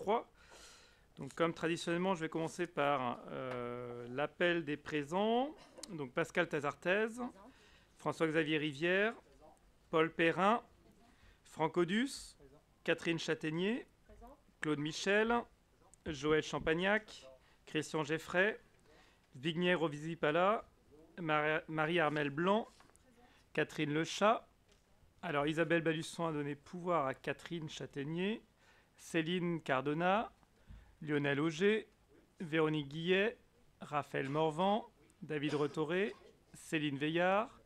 2023. Donc, comme traditionnellement, je vais commencer par l'appel des présents. Donc, Pascal Tazarthez, François-Xavier Rivière, Paul Perrin, Franck Odus, Catherine Châtaignier, Claude Michel, Joël Champagnac, Christian Geffray, Zbigniew Rovizipala, Marie-Armelle Blanc, Catherine Lechat. Alors, Isabelle Balusson a donné pouvoir à Catherine Châtaignier, Céline Cardona, Lionel Auger, Véronique Guillet, Raphaël Morvan, David Retoré, Céline Veillard,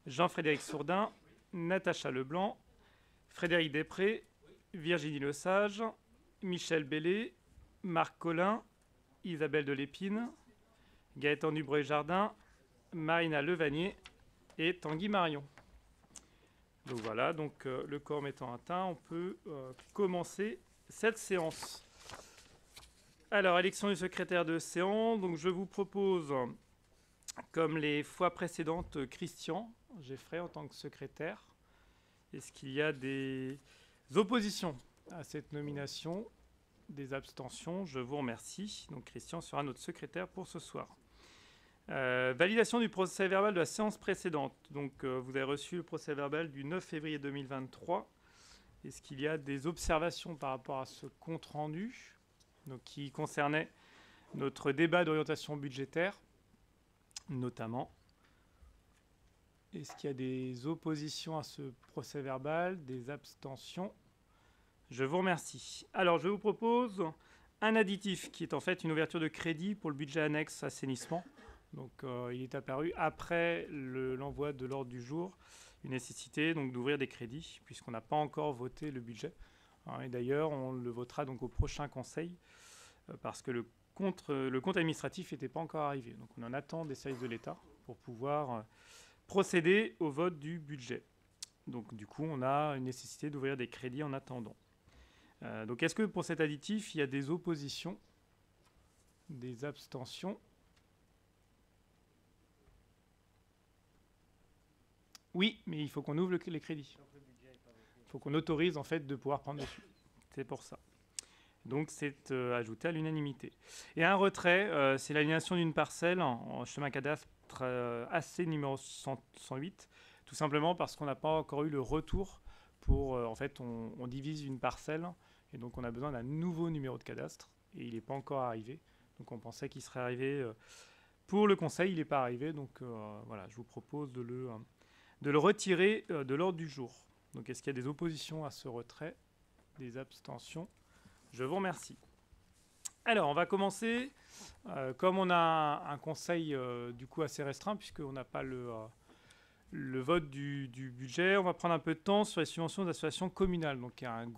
Jean-Frédéric Sourdin, Natacha Leblanc, Frédéric Després, Virginie Lesage, Michel Bellé, Marc Collin, Isabelle Delépine, Gaëtan Dubreuil-Jardin, Marina Levanier et Tanguy Marion. Donc voilà, donc, le quorum étant atteint, on peut commencer cette séance. Alors, élection du secrétaire de séance. Donc, je vous propose, comme les fois précédentes, Christian Geffray en tant que secrétaire. Est-ce qu'il y a des oppositions à cette nomination? Des abstentions? Je vous remercie. Donc, Christian sera notre secrétaire pour ce soir. Validation du procès-verbal de la séance précédente. Donc, vous avez reçu le procès-verbal du 9 février 2023. Est-ce qu'il y a des observations par rapport à ce compte-rendu, donc, qui concernait notre débat d'orientation budgétaire, notamment? Est-ce qu'il y a des oppositions à ce procès-verbal, des abstentions? Je vous remercie. Alors, je vous propose un additif qui est en fait une ouverture de crédit pour le budget annexe assainissement. Donc, il est apparu après l'envoi de l'ordre du jour une nécessité donc d'ouvrir des crédits puisqu'on n'a pas encore voté le budget. Et d'ailleurs, on le votera donc au prochain conseil parce que le compte administratif n'était pas encore arrivé. Donc, on en attend des services de l'État pour pouvoir procéder au vote du budget. Donc, du coup, on a une nécessité d'ouvrir des crédits en attendant. Donc, est-ce que pour cet additif, il y a des oppositions, des abstentions? Oui, mais il faut qu'on ouvre les crédits. Il faut qu'on autorise en fait de pouvoir prendre dessus. C'est pour ça. Donc c'est ajouté à l'unanimité. Et un retrait, c'est l'aliénation d'une parcelle en chemin cadastre AC numéro 108, tout simplement parce qu'on n'a pas encore eu le retour pour... en fait, on divise une parcelle et donc on a besoin d'un nouveau numéro de cadastre et il n'est pas encore arrivé. Donc on pensait qu'il serait arrivé pour le conseil, il n'est pas arrivé. Donc voilà, je vous propose de le retirer de l'ordre du jour. Donc, est-ce qu'il y a des oppositions à ce retrait? Des abstentions? Je vous remercie. Alors, on va commencer. Comme on a un conseil du coup assez restreint, puisqu'on n'a pas le vote du budget, on va prendre un peu de temps sur les subventions d'associations communales. Donc, il y a une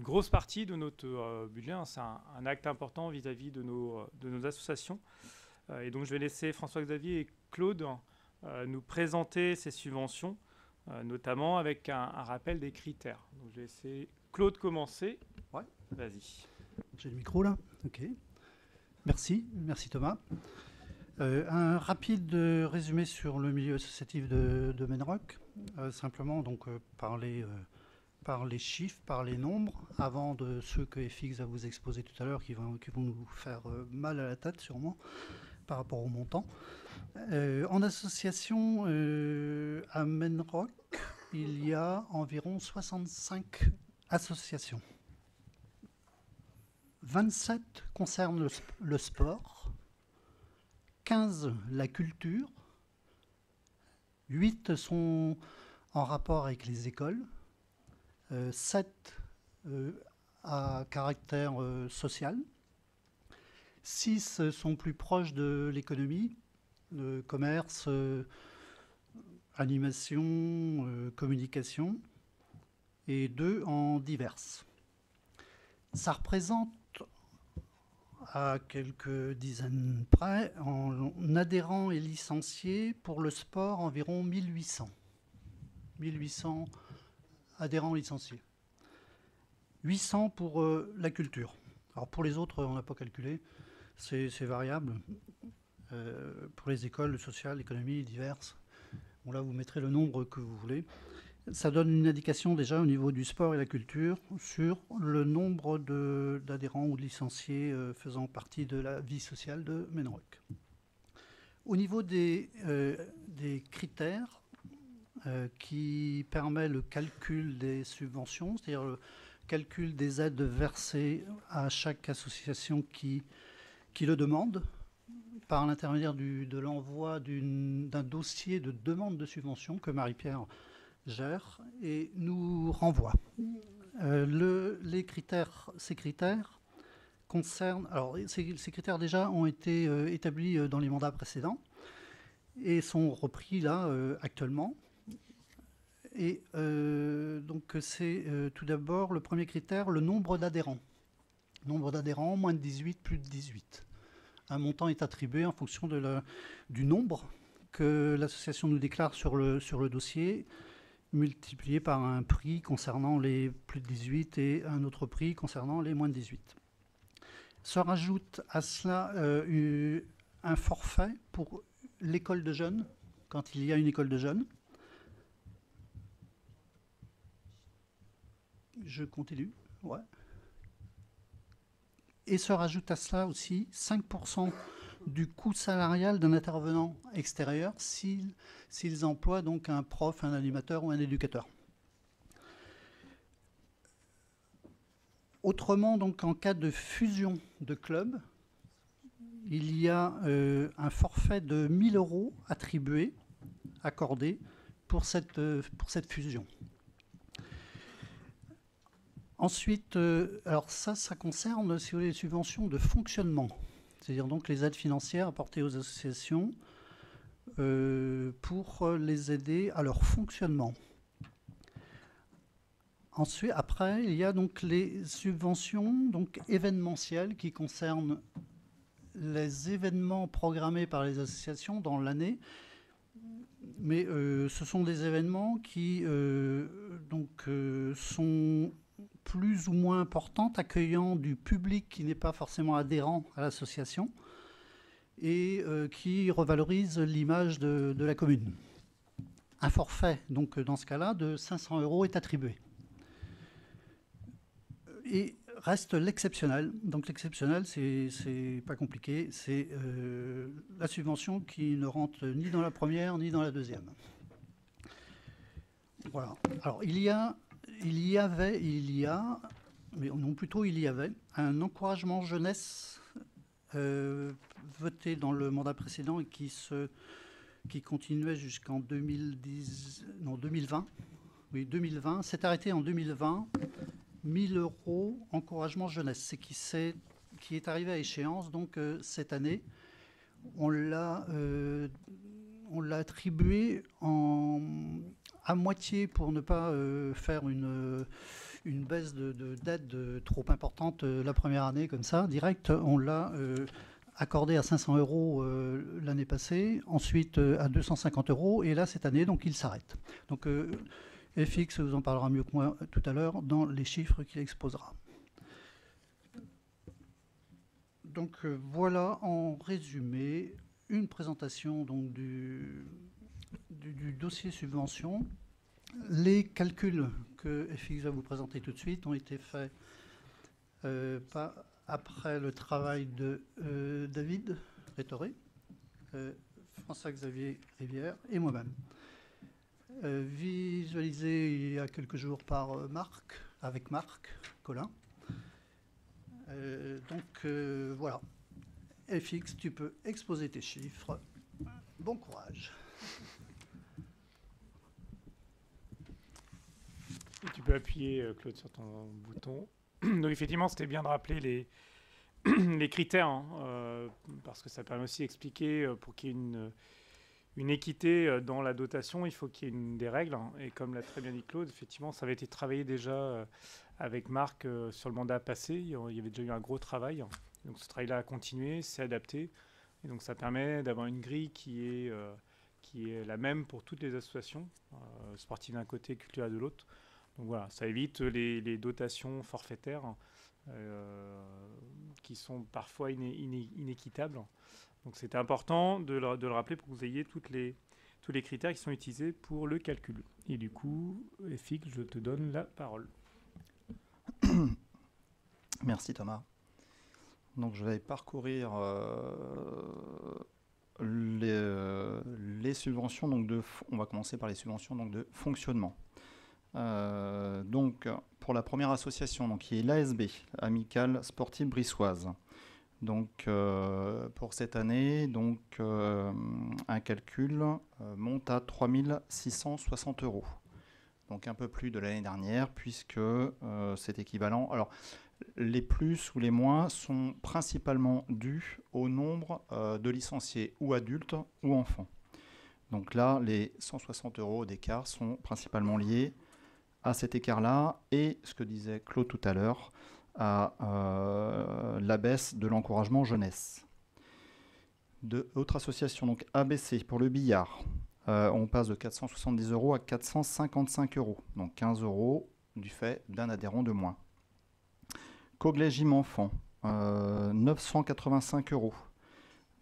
grosse partie de notre budget. C'est un acte important vis-à-vis de nos associations. Et donc, je vais laisser François-Xavier et Claude nous présenter ces subventions, notamment avec un rappel des critères. Donc, je vais laisser Claude commencer. Ouais. Vas-y. J'ai le micro là. Ok. Merci Thomas. Un rapide résumé sur le milieu associatif de Menrock. Simplement donc par les chiffres, par les nombres, avant de ceux que FX va vous exposer tout à l'heure, qui vont nous faire mal à la tête sûrement par rapport au montant. En association à Menrock, il y a environ 65 associations. 27 concernent le sport, 15 la culture, 8 sont en rapport avec les écoles, 7 à caractère social, 6 sont plus proches de l'économie, commerce, animation, communication, et 2 en diverses. Ça représente, à quelques dizaines près, en adhérents et licenciés pour le sport, environ 1800. 1800 adhérents licenciés. 800 pour la culture. Alors pour les autres, on n'a pas calculé, c'est variable. Pour les écoles sociales, l'économie, diverses. Bon, là, vous mettrez le nombre que vous voulez. Ça donne une indication déjà au niveau du sport et la culture sur le nombre d'adhérents ou de licenciés faisant partie de la vie sociale de Menrock. Au niveau des critères qui permet le calcul des subventions, c'est-à-dire le calcul des aides versées à chaque association qui le demande, par l'intermédiaire de l'envoi d'un dossier de demande de subvention que Marie-Pierre gère et nous renvoie. Ces critères concernent... Alors, ces critères déjà ont été établis dans les mandats précédents et sont repris là actuellement. Et donc, c'est tout d'abord le premier critère, le nombre d'adhérents. Nombre d'adhérents, moins de 18, plus de 18. Un montant est attribué en fonction du nombre que l'association nous déclare sur le dossier, multiplié par un prix concernant les plus de 18 et un autre prix concernant les moins de 18. Se rajoute à cela un forfait pour l'école de jeunes, quand il y a une école de jeunes. Je continue, ouais. Et se rajoute à cela aussi 5% du coût salarial d'un intervenant extérieur s'ils emploient donc un prof, un animateur ou un éducateur. Autrement, donc, en cas de fusion de clubs, il y a un forfait de 1 000 € attribué, accordé pour cette fusion. Ensuite, alors ça concerne si vous voulez, les subventions de fonctionnement, c'est-à-dire donc les aides financières apportées aux associations pour les aider à leur fonctionnement. Ensuite, après, il y a donc les subventions donc événementielles qui concernent les événements programmés par les associations dans l'année. Mais ce sont des événements qui sont plus ou moins importantes, accueillant du public qui n'est pas forcément adhérent à l'association et qui revalorise l'image de la commune. Un forfait, donc dans ce cas-là, de 500 € est attribué. Et reste l'exceptionnel. Donc l'exceptionnel, c'est pas compliqué, c'est la subvention qui ne rentre ni dans la première ni dans la deuxième. Voilà. Alors il y avait, mais non plutôt il y avait un encouragement jeunesse voté dans le mandat précédent et qui continuait jusqu'en 2020. Oui, 2020. C'est arrêté en 2020. 1 000 € encouragement jeunesse. C'est qui est arrivé à échéance donc cette année. On l'a attribué à moitié pour ne pas faire une baisse d'aide trop importante la première année comme ça, direct. On l'a accordé à 500 € l'année passée, ensuite à 250 € et là cette année, donc il s'arrête. Donc FX vous en parlera mieux que moi tout à l'heure dans les chiffres qu'il exposera. Donc voilà en résumé une présentation donc, du dossier subvention. Les calculs que FX va vous présenter tout de suite ont été faits après le travail de David Rétoré, François-Xavier Rivière et moi-même. Visualisé il y a quelques jours par avec Marc Collin. Voilà. FX, tu peux exposer tes chiffres. Bon courage. Et tu peux appuyer, Claude, sur ton bouton. Donc effectivement, c'était bien de rappeler les critères, hein, parce que ça permet aussi d'expliquer pour qu'il y ait une équité dans la dotation, il faut qu'il y ait des règles. Hein, et comme l'a très bien dit Claude, effectivement, ça avait été travaillé déjà avec Marc sur le mandat passé. Il y avait déjà eu un gros travail. Donc ce travail-là a continué, c'est adapté. Et donc ça permet d'avoir une grille qui est la même pour toutes les associations, sportives d'un côté, culturelles de l'autre. Donc voilà, ça évite les dotations forfaitaires qui sont parfois inéquitables. Donc c'était important de le rappeler pour que vous ayez toutes les tous les critères qui sont utilisés pour le calcul. Et du coup, FX, je te donne la parole. Merci Thomas. Donc je vais parcourir les subventions. Donc on va commencer par les subventions donc de fonctionnement. Donc pour la première association, donc, qui est l'ASB, Amicale Sportive Brissoise. Donc pour cette année, donc, un calcul monte à 3 660 €. Donc un peu plus de l'année dernière, puisque c'est équivalent. Alors, les plus ou les moins sont principalement dus au nombre de licenciés ou adultes ou enfants. Donc là, les 160 € d'écart sont principalement liés à cet écart-là et ce que disait Claude tout à l'heure, à la baisse de l'encouragement jeunesse. Autre association, donc ABC pour le billard. On passe de 470 € à 455 €, donc 15 € du fait d'un adhérent de moins. Coglay Gym Enfant, 985 €,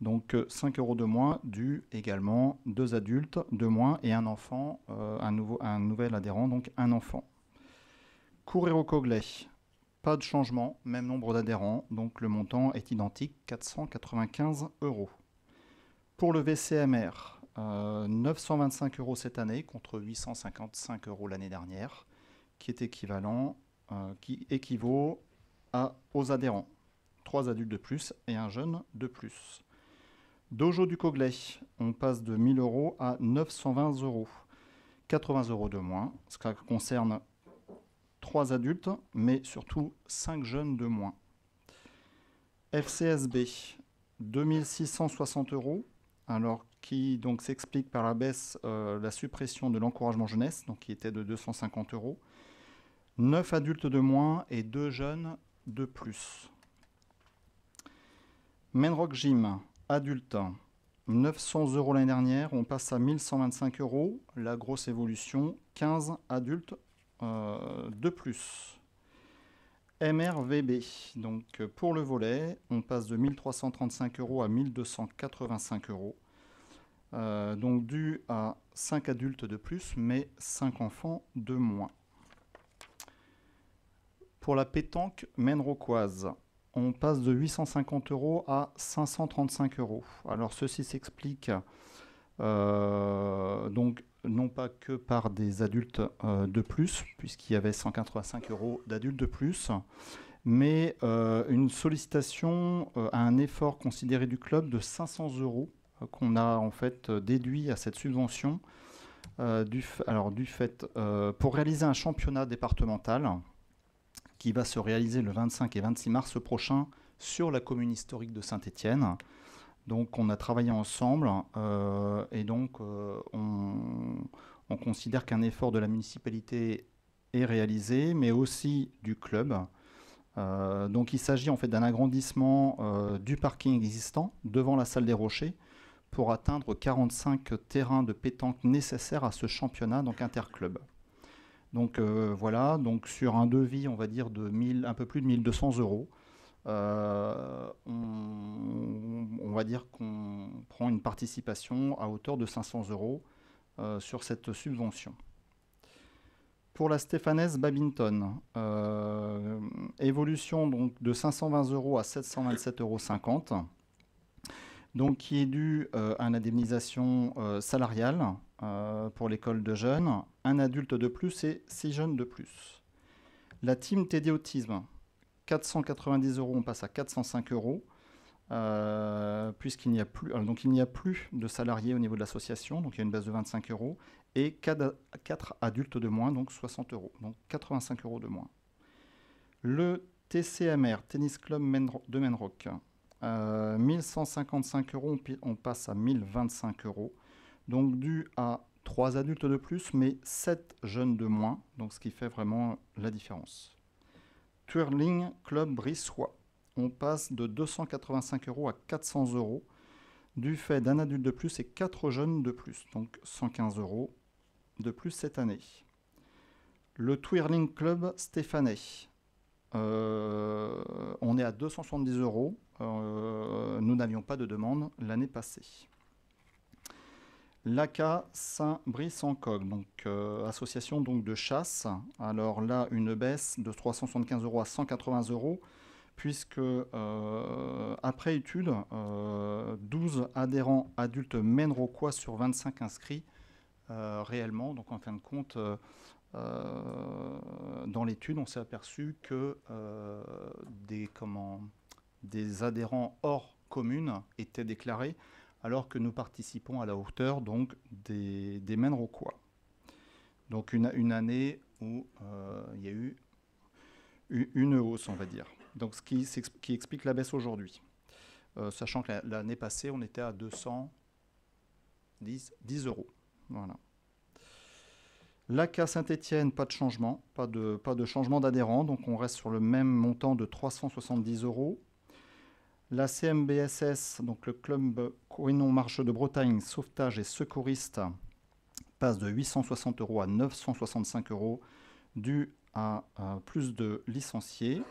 donc 5 € de moins, dû également 2 adultes de moins et un enfant, un nouvel adhérent, donc un enfant. Courir au Coglay, pas de changement, même nombre d'adhérents, donc le montant est identique, 495 €. Pour le VCMR, 925 € cette année contre 855 € l'année dernière, qui équivaut aux adhérents. 3 adultes de plus et un jeune de plus. Dojo du Coglay, on passe de 1000 € à 920 €. 80 € de moins, ce qui concerne 3 adultes, mais surtout 5 jeunes de moins. FCSB, 2660 €, alors qui donc s'explique par la baisse, la suppression de l'encouragement jeunesse, donc qui était de 250 €. 9 adultes de moins et 2 jeunes de plus. Menrock Gym, adulte, 900 € l'année dernière, on passe à 1125 €. La grosse évolution, 15 adultes de plus. MRVB, donc pour le volley, on passe de 1335 € à 1285 €. Donc dû à 5 adultes de plus, mais 5 enfants de moins. Pour la pétanque maine-roccoise, on passe de 850 € à 535 €. Alors ceci s'explique donc non pas que par des adultes de plus, puisqu'il y avait 185 € d'adultes de plus, mais une sollicitation à un effort considéré du club de 500 € qu'on a en fait déduit à cette subvention pour réaliser un championnat départemental qui va se réaliser le 25 et 26 mars prochain sur la commune historique de Saint-Étienne. Donc on a travaillé ensemble et donc on considère qu'un effort de la municipalité est réalisé, mais aussi du club. Donc il s'agit en fait d'un agrandissement du parking existant devant la salle des Rochers pour atteindre 45 terrains de pétanque nécessaires à ce championnat, donc interclub. Donc voilà, donc sur un devis, on va dire, de un peu plus de 1200 €, on va dire qu'on prend une participation à hauteur de 500 € sur cette subvention. Pour la Stéphanaise Babington, évolution donc de 520 € à 727,50 €, donc qui est due à une indemnisation salariale pour l'école de jeunes, un adulte de plus et 6 jeunes de plus. La team TD Autisme, 490 €, on passe à 405 €, puisqu'il n'y a plus, donc il n'y a plus de salariés au niveau de l'association, donc il y a une baisse de 25 €, et 4 adultes de moins, donc 60 €, donc 85 € de moins. Le TCMR, Tennis Club de Menrock, 1155 €, on passe à 1025 €, donc dû à 3 adultes de plus, mais 7 jeunes de moins, donc ce qui fait vraiment la différence. Twirling Club Brissois, on passe de 285 € à 400 € du fait d'un adulte de plus et 4 jeunes de plus, donc 115 € de plus cette année. Le Twirling Club Stéphanais, on est à 270 €, nous n'avions pas de demande l'année passée. L'ACA Saint-Brice-en-Cogle, donc association donc de chasse. Alors là, une baisse de 375 € à 180 €, puisque après étude, 12 adhérents adultes Menroquois sur 25 inscrits réellement. Donc en fin de compte, dans l'étude, on s'est aperçu que des adhérents hors commune étaient déclarés, alors que nous participons à la hauteur donc des Menroquois. Donc une année où il y a eu une hausse, on va dire. Donc ce qui explique la baisse aujourd'hui. Sachant que l'année passée, on était à 210 €. Voilà. L'ACA Saint-Étienne, pas de changement, pas de changement d'adhérent, donc on reste sur le même montant de 370 €. La CMBSS, donc le club Couesnon Marche de Bretagne, sauvetage et secouriste, passe de 860 € à 965 € dû à plus de licenciés.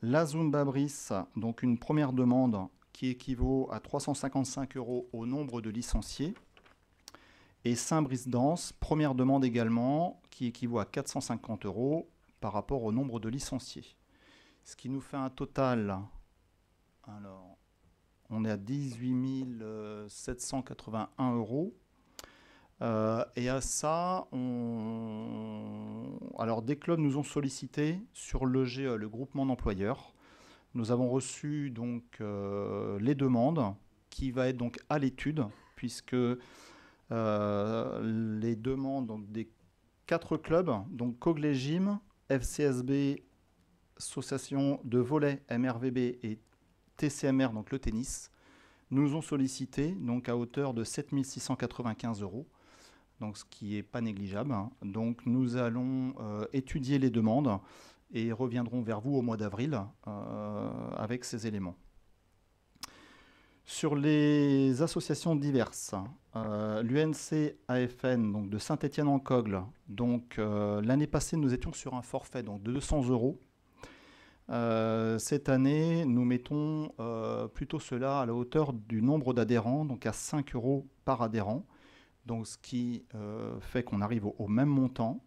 La Zumba Brice, donc une première demande qui équivaut à 355 € au nombre de licenciés. Et Saint-Brice Danse, première demande également, qui équivaut à 450 € par rapport au nombre de licenciés. Ce qui nous fait un total, alors, on est à 18 781 €. Et à ça, alors des clubs nous ont sollicité sur l'EGE, le groupement d'employeurs. Nous avons reçu donc les demandes qui va être donc à l'étude, puisque les demandes donc, des 4 clubs, donc Cogle Gym, FCSB, Association de volley MRVB et TCMR, donc le tennis, nous ont sollicité donc à hauteur de 7 695 €. Donc ce qui n'est pas négligeable. Donc nous allons étudier les demandes et reviendrons vers vous au mois d'avril avec ces éléments. Sur les associations diverses, l'UNC AFN donc de Saint-Étienne-en-Cogle, donc l'année passée nous étions sur un forfait donc, de 200 €. Cette année, nous mettons plutôt cela à la hauteur du nombre d'adhérents, donc à 5 € par adhérent. Donc ce qui fait qu'on arrive au même montant.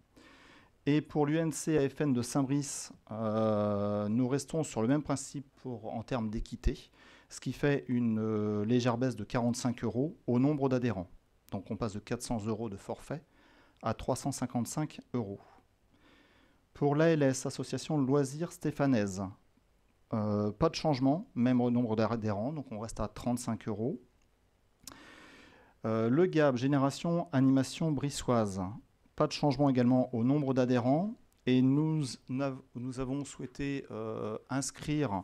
Et pour l'UNC AFN de Saint-Brice, nous restons sur le même principe en termes d'équité, ce qui fait une légère baisse de 45 € au nombre d'adhérents. Donc on passe de 400 € de forfait à 355 €. Pour l'ALS, Association Loisirs Stéphanaise, pas de changement, même au nombre d'adhérents, donc on reste à 35 €. Le GAB, Génération Animation Briçoise, pas de changement également au nombre d'adhérents. Et nous avons souhaité inscrire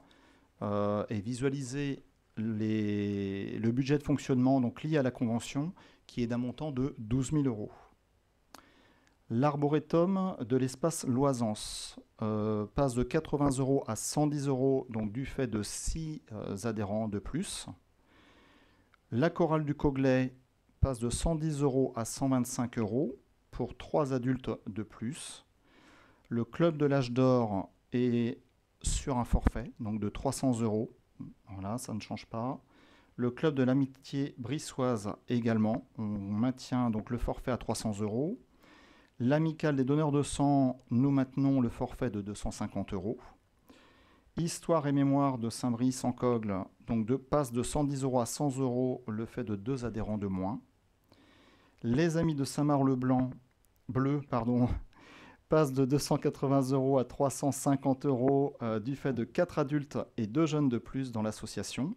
et visualiser le budget de fonctionnement donc, lié à la convention, qui est d'un montant de 12 000 €. L'arboretum de l'espace Loisance passe de 80 € à 110 €, donc du fait de 6 adhérents de plus. La chorale du Coglay passe de 110 € à 125 € pour 3 adultes de plus. Le club de l'âge d'or est sur un forfait, donc de 300 €. Voilà, ça ne change pas. Le club de l'amitié briçoise également. On maintient donc le forfait à 300 €. L'amicale des donneurs de sang, nous maintenons le forfait de 250 €. Histoire et mémoire de Saint-Brice-en-Cogle donc passe de 110 € à 100 € le fait de 2 adhérents de moins. Les amis de Saint-Marc-le-Bleu passe de 280 € à 350 € du fait de 4 adultes et 2 jeunes de plus dans l'association.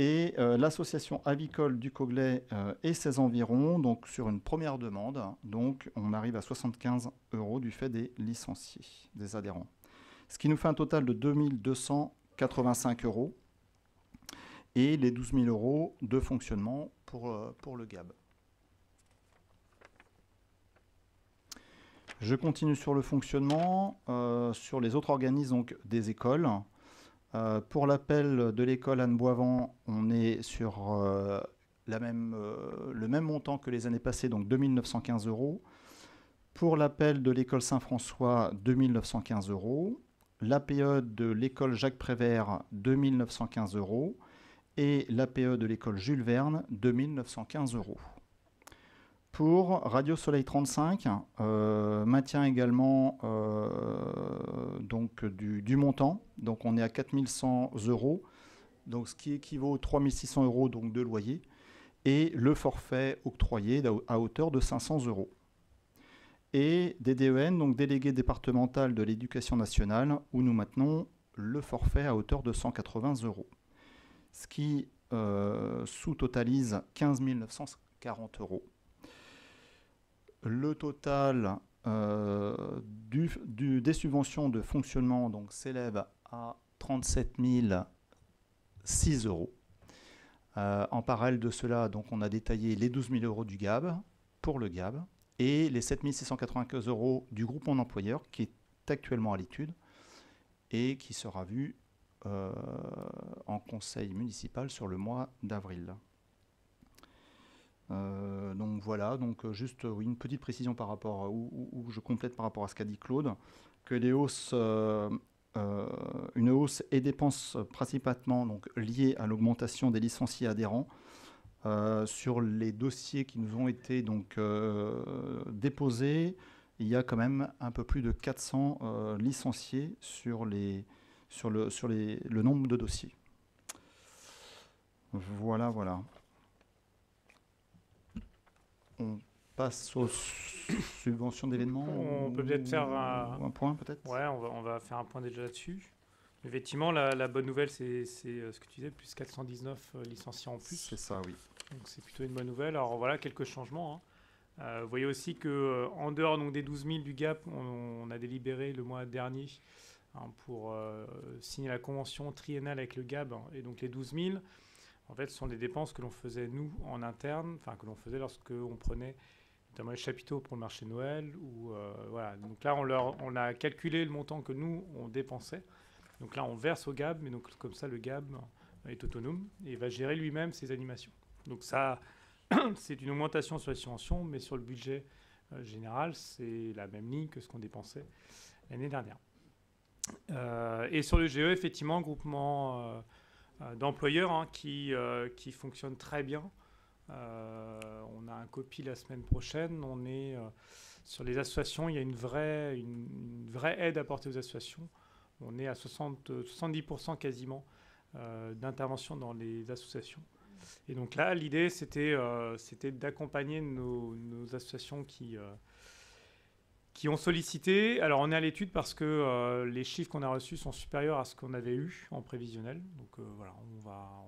Et l'association avicole du Coglay et ses environs, donc sur une première demande, donc on arrive à 75 € du fait des licenciés, des adhérents. Ce qui nous fait un total de 2 285 € et les 12 000 € de fonctionnement pour le GAB. Je continue sur le fonctionnement, sur les autres organismes donc, des écoles. Pour l'appel de l'école Anne Boivant, on est sur le même montant que les années passées, donc 2 915 €. Pour l'appel de l'école Saint-François, 2 915 €. L'APE de l'école Jacques Prévert, 2 915 €. et l'APE de l'école Jules Verne, 2 915 €. Pour Radio Soleil 35, maintien également donc du montant. Donc on est à 4 100 €, donc ce qui équivaut aux 3 600 € donc de loyer, et le forfait octroyé à hauteur de 500 €. Et DDEN, donc délégué départemental de l'éducation nationale, où nous maintenons le forfait à hauteur de 180 €. Ce qui sous-totalise 15 940 €. Le total des subventions de fonctionnement donc, s'élève à 37 006 €. En parallèle de cela, donc, on a détaillé les 12 000 € du GAB pour le GAB et les 7 695 € du groupement d'employeurs qui est actuellement à l'étude et qui sera vu en conseil municipal sur le mois d'avril. Donc voilà, donc juste une petite précision par rapport où je complète par rapport à ce qu'a dit Claude, que les hausses, une hausse et dépenses principalement donc, liées à l'augmentation des licenciés adhérents sur les dossiers qui nous ont été donc déposés. Il y a quand même un peu plus de 400 licenciés sur le nombre de dossiers. Voilà. On passe aux subventions d'événements. On peut peut-être faire un point, peut-être. Ouais, on va faire un point déjà là-dessus. Effectivement, la bonne nouvelle, c'est ce que tu disais, plus 419 licenciés en plus. C'est ça, oui. Donc c'est plutôt une bonne nouvelle. Alors voilà, quelques changements. Vous voyez aussi qu'en dehors donc, des 12 000 du GAP, on a délibéré le mois dernier pour signer la convention triennale avec le GAB. Et donc les 12 000, en fait, ce sont des dépenses que l'on faisait nous en interne, enfin que l'on faisait lorsque on prenait notamment les chapiteaux pour le marché de Noël. Voilà. Donc là, on a calculé le montant que nous, on dépensait. Donc là, on verse au GAB, mais donc comme ça, le GAB est autonome et va gérer lui-même ses animations. Donc ça, c'est une augmentation sur les subventions, mais sur le budget général, c'est la même ligne que ce qu'on dépensait l'année dernière. Et sur le GE, effectivement, groupement d'employeurs qui fonctionne très bien. On a un copie la semaine prochaine. On est sur les associations. Il y a une vraie aide apportée aux associations. On est à 70% quasiment d'intervention dans les associations. Et donc là, l'idée, c'était d'accompagner nos associations qui ont sollicité. Alors, on est à l'étude parce que les chiffres qu'on a reçus sont supérieurs à ce qu'on avait eu en prévisionnel. Donc voilà, on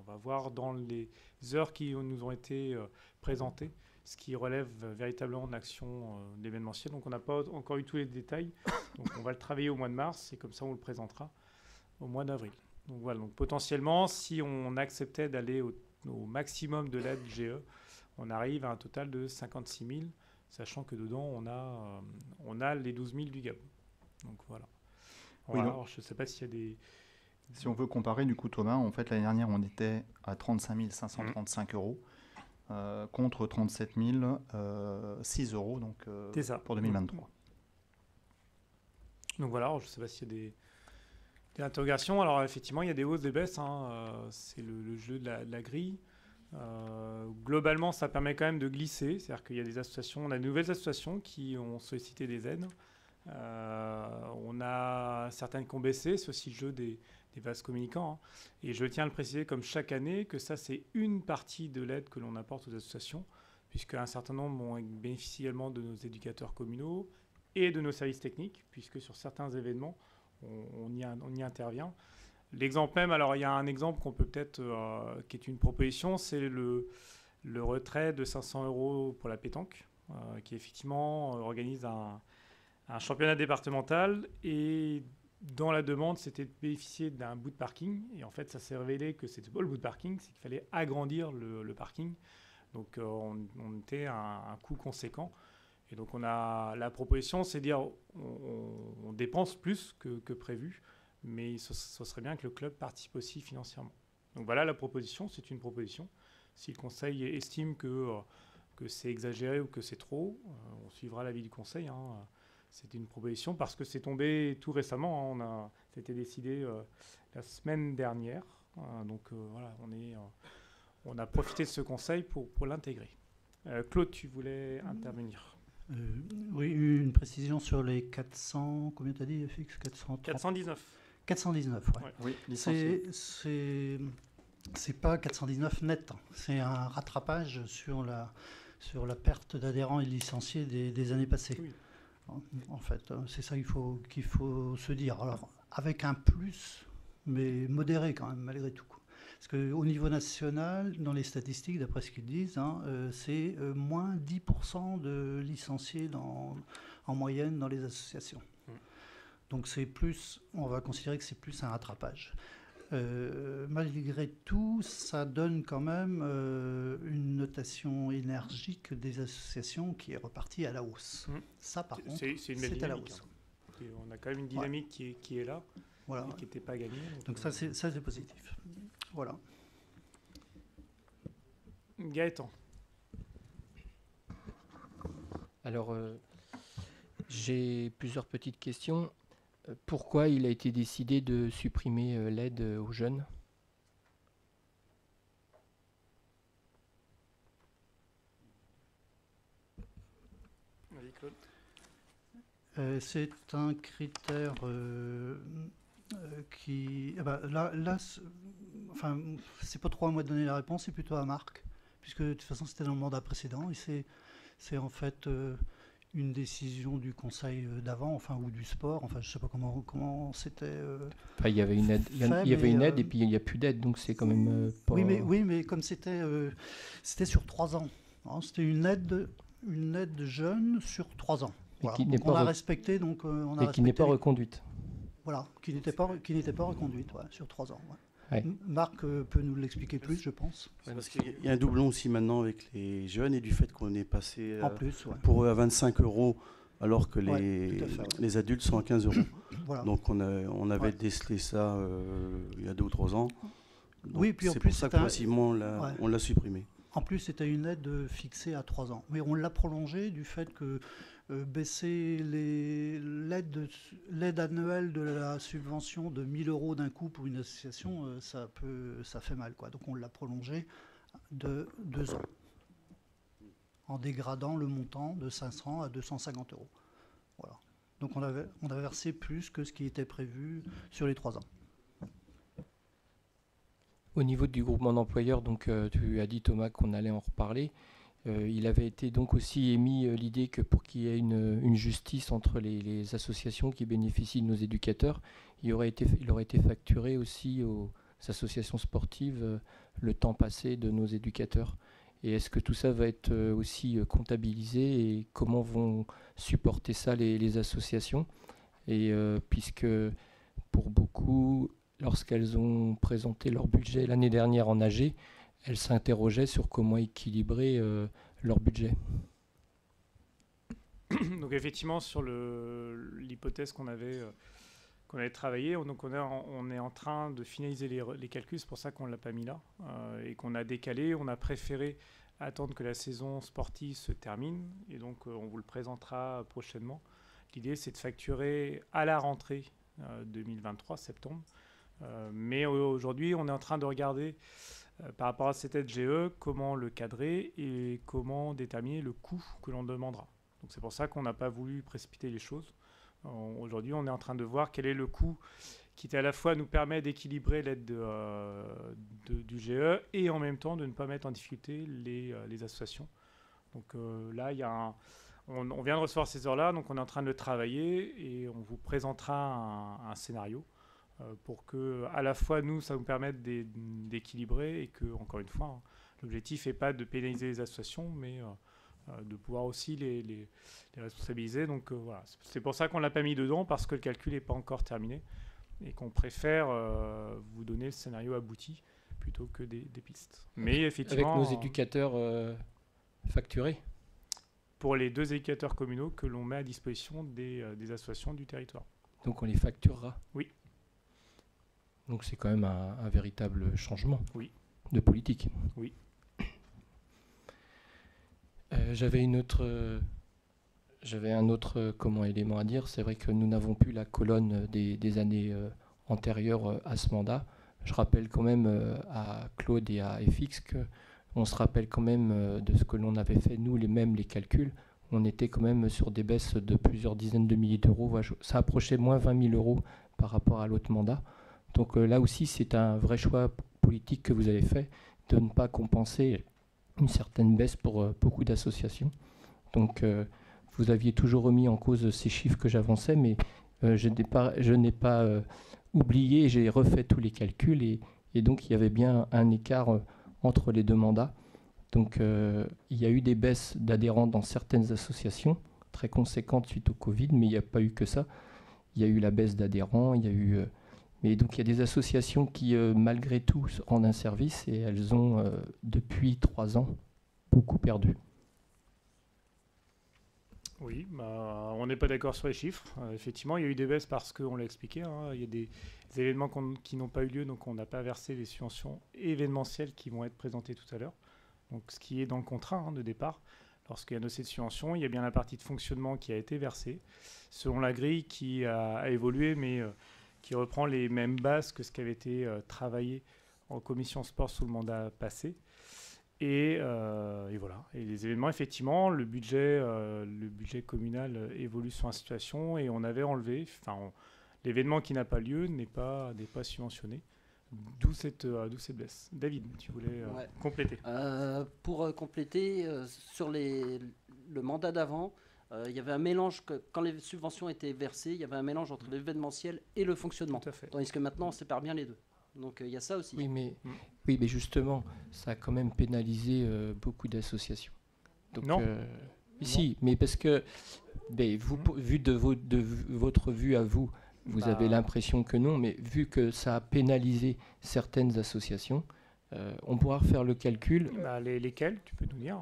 va voir dans les heures qui nous ont été présentées ce qui relève véritablement d'action d'événementiel. Donc on n'a pas encore eu tous les détails. Donc on va le travailler au mois de mars et comme ça on le présentera au mois d'avril. Donc voilà, donc potentiellement, si on acceptait d'aller au maximum de l'aide GE, on arrive à un total de 56 000, sachant que dedans, on a les 12 000 du GAB. Donc voilà. Oui, alors, je ne sais pas s'il y a des... Si on veut comparer, du coup, Thomas, en fait, l'année dernière, on était à 35 535 € contre 37 006 € donc, pour 2023. Donc voilà, alors, je ne sais pas s'il y a des interrogations. Alors effectivement, il y a des hausses, des baisses. C'est le jeu de la grille. Globalement, ça permet quand même de glisser. C'est-à-dire qu'il y a des associations, on a de nouvelles associations qui ont sollicité des aides. On a certaines qui ont baissé. C'est aussi le jeu des vases communicants. Et je tiens à le préciser comme chaque année que ça, c'est une partie de l'aide que l'on apporte aux associations, puisque un certain nombre bénéficient également de nos éducateurs communaux et de nos services techniques, puisque sur certains événements, on y intervient. L'exemple même, alors il y a un exemple qu'on peut peut-être, qui est une proposition, c'est le retrait de 500 € pour la pétanque, qui effectivement organise un championnat départemental. Et dans la demande, c'était de bénéficier d'un bout de parking. Et en fait, ça s'est révélé que c'était pas le bout de parking, c'est qu'il fallait agrandir le parking. Donc on était à un coût conséquent. Et donc on a la proposition, c'est de dire on dépense plus que prévu, mais ce serait bien que le club participe aussi financièrement. Donc voilà la proposition, c'est une proposition. Si le conseil estime que c'est exagéré ou que c'est trop, on suivra l'avis du conseil. C'est une proposition parce que c'est tombé tout récemment. C'était décidé la semaine dernière. Donc voilà, on a profité de ce conseil pour l'intégrer. Claude, tu voulais intervenir. Oui, une précision sur les 400, combien tu as dit, FX 419. 419, ouais. Oui, licenciés. C'est pas 419 net, c'est un rattrapage sur la perte d'adhérents et de licenciés des années passées. Oui. En fait, c'est ça qu'il faut se dire. Alors, avec un plus, mais modéré quand même, malgré tout. Parce qu'au niveau national, dans les statistiques, d'après ce qu'ils disent, c'est moins 10% de licenciés en moyenne dans les associations. Donc c'est plus, on va considérer que c'est plus un rattrapage. Malgré tout, ça donne quand même une notation énergique des associations qui est repartie à la hausse. Ça, par contre, c'est à la hausse. On a quand même une dynamique qui est là, voilà, et qui n'était pas gagnée. Donc ça, c'est positif. Voilà. Gaëtan. Alors, j'ai plusieurs petites questions. Pourquoi il a été décidé de supprimer l'aide aux jeunes ? Vas-y, Claude. C'est un critère qui... là enfin, c'est pas trop à moi de donner la réponse, c'est plutôt à Marc, puisque de toute façon c'était dans le mandat précédent, et c'est en fait une décision du conseil d'avant, enfin, ou du sport, enfin je sais pas comment c'était... il y avait une aide, et puis il n'y a plus d'aide, donc c'est quand même pas... Oui, mais comme c'était sur 3 ans, hein, c'était une aide jeune sur 3 ans. Voilà. Donc on a respecté, donc on a et qui n'est pas reconduite. Voilà, qui n'était pas reconduite, ouais, sur 3 ans. Ouais. Ouais. Marc peut nous l'expliquer plus, je pense. Parce qu'il y a un doublon aussi maintenant avec les jeunes et du fait qu'on est passé en plus, ouais, pour eux à 25 €, alors que les adultes sont à 15 €. Voilà. Donc on avait décelé ça il y a 2 ou 3 ans. Donc oui, puis en c'est plus, pour ça que progressivement on l'a supprimé. En plus, c'était une aide fixée à 3 ans. Mais on l'a prolongée du fait que baisser l'aide annuelle de la subvention de 1 000 € d'un coup pour une association, ça fait mal, quoi. Donc on l'a prolongée de 2 ans, en dégradant le montant de 500 à 250 €. Voilà. Donc on a versé plus que ce qui était prévu sur les 3 ans. Au niveau du groupement d'employeurs, donc tu as dit, Thomas, qu'on allait en reparler. Il avait été donc aussi émis l'idée que pour qu'il y ait une justice entre les associations qui bénéficient de nos éducateurs, il aurait été facturé aussi aux associations sportives le temps passé de nos éducateurs. Et est-ce que tout ça va être aussi comptabilisé et comment vont supporter ça les associations ? Et puisque pour beaucoup, lorsqu'elles ont présenté leur budget l'année dernière en AG, elles s'interrogeaient sur comment équilibrer leur budget. Donc effectivement, sur l'hypothèse qu'on avait travaillé, donc on est en train de finaliser les calculs, c'est pour ça qu'on ne l'a pas mis là, et qu'on a décalé. On a préféré attendre que la saison sportive se termine, et donc on vous le présentera prochainement. L'idée, c'est de facturer à la rentrée 2023, septembre. Mais aujourd'hui, on est en train de regarder par rapport à cette aide GE, comment le cadrer et comment déterminer le coût que l'on demandera. Donc c'est pour ça qu'on n'a pas voulu précipiter les choses. Aujourd'hui, on est en train de voir quel est le coût qui à la fois nous permet d'équilibrer l'aide du GE et en même temps de ne pas mettre en difficulté les associations. Donc là, on vient de recevoir ces heures-là, donc on est en train de le travailler et on vous présentera un scénario pour que, à la fois, nous, ça nous permette d'équilibrer et que, encore une fois, l'objectif n'est pas de pénaliser les associations, mais de pouvoir aussi les responsabiliser. Donc voilà, c'est pour ça qu'on ne l'a pas mis dedans, parce que le calcul n'est pas encore terminé et qu'on préfère vous donner le scénario abouti plutôt que des pistes. Mais effectivement, avec nos éducateurs facturés pour les 2 éducateurs communaux que l'on met à disposition des associations du territoire. Donc on les facturera. Oui. Donc c'est quand même un véritable changement de politique. Oui. J'avais un autre élément à dire. C'est vrai que nous n'avons plus la colonne des années antérieures à ce mandat. je rappelle quand même à Claude et à FX qu'on se rappelle quand même de ce que l'on avait fait, nous, les calculs. On était quand même sur des baisses de plusieurs dizaines de milliers d'euros. Ça approchait moins 20 000 euros par rapport à l'autre mandat. Donc là aussi, c'est un vrai choix politique que vous avez fait de ne pas compenser une certaine baisse pour beaucoup d'associations. Donc vous aviez toujours remis en cause ces chiffres que j'avançais, mais je n'ai pas oublié, j'ai refait tous les calculs et donc il y avait bien un écart entre les deux mandats. Donc il y a eu des baisses d'adhérents dans certaines associations, très conséquentes suite au Covid, mais il n'y a pas eu que ça. Il y a eu la baisse d'adhérents, il y a eu... mais donc il y a des associations qui, malgré tout, rendent un service et elles ont, depuis 3 ans, beaucoup perdu. Oui, on n'est pas d'accord sur les chiffres. Effectivement, il y a eu des baisses parce qu'on l'a expliqué. Il y a des événements qui n'ont pas eu lieu, donc on n'a pas versé les subventions événementielles qui vont être présentées tout à l'heure. Donc ce qui est dans le contrat de départ. Lorsqu'il y a un dossier de subvention, il y a bien la partie de fonctionnement qui a été versée, selon la grille qui a évolué, mais qui reprend les mêmes bases que ce qui avait été travaillé en commission sport sous le mandat passé. Et voilà. Et les événements, effectivement, le budget communal évolue sur la situation et on avait enlevé. L'événement qui n'a pas lieu n'est pas subventionné. D'où cette baisse. David, tu voulais compléter. Pour compléter, sur le mandat d'avant, il y avait un mélange, quand les subventions étaient versées, il y avait un mélange entre l'événementiel et le fonctionnement. Tout à fait. Tandis que maintenant, on sépare bien les deux. Donc il y a ça aussi. Oui, mais justement, ça a quand même pénalisé beaucoup d'associations. Donc, non. Si, mais parce que vous, vu de votre vue à vous, vous avez l'impression que non, mais vu que ça a pénalisé certaines associations, on pourra refaire le calcul. Lesquelles, tu peux nous dire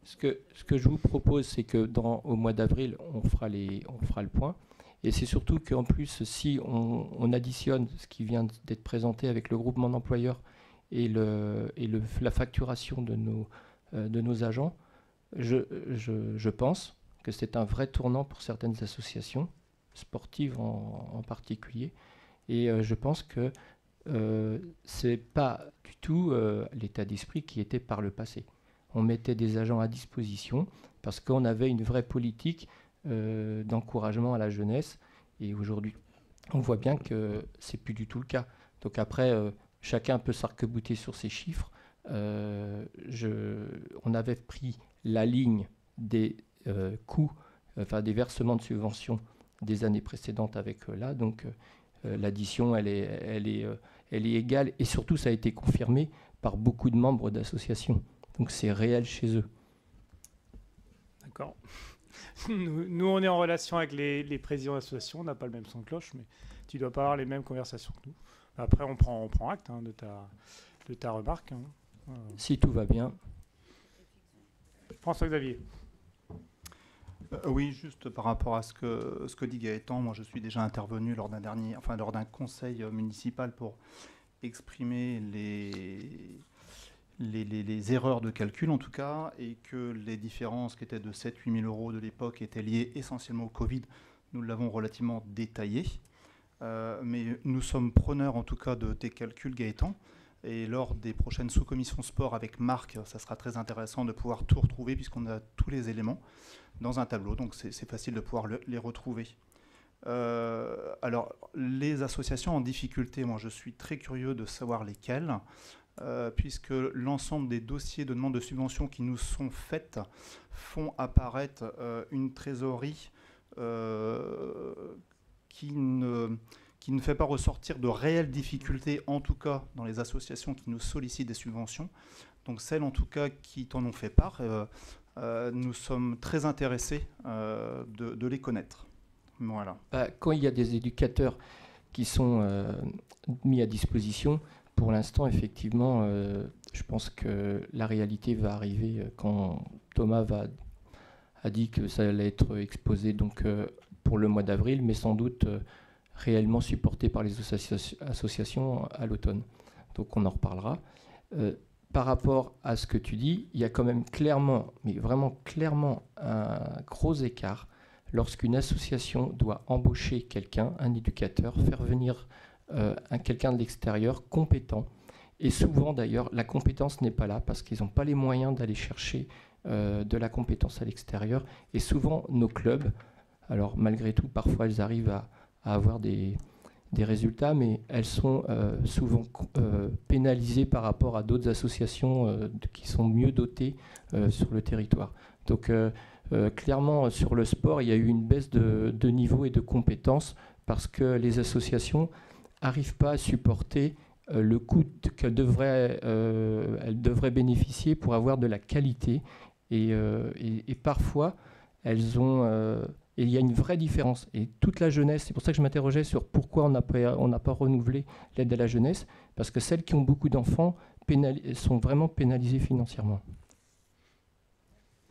Ce que je vous propose, c'est que au mois d'avril, on fera le point. Et c'est surtout qu'en plus, si on additionne ce qui vient d'être présenté avec le groupement d'employeurs et la facturation de nos agents, je pense que c'est un vrai tournant pour certaines associations, sportives en particulier. Et je pense que ce n'est pas du tout l'état d'esprit qui était par le passé. On mettait des agents à disposition parce qu'on avait une vraie politique d'encouragement à la jeunesse. Et aujourd'hui, on voit bien que ce n'est plus du tout le cas. Donc après, chacun peut s'arc-bouter sur ces chiffres. On avait pris la ligne des coûts, des versements de subventions des années précédentes avec là. Donc l'addition, elle est égale. Et surtout, ça a été confirmé par beaucoup de membres d'associations. Donc c'est réel chez eux. D'accord. Nous, on est en relation avec les présidents d'associations. On n'a pas le même son de cloche, mais tu ne dois pas avoir les mêmes conversations que nous. Après, on prend acte de ta remarque. Si tout va bien. François-Xavier. Oui, juste par rapport à ce que dit Gaëtan, moi je suis déjà intervenu lors d'un conseil municipal pour exprimer les erreurs de calcul en tout cas, et que les différences qui étaient de 7-8 000 euros de l'époque étaient liées essentiellement au Covid. Nous l'avons relativement détaillé, mais nous sommes preneurs en tout cas de tes calculs, Gaëtan, et lors des prochaines sous-commissions sport avec Marc, ça sera très intéressant de pouvoir tout retrouver puisqu'on a tous les éléments dans un tableau, donc c'est facile de pouvoir les retrouver. Alors, les associations en difficulté, moi je suis très curieux de savoir lesquelles, puisque l'ensemble des dossiers de demande de subvention qui nous sont faits font apparaître une trésorerie qui ne fait pas ressortir de réelles difficultés, en tout cas dans les associations qui nous sollicitent des subventions. Donc celles en tout cas qui t'en ont fait part, nous sommes très intéressés de les connaître. Voilà. Quand il y a des éducateurs qui sont mis à disposition, pour l'instant, effectivement, je pense que la réalité va arriver quand Thomas a dit que ça allait être exposé donc, pour le mois d'avril, mais sans doute réellement supporté par les associations à l'automne. Donc on en reparlera. Par rapport à ce que tu dis, il y a quand même clairement, mais vraiment clairement, un gros écart lorsqu'une association doit embaucher quelqu'un, un éducateur, faire venir quelqu'un de l'extérieur compétent. Et souvent, d'ailleurs, la compétence n'est pas là parce qu'ils n'ont pas les moyens d'aller chercher de la compétence à l'extérieur. Et souvent, nos clubs, alors malgré tout, parfois, elles arrivent à avoir des résultats, mais elles sont souvent pénalisées par rapport à d'autres associations qui sont mieux dotées sur le territoire. Donc, clairement, sur le sport, il y a eu une baisse de niveau et de compétences parce que les associations n'arrivent pas à supporter le coût qu'elles devraient bénéficier pour avoir de la qualité. Et parfois, elles ont... et il y a une vraie différence. Et toute la jeunesse, c'est pour ça que je m'interrogeais sur pourquoi on n'a pas renouvelé l'aide à la jeunesse, parce que celles qui ont beaucoup d'enfants sont vraiment pénalisées financièrement.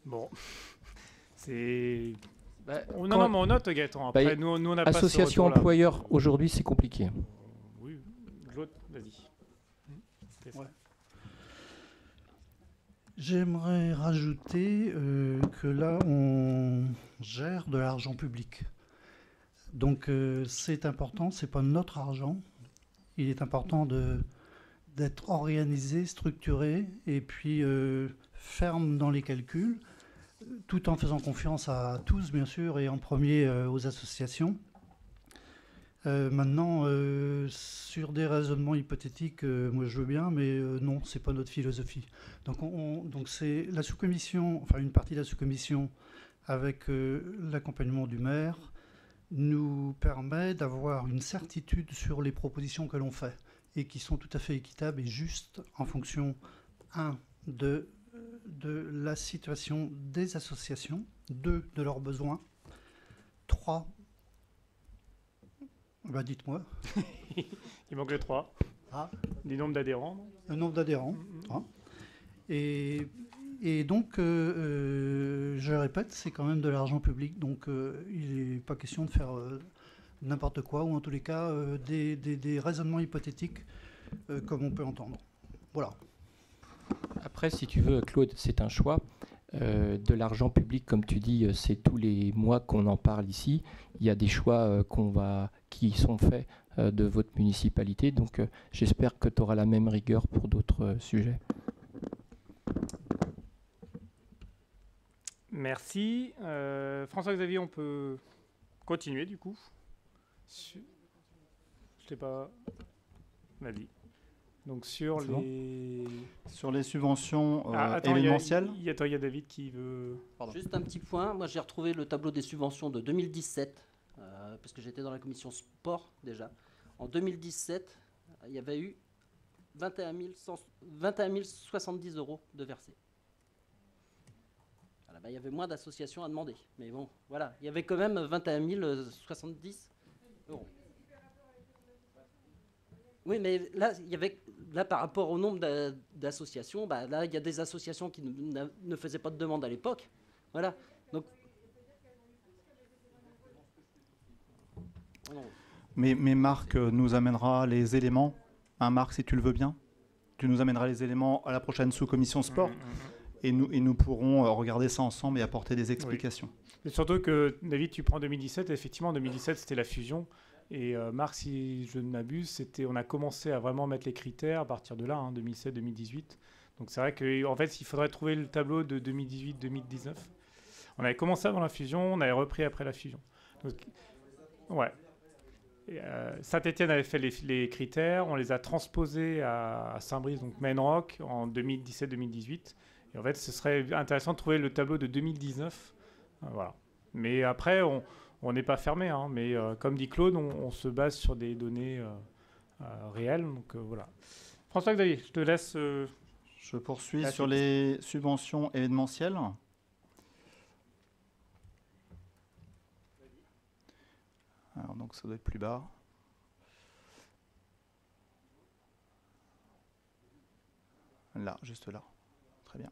Bon, c'est... non, mais on note, Gaëtan. Après, nous, on a pas association employeur, aujourd'hui, c'est compliqué. Oui, l'autre, vas-y. Ouais. J'aimerais rajouter que là, on gère de l'argent public. Donc, c'est important, ce n'est pas notre argent. Il est important d'être organisé, structuré et puis ferme dans les calculs, tout en faisant confiance à tous, bien sûr, et en premier aux associations. Maintenant, sur des raisonnements hypothétiques, moi je veux bien, mais non, ce n'est pas notre philosophie. Donc c'est la sous-commission, enfin une partie de la sous-commission avec l'accompagnement du maire nous permet d'avoir une certitude sur les propositions que l'on fait et qui sont tout à fait équitables et justes en fonction, de la situation des associations, 2, de leurs besoins, 3, bah dites-moi. Il manque le 3. Du nombre d'adhérents. Le nombre d'adhérents. Et donc, je répète, c'est quand même de l'argent public. Donc, il n'est pas question de faire n'importe quoi, ou en tous les cas, des raisonnements hypothétiques, comme on peut entendre. Voilà. Après, si tu veux, Claude, c'est un choix. De l'argent public, comme tu dis, c'est tous les mois qu'on en parle ici. Il y a des choix qui sont faits de votre municipalité. Donc, j'espère que tu auras la même rigueur pour d'autres sujets. Merci. François-Xavier, on peut continuer du coup. Je ne sais pas. Vas-y. Donc sur les subventions événementielles. Il y a David qui veut... Pardon. Juste un petit point, moi j'ai retrouvé le tableau des subventions de 2017, parce que j'étais dans la commission sport déjà. En 2017, il y avait eu 21 070 euros de versés. Voilà, il y avait moins d'associations à demander, mais bon, voilà, il y avait quand même 21 070 euros. Oui, mais là, par rapport au nombre d'associations, là, il y a des associations qui ne faisaient pas de demande à l'époque. Voilà. Donc... Mais Marc nous amènera les éléments. Marc, si tu le veux bien, tu nous amèneras les éléments à la prochaine sous-commission sport. Et nous pourrons regarder ça ensemble et apporter des explications. Oui. Mais surtout que, David, tu prends 2017. Effectivement, en 2017, c'était la fusion. Et Marc, si je ne m'abuse, on a commencé à vraiment mettre les critères à partir de là, 2007-2018. Donc c'est vrai qu'en fait, il faudrait trouver le tableau de 2018-2019. On avait commencé avant la fusion, on avait repris après la fusion. Donc, ouais. Saint-Étienne avait fait les critères, on les a transposés à Saint-Brice, donc Maine-Rock, en 2017-2018. Et en fait, ce serait intéressant de trouver le tableau de 2019. Voilà. Mais après, on n'est pas fermé, mais comme dit Claude, on se base sur des données réelles. Donc voilà. François-Xavier, je te laisse. Je poursuis sur les subventions événementielles. Alors donc ça doit être plus bas. Là, juste là. Très bien.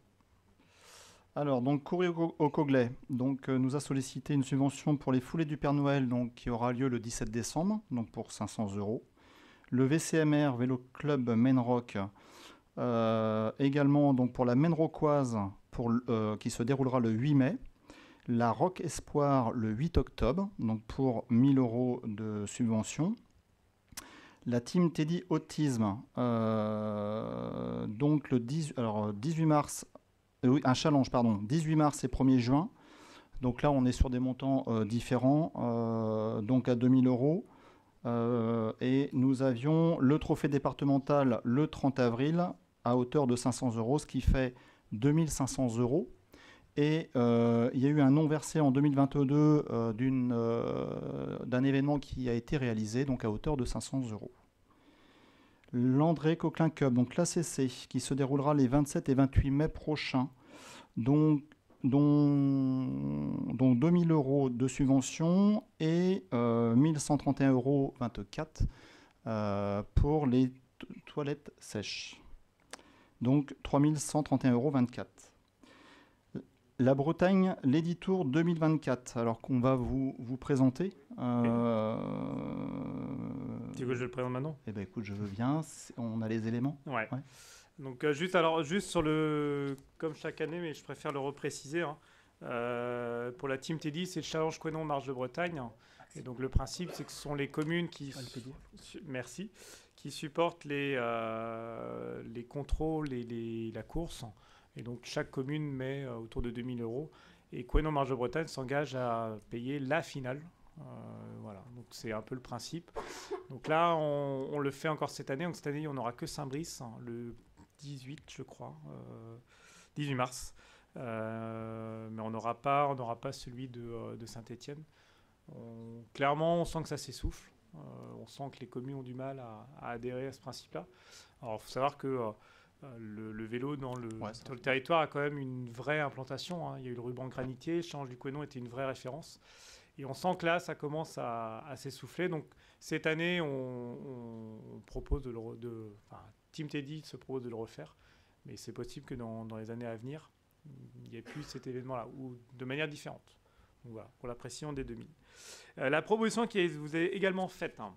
Alors, donc, Courrier au Coglay nous a sollicité une subvention pour les foulées du Père Noël, qui aura lieu le 17 décembre, donc pour 500 €. Le VCMR, Vélo Club Maine-Rock, également donc pour la Maine-Rockoise, qui se déroulera le 8 mai. La Rock Espoir le 8 octobre, donc pour 1 000 € de subvention. La Team Teddy Autisme, donc le 18 mars, un challenge, pardon, 18 mars et 1er juin. Donc là, on est sur des montants différents, donc à 2 000 €. Et nous avions le trophée départemental le 30 avril à hauteur de 500 €, ce qui fait 2 500 €. Et il y a eu un non versé en 2022 d'un événement qui a été réalisé, donc à hauteur de 500 €. L'André Coquelin Cup, donc l'ACC, qui se déroulera les 27 et 28 mai prochains, dont 2 000 € de subvention et 1 131,24 € pour les toilettes sèches. Donc 3 131,24 €. La Bretagne, Lady Tour 2024, alors qu'on va vous présenter. Tu veux que je le présente maintenant? Eh bien, écoute, je veux bien. On a les éléments. Ouais. Donc, juste sur le... Comme chaque année, mais je préfère le repréciser. Hein. Pour la Team Teddy, c'est le Challenge Couesnon Marche de Bretagne. Et donc, le principe, c'est que ce sont les communes qui... Merci. Qui supportent les contrôles et la course. Et donc, chaque commune met autour de 2 000 €. Et Couesnon Marche de Bretagne s'engage à payer la finale. Voilà, donc c'est un peu le principe. Donc là, on le fait encore cette année. Donc cette année, on n'aura que Saint-Brice, hein, le 18, je crois, 18 mars. Mais on n'aura pas celui de Saint-Étienne. Clairement, on sent que ça s'essouffle. On sent que les communes ont du mal à adhérer à ce principe-là. Alors, il faut savoir que le vélo sur le territoire a quand même une vraie implantation. Hein. Il y a eu le ruban granitier, le Challenge du Couesnon était une vraie référence. Et on sent que là, ça commence à s'essouffler. Donc, cette année, on propose Team Teddy se propose de le refaire. Mais c'est possible que dans les années à venir, il n'y ait plus cet événement-là, ou de manière différente. Donc voilà, pour la pression des 2000. La proposition qui vous est également faite, hein,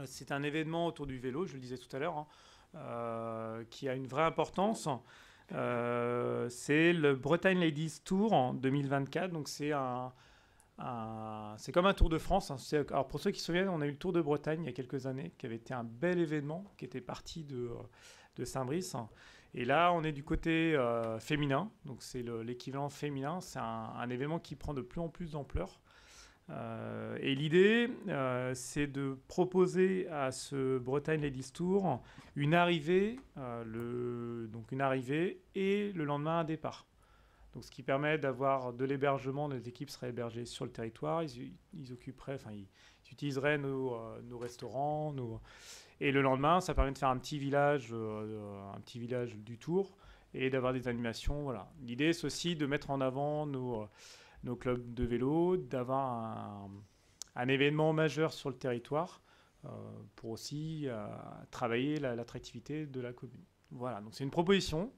c'est un événement autour du vélo, je le disais tout à l'heure, hein, qui a une vraie importance. C'est le Bretagne Ladies Tour en 2024. Donc, c'est comme un Tour de France. Hein. Alors pour ceux qui se souviennent, on a eu le Tour de Bretagne il y a quelques années, qui avait été un bel événement, qui était parti de Saint-Brice. Et là, on est du côté féminin. Donc c'est l'équivalent féminin. C'est un événement qui prend de plus en plus d'ampleur. Et l'idée, c'est de proposer à ce Bretagne Ladies Tour une arrivée et le lendemain un départ. Donc, ce qui permet d'avoir de l'hébergement. Les équipes seraient hébergées sur le territoire. Ils utiliseraient nos restaurants. Et le lendemain, ça permet de faire un petit village du Tour et d'avoir des animations. Voilà. L'idée, c'est aussi de mettre en avant nos clubs de vélo, d'avoir un événement majeur sur le territoire pour aussi travailler l'attractivité de la commune. Voilà. Donc, c'est une proposition.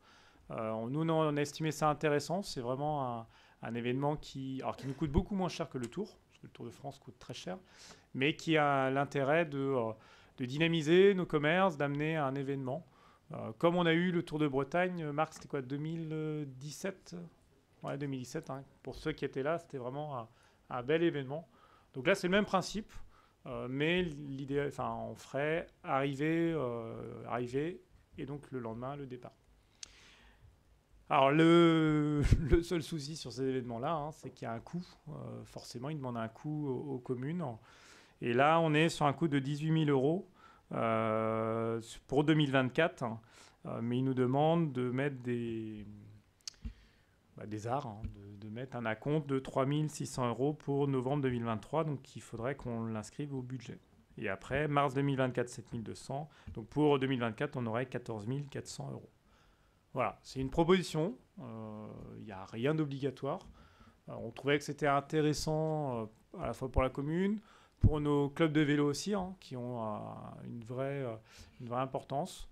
Nous, on a estimé ça intéressant. C'est vraiment un événement qui nous coûte beaucoup moins cher que le Tour, parce que le Tour de France coûte très cher, mais qui a l'intérêt de dynamiser nos commerces, d'amener un événement. Comme on a eu le Tour de Bretagne, Marc, c'était quoi, 2017 ? Ouais, 2017. Hein. Pour ceux qui étaient là, c'était vraiment un bel événement. Donc là, c'est le même principe, mais l'idée, on ferait arriver et donc le lendemain, le départ. Alors, le seul souci sur ces événements-là, hein, c'est qu'il y a un coût. Forcément, ils demandent un coût aux communes. Et là, on est sur un coût de 18 000 € pour 2024. Mais ils nous demandent de mettre des arts, hein, de mettre un acompte de 3 600 € pour novembre 2023. Donc, il faudrait qu'on l'inscrive au budget. Et après, mars 2024, 7 200. Donc, pour 2024, on aurait 14 400 €. Voilà, c'est une proposition. Il n'y a rien d'obligatoire. On trouvait que c'était intéressant à la fois pour la commune, pour nos clubs de vélo aussi, hein, qui ont une vraie importance.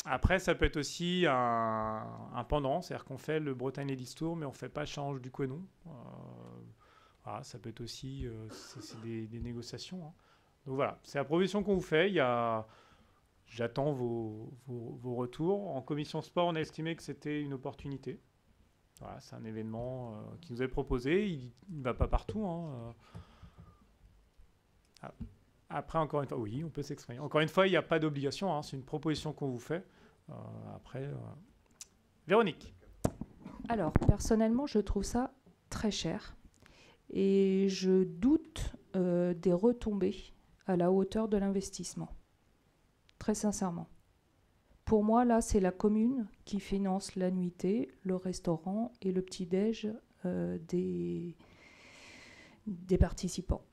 Après, ça peut être aussi un pendant, c'est-à-dire qu'on fait le Bretagne Ladies Tour, mais on ne fait pas le Challenge du Couesnon. Voilà, ça peut être aussi c'est des négociations. Hein. Donc voilà, c'est la proposition qu'on vous fait. J'attends vos retours. En commission sport, on a estimé que c'était une opportunité. Voilà, c'est un événement qui nous est proposé. Il ne va pas partout. Après, encore une fois, oui, on peut s'exprimer. Encore une fois, il n'y a pas d'obligation. C'est une proposition qu'on vous fait. Après, Véronique. Alors, personnellement, je trouve ça très cher. Et je doute des retombées à la hauteur de l'investissement. Très sincèrement. Pour moi, là, c'est la commune qui finance la nuitée, le restaurant et le petit-déj des participants.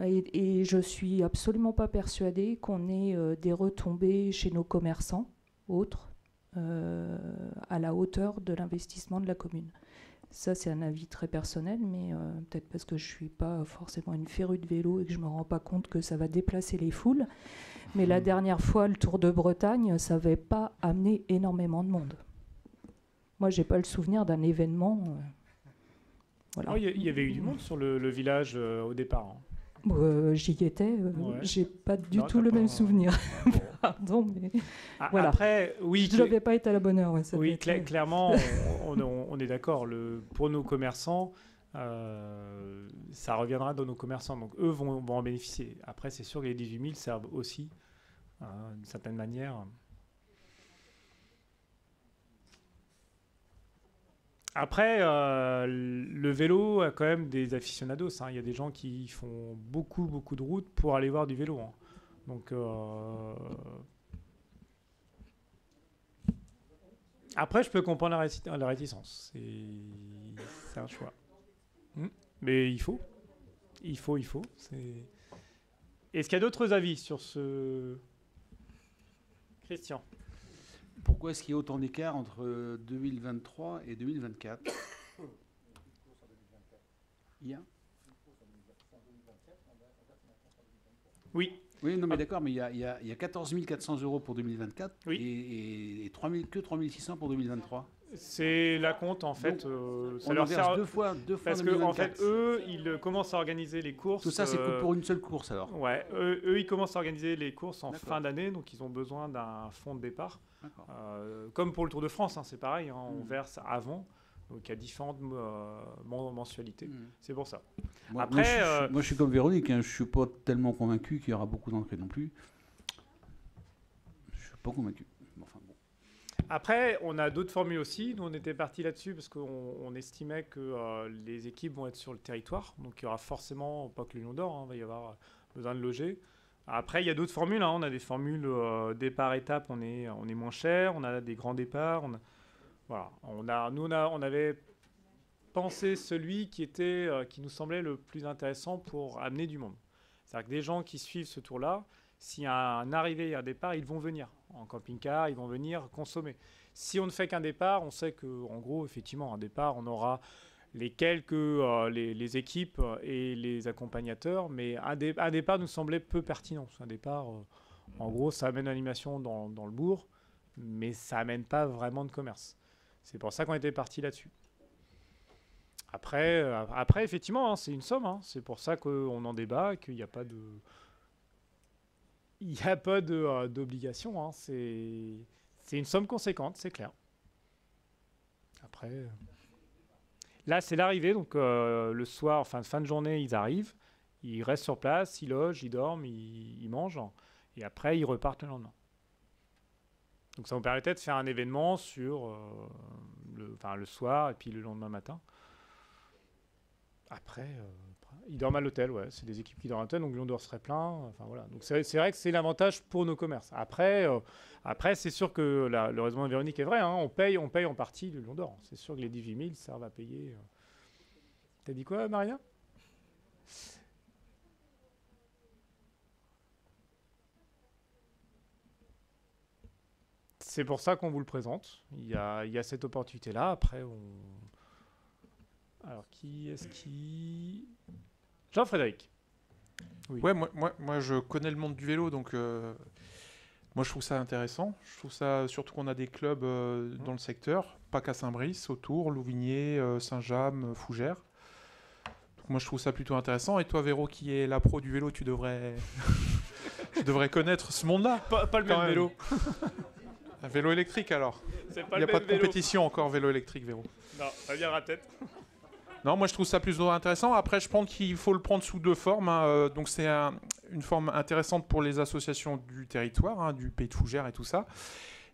Et je ne suis absolument pas persuadée qu'on ait des retombées chez nos commerçants, autres, à la hauteur de l'investissement de la commune. Ça, c'est un avis très personnel, mais peut-être parce que je ne suis pas forcément une férue de vélo et que je ne me rends pas compte que ça va déplacer les foules. Mais la dernière fois, le Tour de Bretagne, ça n'avait pas amené énormément de monde. Moi, je n'ai pas le souvenir d'un événement. Voilà. Il y avait eu du monde sur le village au départ. J'y étais, j'ai pas du tout le même souvenir. Pardon, mais voilà. Après, oui, je ne devais pas être à la bonne heure. Oui, clairement, on est d'accord. Pour nos commerçants, ça reviendra dans nos commerçants. Donc, eux vont en bénéficier. Après, c'est sûr que les 18 000 servent aussi, d'une certaine manière. Après, le vélo a quand même des aficionados. Il y a des gens qui font beaucoup de routes pour aller voir du vélo. Donc, après, je peux comprendre la réticence. C'est un choix. Mais il faut. Est-ce qu'il y a d'autres avis sur ce... Christian? Pourquoi est-ce qu'il y a autant d'écart entre 2023 et 2024 ? Il y a ? Oui. Oui, non, mais d'accord, mais il y a 14 400 € pour 2024 et que 3 600 pour 2023. C'est la compte, en fait. Ça leur sert deux fois parce que, en fait, eux, ils commencent à organiser les courses. Tout ça, c'est pour une seule course, alors. Ouais, eux, ils commencent à organiser les courses en fin d'année, donc ils ont besoin d'un fonds de départ. Comme pour le Tour de France, c'est pareil, on verse avant. Donc il y a différentes mensualités. C'est pour ça. Après, moi, je suis comme Véronique, je ne suis pas tellement convaincu qu'il y aura beaucoup d'entrées non plus. Je ne suis pas convaincu. Enfin, bon. Après, on a d'autres formules aussi. Nous, on était partis là-dessus parce qu'on estimait que les équipes vont être sur le territoire. Donc il y aura forcément, pas que le Lion d'Or, il va y avoir besoin de loger. Après, il y a d'autres formules. On a des formules départ-étape, on est moins cher. On a des grands départs. Voilà. On avait pensé celui qui nous semblait le plus intéressant pour amener du monde. C'est-à-dire que des gens qui suivent ce tour-là, s'il y a un arrivée et un départ, ils vont venir. En camping-car, ils vont venir consommer. Si on ne fait qu'un départ, on sait qu'en gros, effectivement, un départ, on aura les équipes et les accompagnateurs, mais un départ nous semblait peu pertinent. Un départ, en gros, ça amène l'animation dans le bourg, mais ça amène pas vraiment de commerce. C'est pour ça qu'on était parti là-dessus. Après, effectivement, c'est une somme. C'est pour ça qu'on en débat, qu'il n'y a pas d'obligation. C'est une somme conséquente, c'est clair. Après, là, c'est l'arrivée. Donc, le soir, fin de journée, ils arrivent. Ils restent sur place, ils logent, ils dorment, ils mangent. Et après, ils repartent le lendemain. Donc ça nous permettait de faire un événement sur le soir et puis le lendemain matin. Après, ils dorment à l'hôtel, c'est des équipes qui dorment à l'hôtel, donc le Lion d'Or serait plein. Enfin, voilà. Donc c'est vrai que c'est l'avantage pour nos commerces. Après c'est sûr que le raisonnement de Véronique est vrai, on paye en partie le Lion d'Or. C'est sûr que les 18 000 servent à payer. T'as dit quoi, Maria ? C'est pour ça qu'on vous le présente. Il y a cette opportunité-là. Après, alors, qui est-ce qui... Jean-Frédéric. Oui. Ouais, moi, je connais le monde du vélo, donc moi, je trouve ça intéressant. Je trouve ça, surtout qu'on a des clubs dans le secteur, pas qu'à Saint-Brice, autour, Louvigné, Saint-James, Fougères. Donc moi, je trouve ça plutôt intéressant. Et toi, Véro, qui est la pro du vélo, tu devrais connaître ce monde-là. Pas le même vélo. Un vélo électrique alors. Il n'y a pas de compétition encore vélo électrique, Véro. Non, ça viendra peut-être. Non, moi je trouve ça plutôt intéressant. Après, je pense qu'il faut le prendre sous deux formes. Donc c'est une forme intéressante pour les associations du territoire, du Pays de Fougères et tout ça.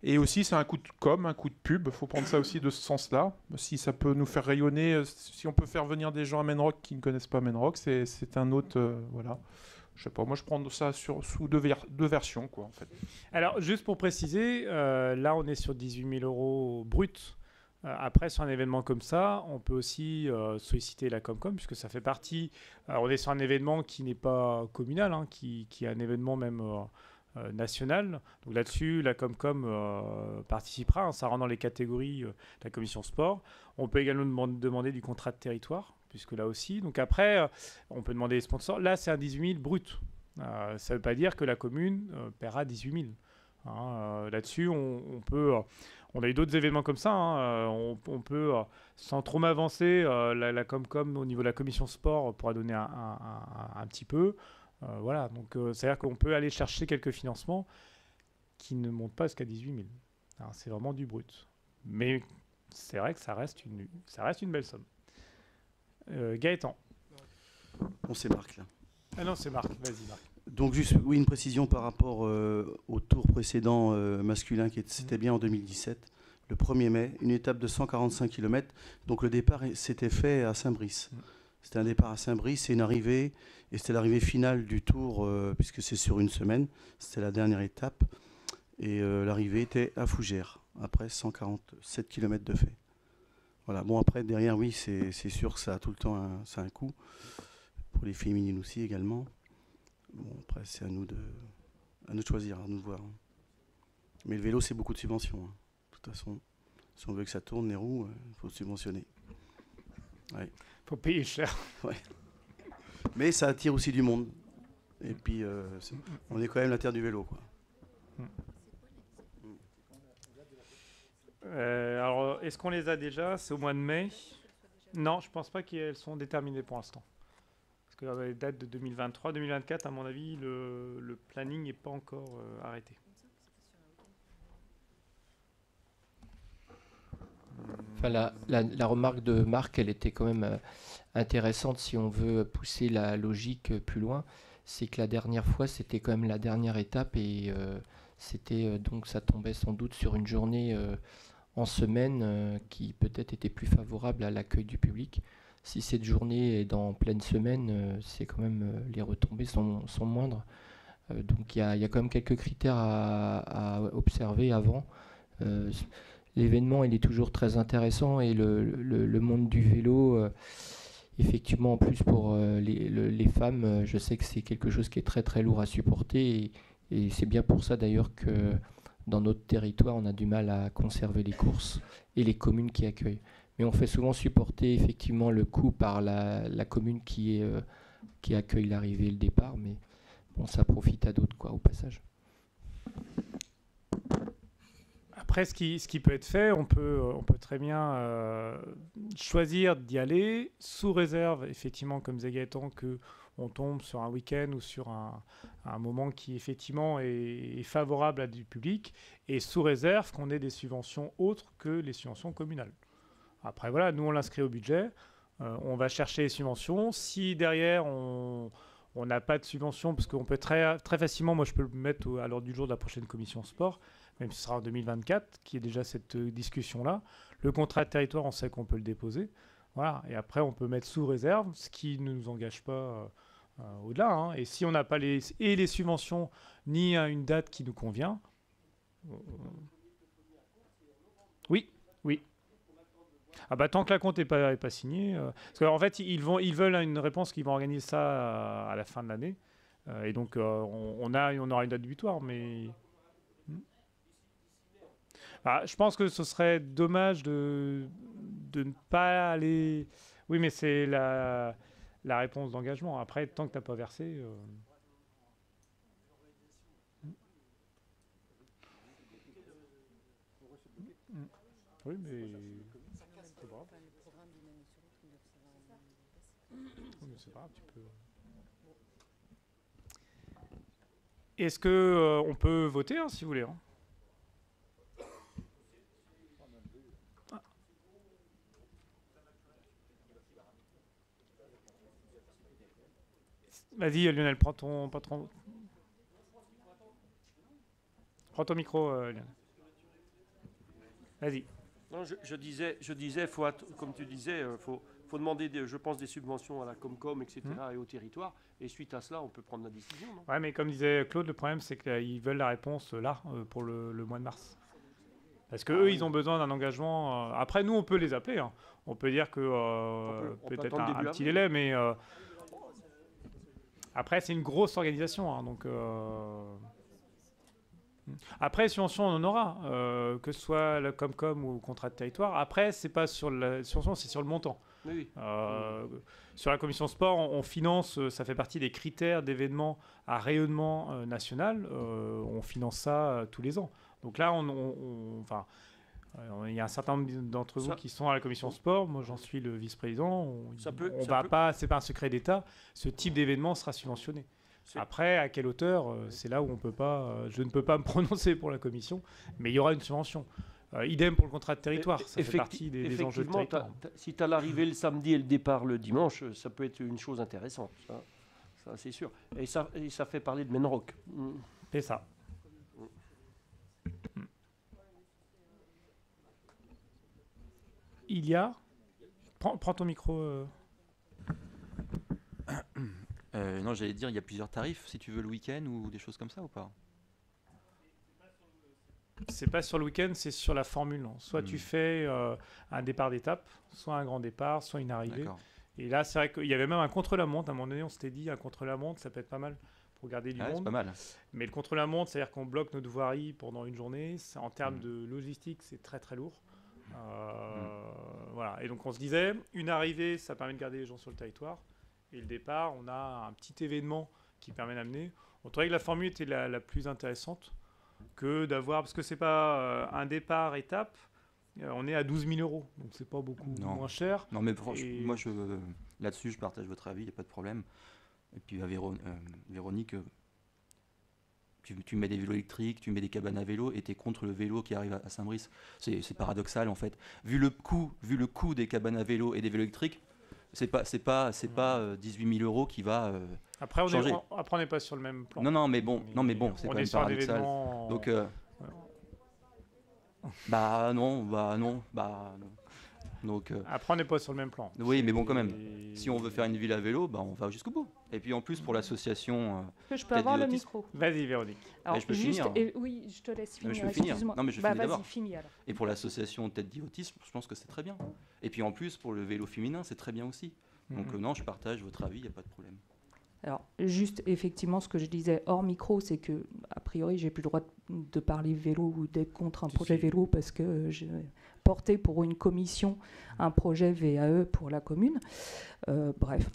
Et aussi, c'est un coup de com, un coup de pub. Il faut prendre ça aussi de ce sens-là. Si ça peut nous faire rayonner, si on peut faire venir des gens à Menrock qui ne connaissent pas Menrock, c'est un autre... voilà. Je sais pas, moi je prends ça sous deux versions, quoi, en fait. Alors, juste pour préciser, là on est sur 18 000 € brut. Après, sur un événement comme ça, on peut aussi solliciter la Comcom, puisque ça fait partie... on est sur un événement qui n'est pas communal, qui est un événement même national. Donc là-dessus, la Comcom participera. Ça rentre dans les catégories de la commission sport. On peut également demander du contrat de territoire, puisque là aussi... Donc après, on peut demander des sponsors. Là, c'est un 18 000 brut. Ça ne veut pas dire que la commune paiera 18 000. Là-dessus, on peut... on a eu d'autres événements comme ça. On peut, sans trop m'avancer, la Comcom au niveau de la commission sport pourra donner un petit peu. Voilà, donc c'est-à-dire qu'on peut aller chercher quelques financements qui ne montent pas jusqu'à 18 000. Alors, c'est vraiment du brut. Mais c'est vrai que ça reste une belle somme. Gaëtan. On c'est Marc là. Ah non, c'est Marc. Vas-y, Marc. Donc juste, oui, une précision par rapport au tour précédent masculin qui c'était bien en 2017, le 1er mai, une étape de 145 km. Donc le départ s'était fait à Saint-Brice. C'était un départ à Saint-Brice et une arrivée, et c'était l'arrivée finale du tour, puisque c'est sur une semaine. C'était la dernière étape. Et l'arrivée était à Fougères, après 147 km de fait. Voilà. Bon, après, derrière, oui, c'est sûr que ça a tout le temps un coût. Pour les féminines aussi également. Bon, après, c'est à nous de choisir, à nous de voir. Mais le vélo, c'est beaucoup de subventions. De toute façon, si on veut que ça tourne, les roues, il faut subventionner. Ouais. Faut payer cher. Ouais. Mais ça attire aussi du monde. Et puis, on est quand même la terre du vélo, quoi. Alors, est-ce qu'on les a déjà? C'est au mois de mai. Non, je pense pas qu'elles sont déterminées pour l'instant. Parce que les dates de 2023, 2024, à mon avis, le planning n'est pas encore arrêté. Enfin, la remarque de Marc, elle était quand même intéressante si on veut pousser la logique plus loin. C'est que la dernière fois, c'était quand même la dernière étape et donc ça tombait sans doute sur une journée en semaine qui peut-être était plus favorable à l'accueil du public. Si cette journée est dans pleine semaine, c'est quand même les retombées sont moindres. Donc il y a quand même quelques critères à observer avant. L'événement, il est toujours très intéressant et le monde du vélo, effectivement, en plus pour les femmes, je sais que c'est quelque chose qui est très très lourd à supporter et c'est bien pour ça d'ailleurs que dans notre territoire, on a du mal à conserver les courses et les communes qui accueillent. Mais on fait souvent supporter effectivement le coût par la commune qui accueille l'arrivée et le départ, mais bon, ça profite à d'autres au passage. Après, ce qui peut être fait, on peut très bien choisir d'y aller sous réserve, effectivement, comme disait Gaëtan, qu'on tombe sur un week-end ou sur un moment qui, effectivement, est favorable à du public, et sous réserve qu'on ait des subventions autres que les subventions communales. Après, voilà, nous, on l'inscrit au budget, on va chercher les subventions. Si derrière, on n'a pas de subvention, parce qu'on peut très, très facilement, moi, je peux le mettre à l'ordre du jour de la prochaine commission sport, même si ce sera en 2024, qui est déjà cette discussion-là. Le contrat de territoire, on sait qu'on peut le déposer. Voilà. Et après, on peut mettre sous réserve, ce qui ne nous engage pas au-delà. Et si on n'a pas les subventions, ni à une date qui nous convient... Oui. Ah bah, tant que la compte n'est pas signée... parce qu'en fait, ils veulent une réponse qu'ils vont organiser ça à la fin de l'année. Et donc, on aura une date butoir, mais... je pense que ce serait dommage de ne pas aller... Oui, mais c'est la réponse d'engagement. Après, tant que tu n'as pas versé... Oui, mais... C'est pas grave, tu peux... Est-ce qu'on peut voter, si vous voulez Vas-y, Lionel, prends ton micro, Lionel. Vas-y. Non, je disais, comme tu disais, faut demander, je pense, des subventions à la Comcom, etc., et au territoire. Et suite à cela, on peut prendre la décision. Non? Ouais, mais comme disait Claude, le problème, c'est qu'ils veulent la réponse là, pour le mois de mars. Parce qu'eux, ils ont besoin d'un engagement. Après, nous, on peut les appeler. Hein. On peut dire que on peut peut-être attendre un début petit avril. délai, mais après, c'est une grosse organisation. Hein, donc, après, subvention, on en aura, que ce soit la Comcom ou le contrat de territoire. Après, c'est pas sur la subvention, c'est sur le montant. Oui. Sur la commission sport, on finance, ça fait partie des critères d'événements à rayonnement national. On finance ça tous les ans. Donc là, il y a un certain nombre d'entre vous qui sont à la commission sport. Moi, j'en suis le vice-président. C'est pas un secret d'État. Ce type d'événement sera subventionné. Après, à quelle hauteur, c'est là où je ne peux pas me prononcer pour la commission, mais il y aura une subvention. Idem pour le contrat de territoire, ça fait partie des enjeux de territoire. Si tu as l'arrivée le samedi et le départ le dimanche, ça peut être une chose intéressante, ça c'est sûr. Et ça fait parler de Menrock. C'est ça. Il y a... Prends ton micro. Non, j'allais dire, il y a plusieurs tarifs, si tu veux le week-end ou des choses comme ça ou pas? C'est pas sur le week-end, c'est sur la formule. Soit tu fais un départ d'étape, soit un grand départ, soit une arrivée. Et là, c'est vrai qu'il y avait même un contre-la-montre. À un moment donné, on s'était dit, un contre-la-montre, ça peut être pas mal pour garder du monde. C'est pas mal. Mais le contre-la-montre, c'est-à-dire qu'on bloque notre voirie pendant une journée. En termes de logistique, c'est très très lourd. Voilà. Et donc, on se disait, une arrivée, ça permet de garder les gens sur le territoire. Et le départ, on a un petit événement qui permet d'amener. On trouvait que la formule était la plus intéressante que d'avoir, parce que c'est pas un départ étape, on est à 12 000 €, donc c'est pas beaucoup moins cher. Non, mais moi, là-dessus, je partage votre avis, il n'y a pas de problème. Et puis, Véronique, tu mets des vélos électriques, tu mets des cabanes à vélo, et tu es contre le vélo qui arrive à Saint-Brice. C'est paradoxal, en fait. Vu le coût des cabanes à vélo et des vélos électriques, c'est pas 18 000 € qui va changer. Après, on n'est pas sur le même plan. Non, mais bon, c'est quand même paradoxal. Donc, non. Donc, après, on n'est pas sur le même plan. Oui, mais bon, quand même. Si on veut faire une ville à vélo, on va jusqu'au bout. Et puis en plus, pour l'association. Je peux avoir le micro. Vas-y, Véronique. Alors, je peux finir. Oui, je te laisse finir. Je peux finir. Non, mais je finis d'abord. Vas-y, finis alors. Et pour l'association Tête d'Idiotisme, je pense que c'est très bien. Et puis en plus, pour le vélo féminin, c'est très bien aussi. Donc non, je partage votre avis, il n'y a pas de problème. Alors, juste, effectivement, ce que je disais hors micro, c'est que, a priori, j'ai plus le droit de parler vélo ou d'être contre un projet vélo parce que j'ai porté pour une commission un projet VAE pour la commune. Bref,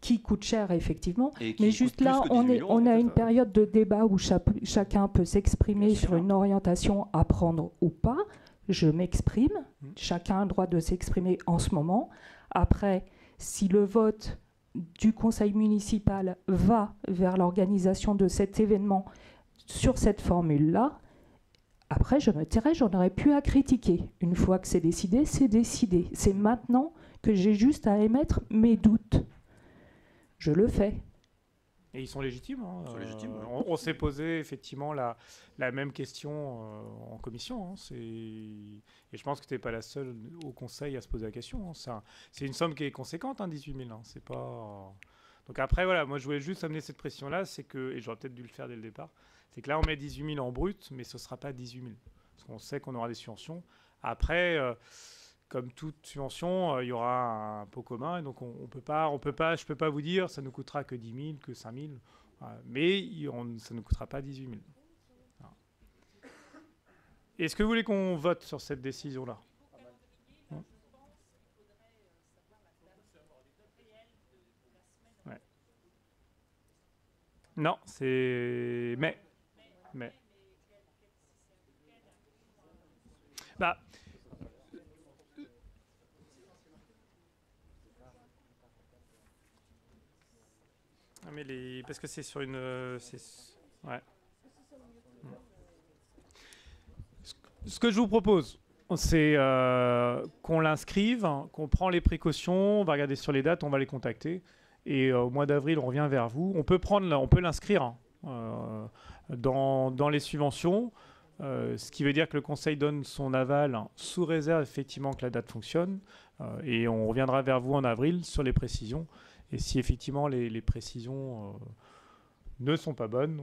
qui coûte cher, effectivement. Mais juste là, on a une période de débat où chacun peut s'exprimer sur une orientation à prendre ou pas. Je m'exprime. Chacun a le droit de s'exprimer en ce moment. Après, si le vote du conseil municipal va vers l'organisation de cet événement sur cette formule-là, après je me tairai, j'en aurais plus à critiquer. Une fois que c'est décidé, c'est décidé. C'est maintenant que j'ai juste à émettre mes doutes. Je le fais. Et ils sont légitimes. On s'est posé effectivement la même question en commission. Et je pense que tu n'es pas la seule au conseil à se poser la question. C'est une somme qui est conséquente, 18 000. C'est pas... Donc après, voilà, moi je voulais juste amener cette pression-là, et j'aurais peut-être dû le faire dès le départ, c'est que là on met 18 000 en brut, mais ce ne sera pas 18 000. Parce qu'on sait qu'on aura des subventions. Après... comme toute subvention, il y aura un pot commun, et donc je peux pas vous dire ça nous coûtera que 10 000, que 5 000, mais ça ne coûtera pas 18 000. Voilà. Est-ce que vous voulez qu'on vote sur cette décision-là? Ouais. Non, c'est mai. Bah. Mais parce que c'est sur une... ouais. Ce que je vous propose, c'est qu'on l'inscrive, qu'on prend les précautions, on va regarder sur les dates, on va les contacter, Et au mois d'avril, on revient vers vous. On peut l'inscrire dans les subventions, ce qui veut dire que le Conseil donne son aval sous réserve effectivement que la date fonctionne. Et on reviendra vers vous en avril sur les précisions. Et si effectivement les précisions ne sont pas bonnes,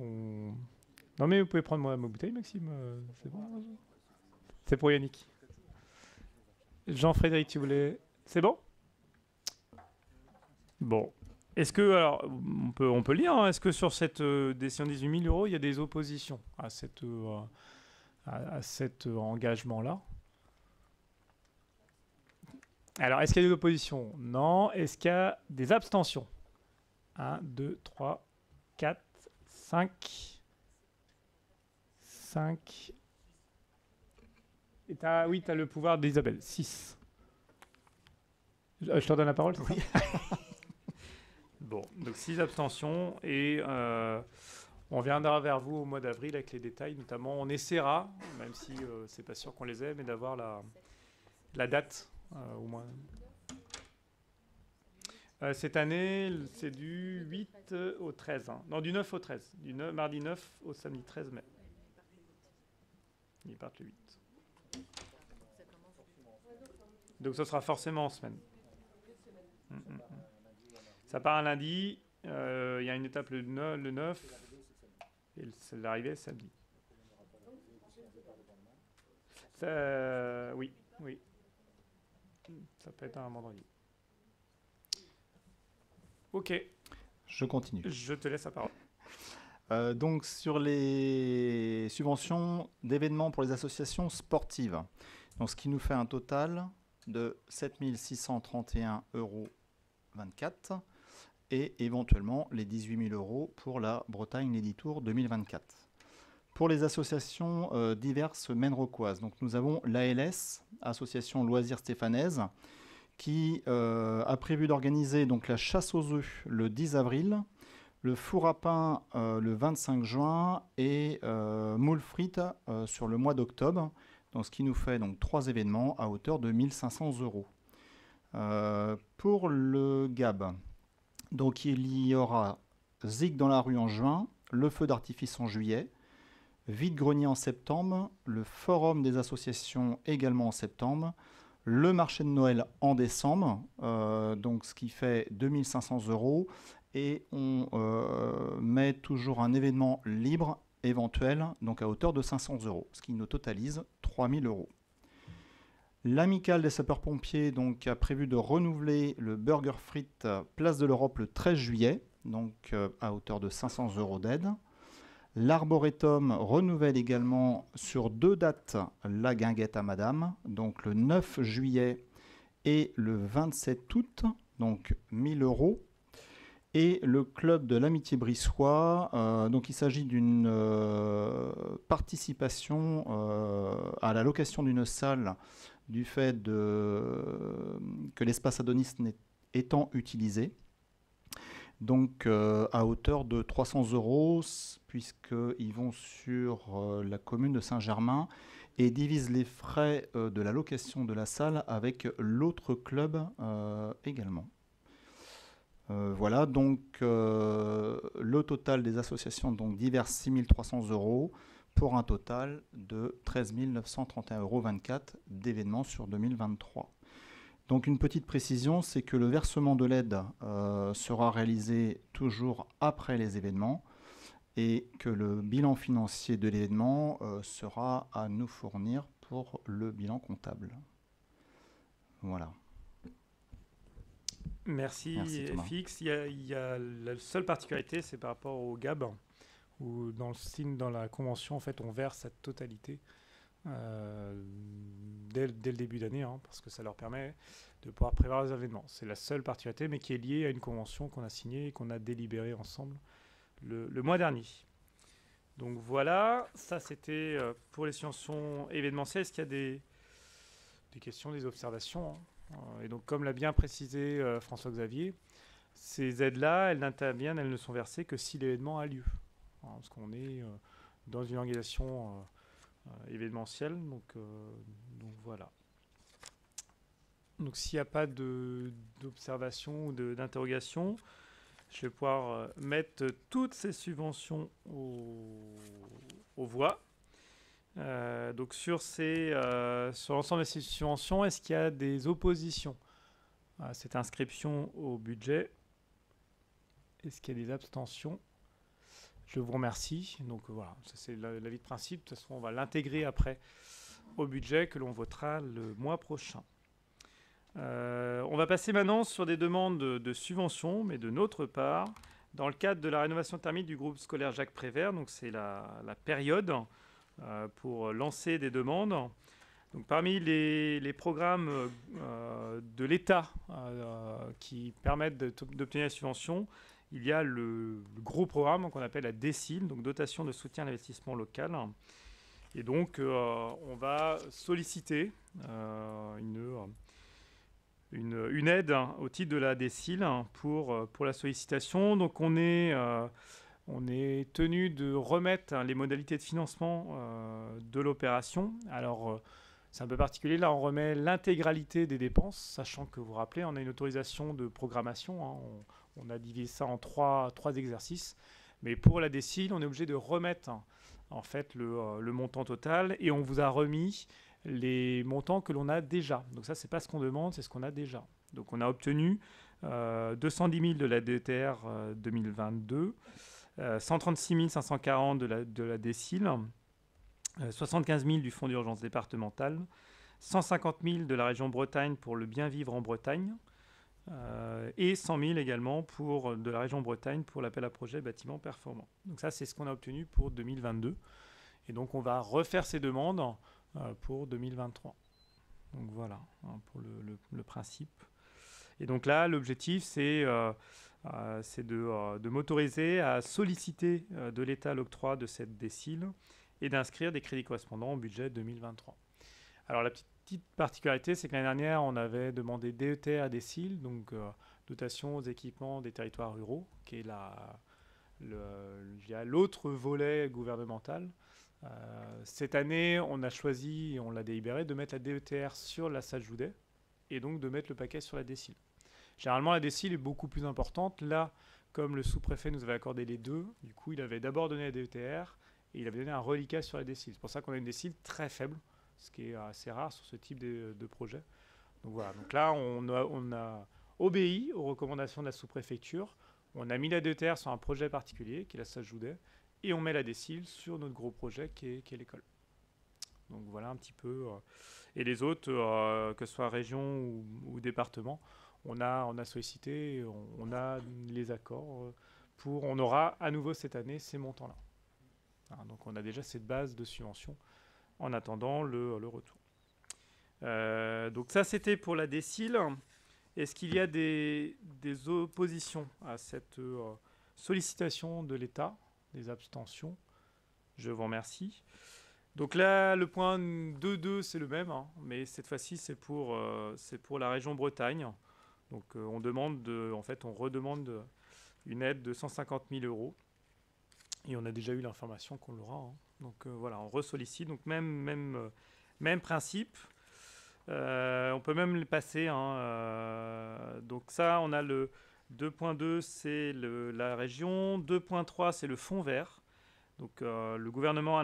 Non mais vous pouvez prendre ma bouteille, Maxime. C'est bon. C'est pour Yannick. Jean-Frédéric, tu voulais... C'est bon? Bon. Est-ce que, alors, on peut lire, hein, est-ce que sur cette décision de 18 000 €, il y a des oppositions à cet engagement-là? Alors, est-ce qu'il y a des oppositions? Non. Est-ce qu'il y a des abstentions? 1, 2, 3, 4, 5... 5... Et oui, tu as le pouvoir d'Isabelle. 6. Je te redonne la parole, c'est ça? Bon, donc 6 abstentions et on viendra vers vous au mois d'avril avec les détails. Notamment, on essaiera, même si c'est pas sûr qu'on les ait, mais d'avoir la date au moins. Cette année, c'est du 8 au 13. Hein. Non, du 9 au 13. Mardi 9 au samedi 13 mai. Ils partent le 8. Donc ce sera forcément en semaine. Ça part un lundi, il y a une étape le 9, et l'arrivée est samedi. Oui. Ça peut être un vendredi. Ok. Je continue. Je te laisse la parole. Donc sur les subventions d'événements pour les associations sportives, donc ce qui nous fait un total de 7 631,24 € et éventuellement les 18 000 € pour la Bretagne Lady Tour 2024. Pour les associations diverses maine-rocoises, donc nous avons l'ALS, Association Loisirs Stéphanaise, qui a prévu d'organiser donc la chasse aux œufs le 10 avril, le four à pain le 25 juin et moules frites sur le mois d'octobre, donc ce qui nous fait donc 3 événements à hauteur de 1 500 €. Pour le GAB, donc il y aura Zig dans la rue en juin, le feu d'artifice en juillet, vide-grenier en septembre, le forum des associations également en septembre, le marché de Noël en décembre, donc ce qui fait 2 500 €, et on met toujours un événement libre éventuel, donc à hauteur de 500 €, ce qui nous totalise 3 000 €. L'amicale des sapeurs-pompiers donc, a prévu de renouveler le burger frites Place de l'Europe le 13 juillet, donc à hauteur de 500 € d'aide. L'Arboretum renouvelle également sur 2 dates la guinguette à madame, donc le 9 juillet et le 27 août, donc 1 000 €. Et le club de l'amitié brissois, donc il s'agit d'une participation à la location d'une salle du fait que l'espace Adonis étant utilisé. Donc à hauteur de 300 €, puisqu'ils vont sur la commune de Saint-Germain et divisent les frais de la location de la salle avec l'autre club également. Voilà, donc le total des associations donc diverses 6 300 € pour un total de 13 931,24 € d'événements sur 2023. Donc une petite précision, c'est que le versement de l'aide sera réalisé toujours après les événements et que le bilan financier de l'événement sera à nous fournir pour le bilan comptable. Voilà. Merci FX. Il y a la seule particularité, c'est par rapport au GAB, où dans la convention, en fait, on verse cette totalité dès le début d'année, hein, parce que ça leur permet de pouvoir prévoir les événements. C'est la seule particularité, mais qui est liée à une convention qu'on a signée et qu'on a délibérée ensemble le mois dernier. Donc voilà, ça c'était pour les subventions événementielles. Est-ce qu'il y a des questions, des observations, hein? Et donc, comme l'a bien précisé François-Xavier, ces aides-là, elles n'interviennent, elles ne sont versées que si l'événement a lieu. Hein, parce qu'on est dans une organisation événementielle. Donc voilà. Donc s'il n'y a pas d'observation ou d'interrogation, Je vais pouvoir mettre toutes ces subventions aux voix. Donc sur l'ensemble de ces subventions, est-ce qu'il y a des oppositions à cette inscription au budget? Est-ce qu'il y a des abstentions? Je vous remercie. Donc voilà, ça c'est l'avis de principe. De toute façon, on va l'intégrer après au budget que l'on votera le mois prochain. On va passer maintenant sur des demandes de subventions, mais de notre part, dans le cadre de la rénovation thermique du groupe scolaire Jacques Prévert. Donc c'est la période pour lancer des demandes. Donc, parmi les programmes de l'État qui permettent d'obtenir la subvention, il y a le gros programme qu'on appelle la DSIL, donc dotation de soutien à l'investissement local. Et donc, on va solliciter une aide au titre de la DSIL pour la sollicitation. Donc, on est tenu de remettre les modalités de financement de l'opération. Alors, c'est un peu particulier. Là, on remet l'intégralité des dépenses, sachant que vous vous rappelez, on a une autorisation de programmation. On a divisé ça en trois exercices. Mais pour la DSIL, on est obligé de remettre en fait le montant total. Et on vous a remis les montants que l'on a déjà. Donc ça, c'est pas ce qu'on demande, c'est ce qu'on a déjà. Donc on a obtenu 210 000 de la DETR 2022, 136 540 de la DSIL, 75 000 du Fonds d'urgence départemental, 150 000 de la région Bretagne pour le bien vivre en Bretagne, et 100 000 également de la région Bretagne pour l'appel à projet bâtiments performants. Donc ça, c'est ce qu'on a obtenu pour 2022. Et donc, on va refaire ces demandes pour 2023. Donc voilà, pour le principe. Et donc là, l'objectif, c'est de m'autoriser à solliciter de l'État l'octroi de cette DSIL et d'inscrire des crédits correspondants au budget 2023. Alors la petite particularité, c'est que l'année dernière, on avait demandé DETR à DSIL, donc dotation aux équipements des territoires ruraux, qui est l'autre volet gouvernemental. Cette année, on a choisi, et on l'a délibéré, de mettre la DETR sur la SAD-Joudet et donc de mettre le paquet sur la DSIL. Généralement, la DSIL est beaucoup plus importante. Là, comme le sous-préfet nous avait accordé les deux, du coup, il avait d'abord donné la DETR et il avait donné un reliquat sur la DSIL. C'est pour ça qu'on a une DSIL très faible, ce qui est assez rare sur ce type de projet. Donc voilà, donc là, on a obéi aux recommandations de la sous-préfecture. On a mis la DETR sur un projet particulier, qui est la SAD-Joudet, et on met la DSIL sur notre gros projet, qui est l'école. Donc voilà un petit peu. Et les autres, que ce soit région ou département, on a sollicité, on a les accords on aura à nouveau cette année ces montants-là. Donc on a déjà cette base de subvention en attendant le retour. Donc ça, c'était pour la DSIL. Est-ce qu'il y a des oppositions à cette sollicitation de l'État, des abstentions? Je vous remercie. Donc là, le point 2.2, c'est le même, mais cette fois-ci, c'est pour la région Bretagne. Donc on redemande une aide de 150 000 €. Et on a déjà eu l'information qu'on l'aura. Donc voilà, on ressollicite. Donc même principe. On peut même le passer. Donc ça, on a le 2.2, c'est la région. 2.3, c'est le fonds vert. Donc le gouvernement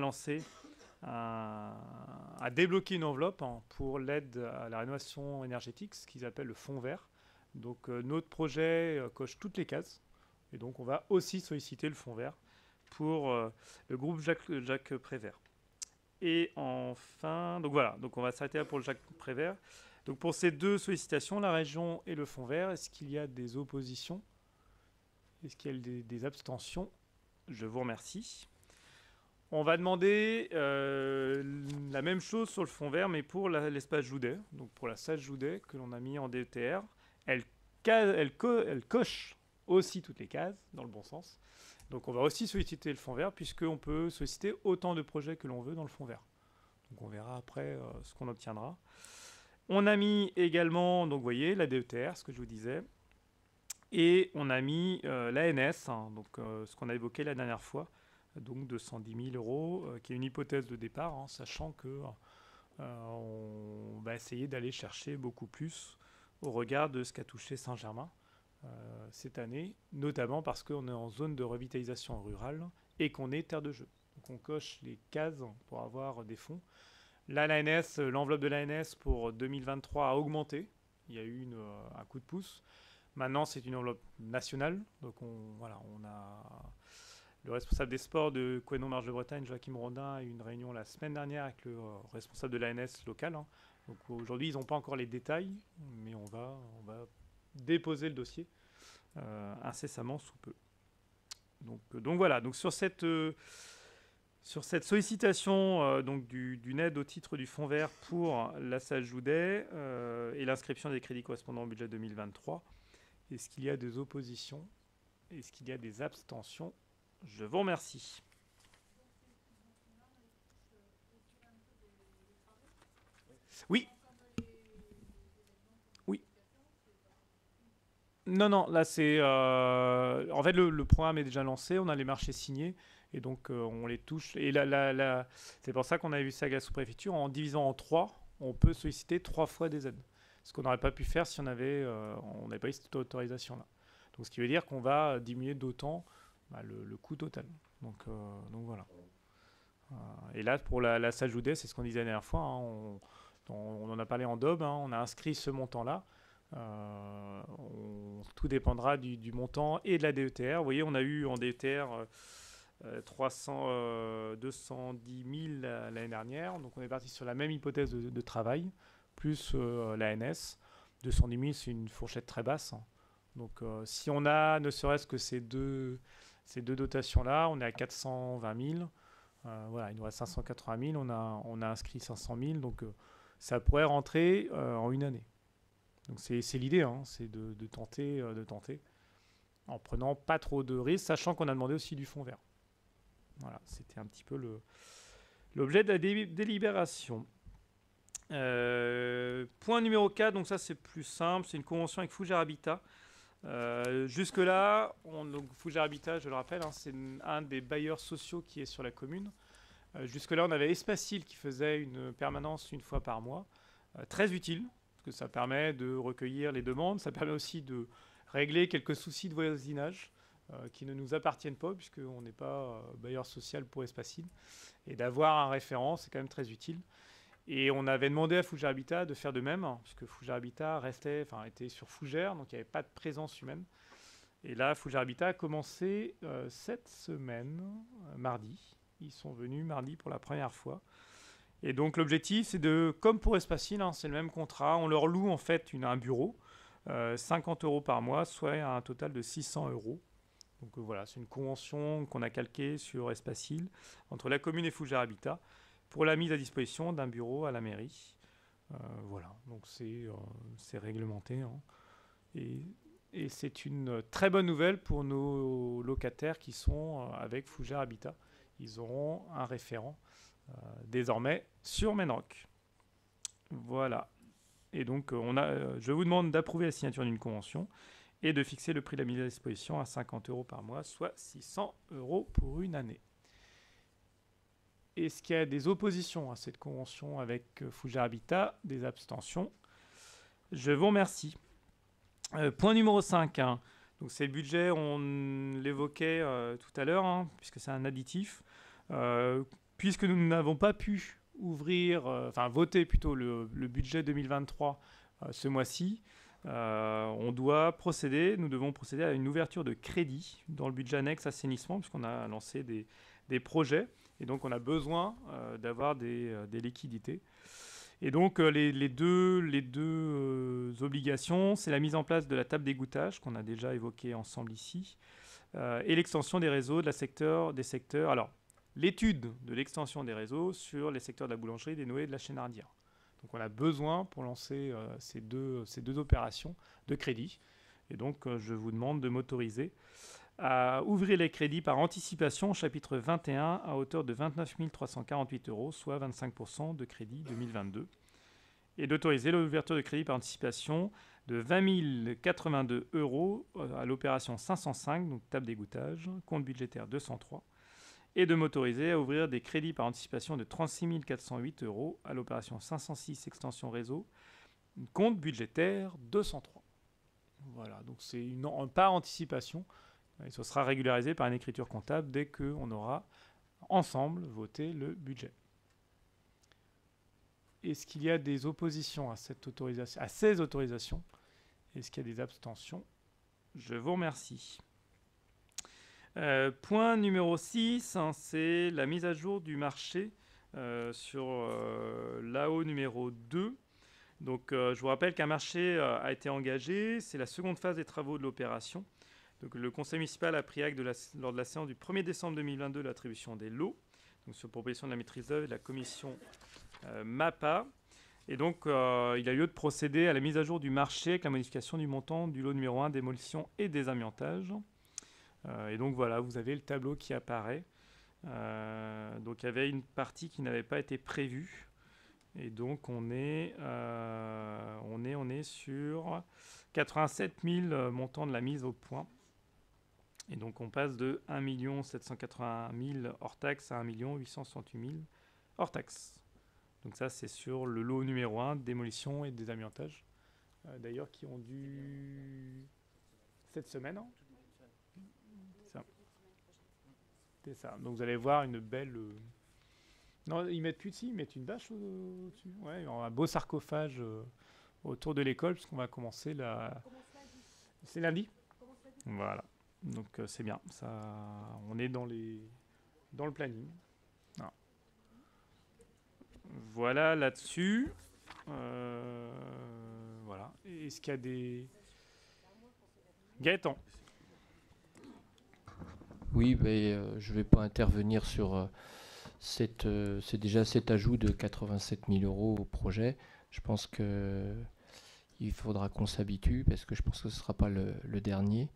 a débloqué une enveloppe pour l'aide à la rénovation énergétique, ce qu'ils appellent le fonds vert. Donc notre projet coche toutes les cases. Et donc on va aussi solliciter le fonds vert pour le groupe Jacques Prévert. Et enfin, donc voilà, donc on va s'arrêter là pour le Jacques Prévert. Donc pour ces deux sollicitations, la région et le fonds vert, est-ce qu'il y a des oppositions? Est-ce qu'il y a des abstentions? Je vous remercie. On va demander la même chose sur le fonds vert, mais pour l'espace Joudet. Donc pour la salle Joudet que l'on a mis en DETR, elle coche aussi toutes les cases, dans le bon sens. Donc on va aussi solliciter le fonds vert, puisqu'on peut solliciter autant de projets que l'on veut dans le fonds vert. Donc on verra après ce qu'on obtiendra. On a mis également, donc vous voyez, la DETR, ce que je vous disais. Et on a mis l'ANS, donc ce qu'on a évoqué la dernière fois, donc de 110 000 €, qui est une hypothèse de départ, sachant que on va essayer d'aller chercher beaucoup plus au regard de ce qu'a touché Saint-Germain. cette année, notamment parce qu'on est en zone de revitalisation rurale et qu'on est terre de jeu. Donc on coche les cases pour avoir des fonds. Là, l'enveloppe de l'ANS pour 2023 a augmenté. Il y a eu un coup de pouce. Maintenant, c'est une enveloppe nationale. Donc on a le responsable des sports de Couesnon Marche de Bretagne, Joachim Rodin, a eu une réunion la semaine dernière avec le responsable de l'ANS local. Donc aujourd'hui, ils n'ont pas encore les détails, mais on va déposer le dossier incessamment sous peu. Donc voilà. Donc sur cette sollicitation d'une aide au titre du fonds vert pour la salle Joudet et l'inscription des crédits correspondant au budget 2023, est-ce qu'il y a des oppositions? Est-ce qu'il y a des abstentions? Je vous remercie. Oui. Oui. Non, là c'est... en fait, le programme est déjà lancé, on a les marchés signés, et donc on les touche. Et c'est pour ça qu'on a vu ça à la sous-préfecture. En divisant en 3, on peut solliciter 3 fois des aides. Ce qu'on n'aurait pas pu faire si on n'avait pas eu cette autorisation-là. Donc ce qui veut dire qu'on va diminuer d'autant le coût total. Donc voilà. Et là, pour la salle Joudet, c'est ce qu'on disait la dernière fois. On en a parlé en DOB. On a inscrit ce montant-là. Tout dépendra du montant et de la DETR. Vous voyez, on a eu en DETR 210 000 l'année dernière. Donc on est parti sur la même hypothèse de travail, plus l'ANS. 210 000, c'est une fourchette très basse. Donc si on a ne serait-ce que ces deux dotations-là, on est à 420 000. Voilà, il nous reste 580 000. On a inscrit 500 000. Donc ça pourrait rentrer en une année. Donc c'est l'idée, c'est de tenter, en prenant pas trop de risques, sachant qu'on a demandé aussi du fonds vert. Voilà, c'était un petit peu l'objet de la délibération. Point numéro 4, donc ça c'est plus simple, c'est une convention avec Fougères Habitat. Jusque-là, Fougères Habitat, je le rappelle, c'est un des bailleurs sociaux qui est sur la commune. Jusque-là, on avait Espacil qui faisait une permanence une fois par mois, très utile, parce que ça permet de recueillir les demandes, ça permet aussi de régler quelques soucis de voisinage qui ne nous appartiennent pas, puisqu'on n'est pas bailleur social pour Espacil. Et d'avoir un référent, c'est quand même très utile. Et on avait demandé à Fougères Habitat de faire de même, puisque Fougères Habitat était sur Fougères, donc il n'y avait pas de présence humaine. Et là, Fougères Habitat a commencé cette semaine, mardi. Ils sont venus mardi pour la première fois. Et donc l'objectif, c'est comme pour Espacil, c'est le même contrat. On leur loue en fait un bureau, 50 € par mois, soit un total de 600 €. Donc voilà, c'est une convention qu'on a calquée sur Espacil entre la commune et Fougères Habitat pour la mise à disposition d'un bureau à la mairie. Voilà, donc c'est réglementé. Et c'est une très bonne nouvelle pour nos locataires qui sont avec Fougères Habitat. Ils auront un référent désormais sur Menrock. Voilà. Et donc, je vous demande d'approuver la signature d'une convention et de fixer le prix de la mise à disposition à 50 € par mois, soit 600 € pour une année. Est-ce qu'il y a des oppositions à cette convention avec Fougères Habitat? Des abstentions? Je vous remercie. Point numéro 5. Donc c'est le budget, on l'évoquait tout à l'heure, puisque c'est un additif. Puisque nous n'avons pas pu voter plutôt le budget 2023 ce mois-ci, nous devons procéder à une ouverture de crédit dans le budget annexe assainissement, puisqu'on a lancé des projets, et donc on a besoin d'avoir des liquidités. Et donc les deux obligations, c'est la mise en place de la table d'égouttage qu'on a déjà évoquée ensemble ici, et l'extension des réseaux des secteurs. Alors, l'étude de l'extension des réseaux sur les secteurs de la boulangerie, des nouilles et de la Chénardière. Donc on a besoin pour lancer ces deux opérations de crédit. Et donc je vous demande de m'autoriser à ouvrir les crédits par anticipation au chapitre 21 à hauteur de 29 348 €, soit 25% de crédit 2022. Et d'autoriser l'ouverture de crédit par anticipation de 20 082 € à l'opération 505, donc table d'égouttage, compte budgétaire 203. Et de m'autoriser à ouvrir des crédits par anticipation de 36 408 € à l'opération 506 extension réseau, compte budgétaire 203. Voilà, donc c'est par anticipation. Et ce sera régularisé par une écriture comptable dès qu'on aura ensemble voté le budget. Est-ce qu'il y a des oppositions à ces autorisations? Est-ce qu'il y a des abstentions? Je vous remercie. Point numéro 6, hein, c'est la mise à jour du marché sur l'AO numéro 2. Donc, je vous rappelle qu'un marché a été engagé. C'est la seconde phase des travaux de l'opération. Donc, le conseil municipal a pris acte lors de la séance du 1er décembre 2022 de l'attribution des lots, donc sur proposition de la maîtrise d'œuvre et de la commission MAPA. Et donc, il a lieu de procéder à la mise à jour du marché avec la modification du montant du lot numéro 1, démolition et désamiantage. Et donc, voilà, vous avez le tableau qui apparaît. Donc, il y avait une partie qui n'avait pas été prévue. Et donc, on est sur 87 000 montants de la mise au point. Et donc, on passe de 1 780 000 hors taxe à 1 868 000 hors taxe. Donc ça, c'est sur le lot numéro 1, démolition et désamiantage. D'ailleurs, qui ont dû... cette semaine. Hein, c'est ça. Donc vous allez voir une belle... Non, ils mettent plus de ils mettent une bâche au-dessus. Ouais, un beau sarcophage autour de l'école, puisqu'on va commencer la... C'est lundi. Voilà. Donc c'est bien. Ça, on est dans le planning. Ah. Voilà là-dessus. Voilà. Est-ce qu'il y a des... Gaëtan. Oui, mais je ne vais pas intervenir sur c'est déjà cet ajout de 87 000 € au projet. Je pense qu'il faudra qu'on s'habitue parce que je pense que ce ne sera pas le dernier.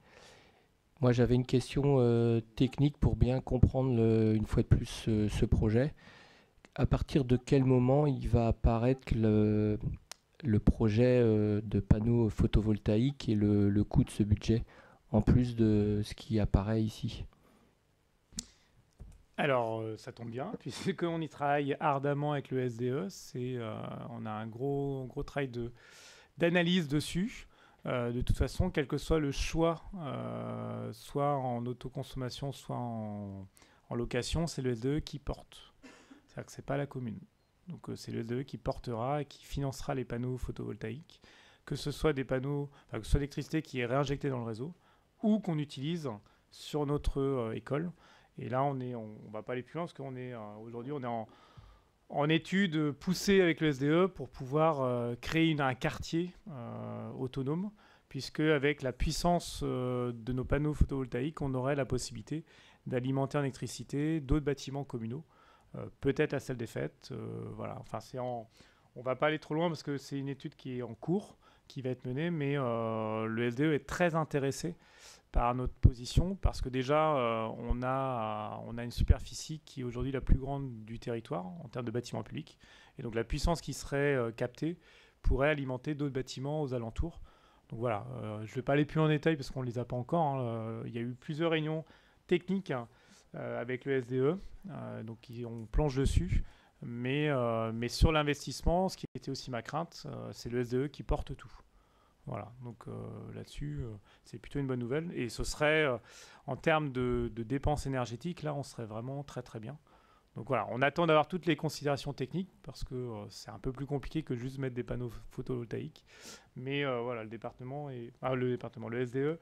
Moi, j'avais une question technique pour bien comprendre une fois de plus ce projet. À partir de quel moment il va apparaître le projet de panneaux photovoltaïques et le coût de ce budget, en plus de ce qui apparaît ici? Alors, ça tombe bien, puisqu'on y travaille ardemment avec le SDE. On a un gros travail d'analyse dessus. De toute façon, quel que soit le choix, soit en autoconsommation, soit en location, c'est le SDE qui porte. C'est-à-dire que ce n'est pas la commune. Donc, c'est le SDE qui portera et qui financera les panneaux photovoltaïques, que ce soit des panneaux, que ce soit l'électricité qui est réinjectée dans le réseau ou qu'on utilise sur notre école. Et là, on va pas aller plus loin parce qu'aujourd'hui, on est en étude poussée avec le SDE pour pouvoir créer un quartier autonome, puisque avec la puissance de nos panneaux photovoltaïques, on aurait la possibilité d'alimenter en électricité d'autres bâtiments communaux, peut-être la salle des fêtes. Voilà. Enfin, on va pas aller trop loin parce que c'est une étude qui est en cours, qui va être menée, mais le SDE est très intéressé par notre position, parce que déjà, on a une superficie qui est aujourd'hui la plus grande du territoire en termes de bâtiments publics. Et donc la puissance qui serait captée pourrait alimenter d'autres bâtiments aux alentours. Donc voilà, je ne vais pas aller plus en détail parce qu'on ne les a pas encore. Hein. Il y a eu plusieurs réunions techniques avec le SDE, donc on planche dessus. Mais sur l'investissement, ce qui était aussi ma crainte, c'est le SDE qui porte tout. Voilà, donc là-dessus, c'est plutôt une bonne nouvelle. Et ce serait, en termes de dépenses énergétiques, là, on serait vraiment très très bien. Donc voilà, on attend d'avoir toutes les considérations techniques, parce que c'est un peu plus compliqué que juste mettre des panneaux photovoltaïques. Mais voilà, le SDE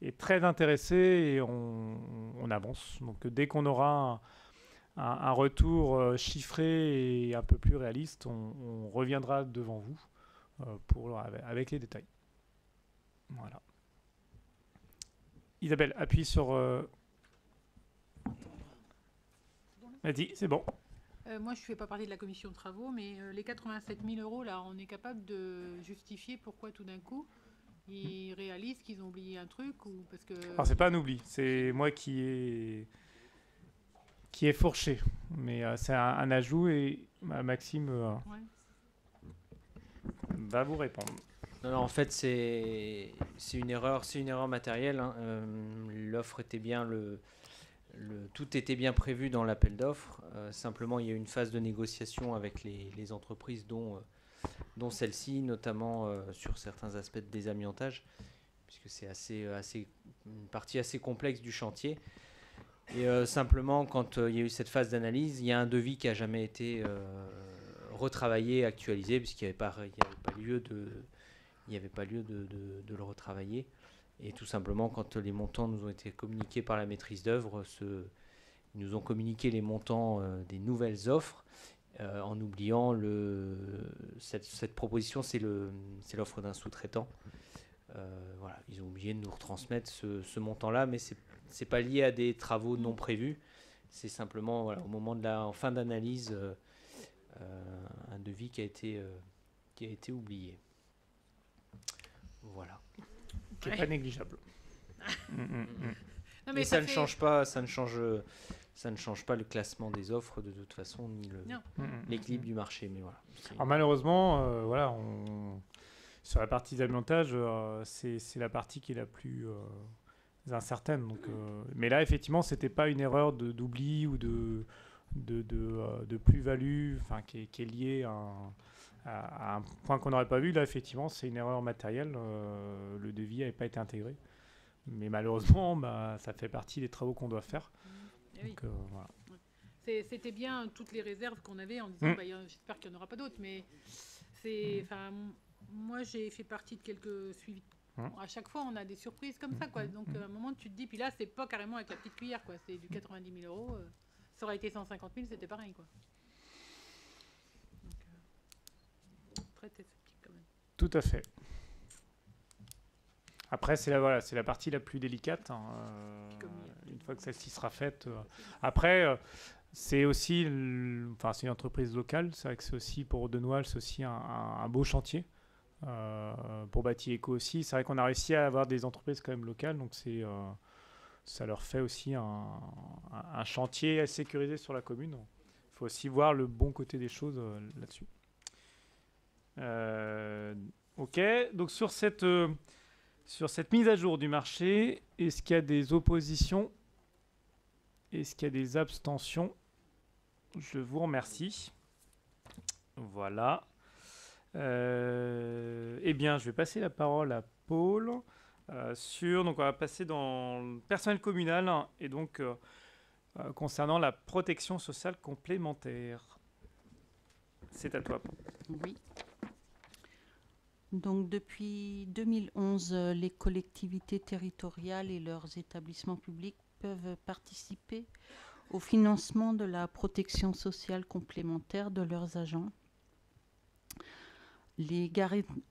est très intéressé et on avance. Donc dès qu'on aura un retour chiffré et un peu plus réaliste, on reviendra devant vous avec les détails. Voilà. Isabelle, appuie sur... Vas-y, c'est bon. Moi, je ne fais pas partie de la commission de travaux, mais les 87 000 €, là, on est capable de justifier pourquoi tout d'un coup, ils réalisent qu'ils ont oublié un truc ou parce que... Alors, c'est pas un oubli, c'est moi qui est fourché. Mais c'est un ajout et Maxime va vous répondre. Non, en fait, c'est une erreur matérielle. Hein. L'offre était bien, tout était bien prévu dans l'appel d'offres. Simplement, il y a eu une phase de négociation avec les entreprises, dont celle-ci, notamment sur certains aspects de désamiantage, puisque c'est une partie assez complexe du chantier. Et simplement, quand il y a eu cette phase d'analyse, il y a un devis qui n'a jamais été retravaillé, actualisé, puisqu'il n'y avait pas lieu de le retravailler. Et tout simplement, quand les montants nous ont été communiqués par la maîtrise d'œuvre, ils nous ont communiqué les montants des nouvelles offres, en oubliant cette proposition, c'est l'offre d'un sous-traitant. Voilà, ils ont oublié de nous retransmettre ce montant-là, mais c'est pas lié à des travaux non prévus. C'est simplement, voilà, au moment en fin d'analyse, un devis qui a été oublié. Voilà. Qui n'est pas négligeable. Non, mais ça ne change pas le classement des offres de toute façon, ni l'équilibre du marché. Mais voilà. Alors malheureusement, voilà, sur la partie d'habiletage, c'est la partie qui est la plus incertaine. Donc, mais là, effectivement, c'était pas une erreur d'oubli ou de plus-value, enfin, qui est liée à un point qu'on n'aurait pas vu. Là, effectivement, c'est une erreur matérielle. Le devis n'avait pas été intégré. Mais malheureusement, ça fait partie des travaux qu'on doit faire. Donc, voilà. C'était bien toutes les réserves qu'on avait en disant j'espère qu'il n'y en aura pas d'autres. Mais moi, j'ai fait partie de quelques suivis. À chaque fois, on a des surprises comme ça, quoi. Donc, à un moment, tu te dis, puis là, c'est pas carrément avec la petite cuillère, quoi. C'est du 90 000 €. Ça aurait été 150 000, c'était pareil, quoi. Donc, très sceptique, quand même. Tout à fait. Après, c'est la partie la plus délicate. Une fois que celle-ci sera faite. Après, c'est aussi, c'est une entreprise locale. C'est vrai que c'est aussi pour Denoil, c'est aussi un beau chantier. Pour Bâti Éco aussi, c'est vrai qu'on a réussi à avoir des entreprises quand même locales, donc ça leur fait aussi un chantier à sécuriser sur la commune. Il faut aussi voir le bon côté des choses là-dessus. Ok, donc sur cette mise à jour du marché, est-ce qu'il y a des oppositions? Est-ce qu'il y a des abstentions? Je vous remercie. Voilà. Eh bien, je vais passer la parole à Paul donc on va passer dans le personnel communal et donc concernant la protection sociale complémentaire. C'est à toi. Oui. Donc depuis 2011, les collectivités territoriales et leurs établissements publics peuvent participer au financement de la protection sociale complémentaire de leurs agents. Les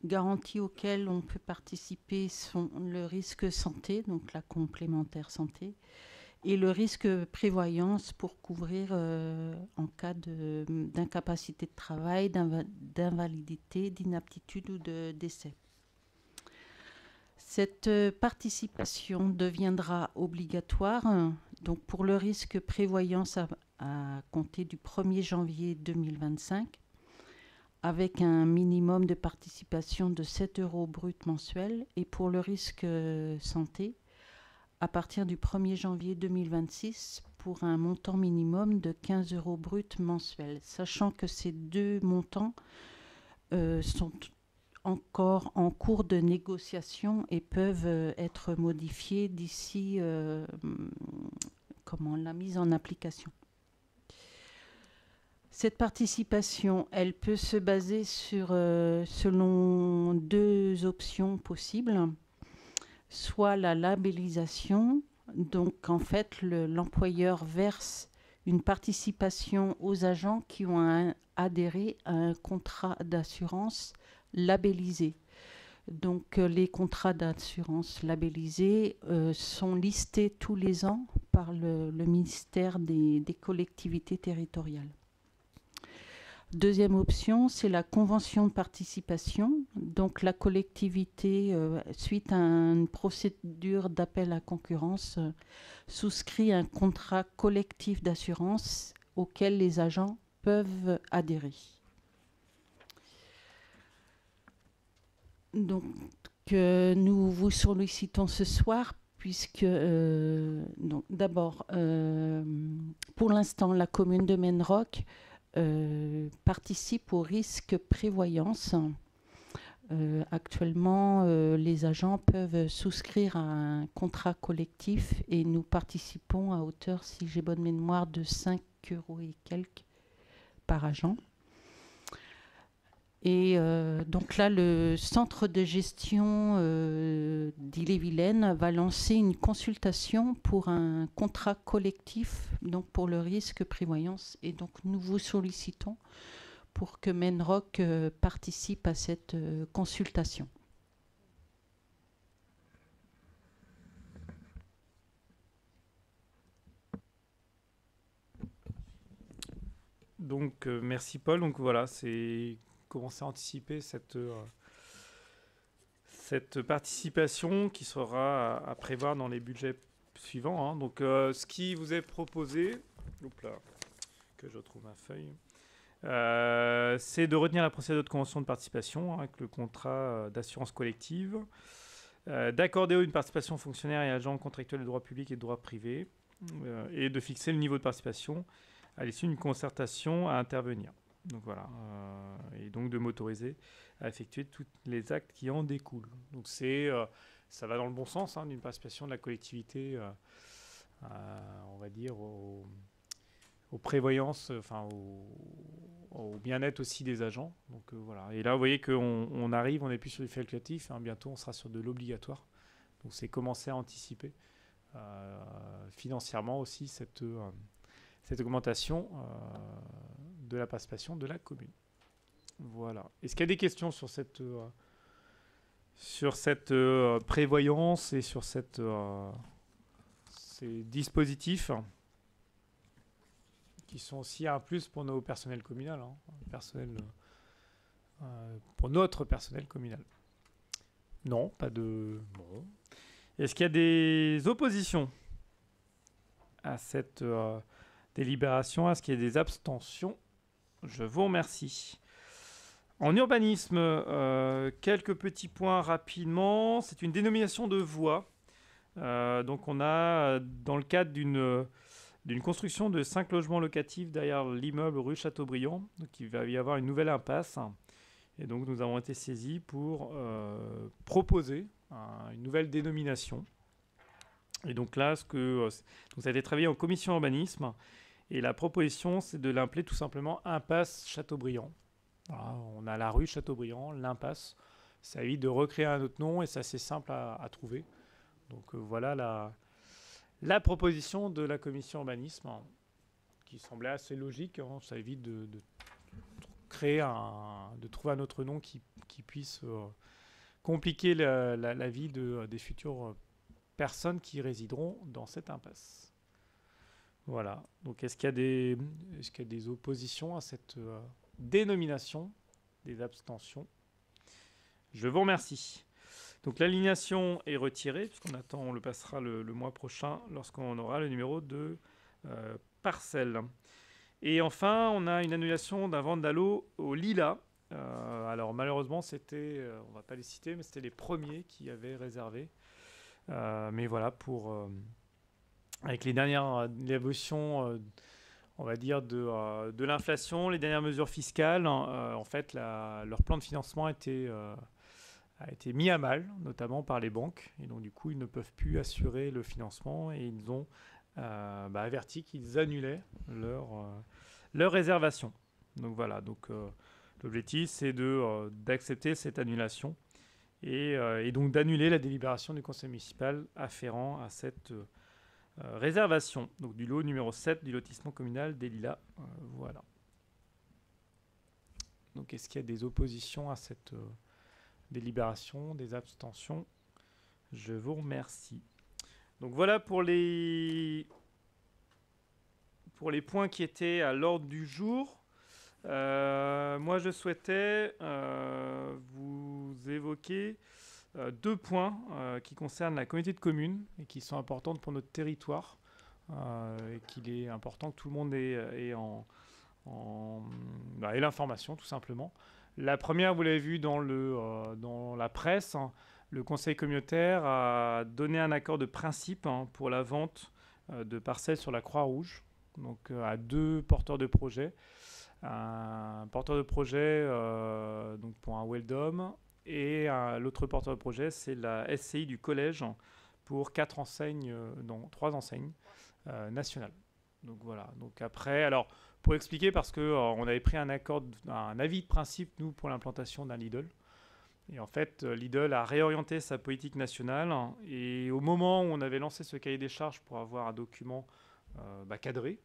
garanties auxquelles on peut participer sont le risque santé, donc la complémentaire santé, et le risque prévoyance pour couvrir en cas d'incapacité de travail, d'invalidité, d'inaptitude ou de décès. Cette participation deviendra obligatoire donc pour le risque prévoyance à compter du 1er janvier 2025, avec un minimum de participation de 7 € brut mensuels, et pour le risque santé, à partir du 1er janvier 2026, pour un montant minimum de 15 € brut mensuels, sachant que ces deux montants sont encore en cours de négociation et peuvent être modifiés d'ici la mise en application. Cette participation, elle peut se baser selon deux options possibles. Soit la labellisation, donc en fait l'employeur verse une participation aux agents qui ont adhéré à un contrat d'assurance labellisé. Donc les contrats d'assurance labellisés sont listés tous les ans par le ministère des collectivités territoriales. Deuxième option, c'est la convention de participation. Donc la collectivité, suite à une procédure d'appel à concurrence, souscrit un contrat collectif d'assurance auquel les agents peuvent adhérer. Donc nous vous sollicitons ce soir puisque d'abord, pour l'instant, la commune de Menrock participe au risque prévoyance. Actuellement, les agents peuvent souscrire à un contrat collectif et nous participons à hauteur, si j'ai bonne mémoire, de 5 € et quelques par agent. Et donc là, le centre de gestion d'Ille-et-Vilaine va lancer une consultation pour un contrat collectif, donc pour le risque prévoyance. Et donc nous vous sollicitons pour que Menrock participe à cette consultation. Donc merci Paul. Donc voilà, c'est commencer à anticiper cette participation qui sera à prévoir dans les budgets suivants. Hein. Donc ce qui vous est proposé, que je retrouve ma feuille, c'est de retenir la procédure de convention de participation avec le contrat d'assurance collective, d'accorder une participation fonctionnaire et agents contractuels de droit public et de droit privé, et de fixer le niveau de participation à l'issue d'une concertation à intervenir. Donc voilà, et donc de m'autoriser à effectuer tous les actes qui en découlent. Donc ça va dans le bon sens, hein, d'une participation de la collectivité, on va dire, aux prévoyances, enfin au bien-être aussi des agents. Donc voilà. Et là, vous voyez qu'on arrive, on n'est plus sur du facultatif, hein, bientôt on sera sur de l'obligatoire. Donc c'est commencer à anticiper financièrement aussi cette augmentation de la participation de la commune. Voilà. Est-ce qu'il y a des questions sur cette prévoyance et sur ces dispositifs qui sont aussi un plus pour nos personnels communaux, hein, pour notre personnel communal? Non, pas de... Bon. Est-ce qu'il y a des oppositions à cette délibération? Est-ce qu'il y a des abstentions? Je vous remercie. En urbanisme, quelques petits points rapidement. C'est une dénomination de voie. Donc on a, dans le cadre d'une construction de 5 logements locatifs derrière l'immeuble rue Chateaubriand, donc il va y avoir une nouvelle impasse. Et donc nous avons été saisis pour proposer une nouvelle dénomination. Et donc là, ça a été travaillé en commission urbanisme. Et la proposition, c'est de l'appeler tout simplement impasse Chateaubriand. Voilà, on a la rue Chateaubriand, l'impasse. Ça évite de recréer un autre nom et c'est assez simple à trouver. Donc voilà la proposition de la commission urbanisme, qui semblait assez logique. Hein. Ça évite de trouver un autre nom qui puisse compliquer la vie des futures personnes qui résideront dans cette impasse. Voilà. Donc est-ce qu'il y a des oppositions à cette dénomination, des abstentions? Je vous remercie. Donc l'alignation est retirée, puisqu'on on le passera le mois prochain lorsqu'on aura le numéro de parcelle. Et enfin, on a une annulation d'un vandalo au Lilas. Alors malheureusement, on ne va pas les citer, mais c'était les premiers qui avaient réservé. Mais voilà, avec les dernières évolutions, on va dire, de l'inflation, les dernières mesures fiscales, en fait, leur plan de financement a été mis à mal, notamment par les banques. Et donc, du coup, ils ne peuvent plus assurer le financement et ils ont averti qu'ils annulaient leur réservation. Donc voilà, l'objectif, c'est d'accepter cette annulation et donc d'annuler la délibération du conseil municipal afférent à cette réservation, donc du lot numéro 7 du lotissement communal des Lilas. Voilà. Donc est-ce qu'il y a des oppositions à cette délibération, des abstentions? Je vous remercie. Donc voilà pour les points qui étaient à l'ordre du jour. Moi je souhaitais vous évoquer 2 points qui concernent la communauté de communes et qui sont importantes pour notre territoire et qu'il est important que tout le monde ait l'information tout simplement. La première, vous l'avez vu dans la presse, hein, le conseil communautaire a donné un accord de principe pour la vente de parcelles sur la Croix-Rouge, donc à 2 porteurs de projets. Un porteur de projet donc pour un Weldom Et l'autre porteur de projet, c'est la SCI du collège pour 4 enseignes, 3 enseignes nationales. Donc voilà. Donc après, alors pour expliquer, parce que on avait pris un avis de principe nous pour l'implantation d'un Lidl. Et en fait, Lidl a réorienté sa politique nationale. Et au moment où on avait lancé ce cahier des charges pour avoir un document cadré,